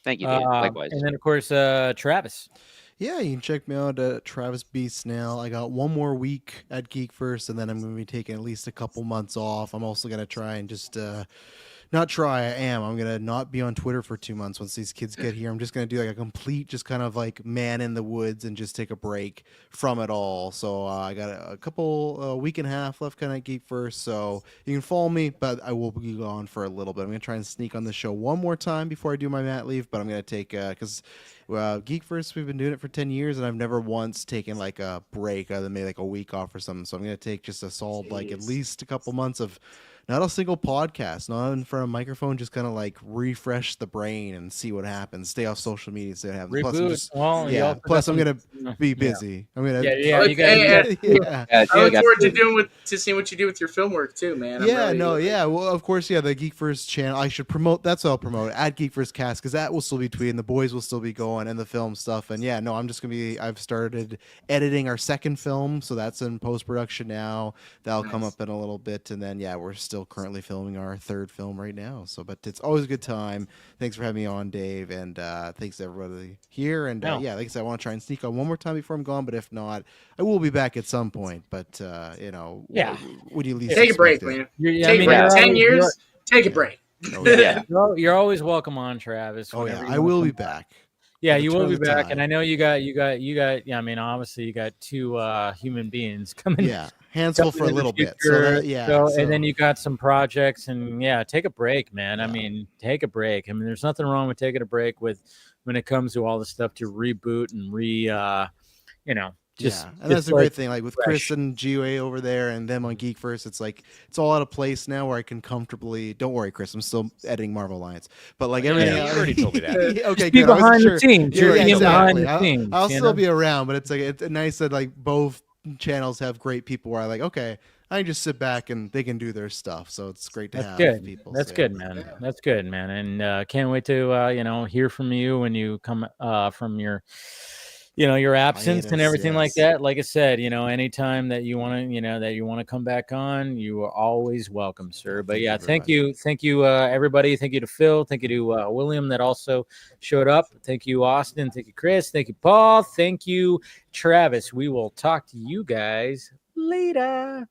Thank you, Dave. Likewise. And then of course Travis. Yeah, you can check me out at Travis B. Snail. I got one more week at Geek First, and then I'm going to be taking at least a couple months off. I'm also going to try and just not try. I'm going to not be on Twitter for 2 months once these kids get here. I'm just going to do like a complete, just kind of like man in the woods and just take a break from it all. So I got a couple week and a half left kind of Geek First. So you can follow me, but I will be gone for a little bit. I'm going to try and sneak on the show one more time before I do my mat leave, but I'm going to take, because Geek First, we've been doing it for 10 years, and I've never once taken like a break other than maybe like a week off or something. So I'm going to take just a solid, like at least a couple months of not a single podcast, not in front of a microphone, just kind of like refresh the brain and see what happens. Stay off social media, so have Reboot. Plus, I'm gonna be busy. I'm gonna I look forward to seeing what you do with your film work too, man. Well, of course, the Geek First channel. I should promote. That's what I'll promote at Geek First Cast, because that will still be tweeting. The boys will still be going, and the film stuff. And I'm just gonna be. I've started editing our second film, so that's in post production now. That'll come up in a little bit, and then we're still currently filming our third film right now. So, but it's always a good time. Thanks for having me on, Dave, and thanks to everybody here. And like I said, I want to try and sneak on one more time before I'm gone. But if not, I will be back at some point. But would you least take a break, man? Take a break. 10 years. Take a break. You're always welcome on, Travis. I will be back. Yeah, you will be back, and I know you got. Yeah, I mean, obviously, you got two human beings coming. Yeah, handsful for a little bit. And then you got some projects, and take a break, man. I mean, take a break. I mean, there's nothing wrong with taking a break when it comes to all the stuff to reboot and and that's the great thing. Like with Chris and GUA over there and them on Geek First, it's like it's all out of place now where I can comfortably. Don't worry, Chris. I'm still editing Marvel Alliance, but like everything. You already told me that. Okay, good. Behind the scenes. Exactly. I'll still be around, but it's like it's nice that like both channels have great people where I like. Okay, I can just sit back and they can do their stuff. So it's great to have people. That's good, man. That's good, man. And can't wait to hear from you when you come from your. Your absence and everything like that. Like I said, anytime that you want to, come back on, you are always welcome, sir. But thank you, everybody. Thank you to Phil. Thank you to William that also showed up. Thank you, Austin. Thank you, Chris. Thank you, Paul. Thank you, Travis. We will talk to you guys later.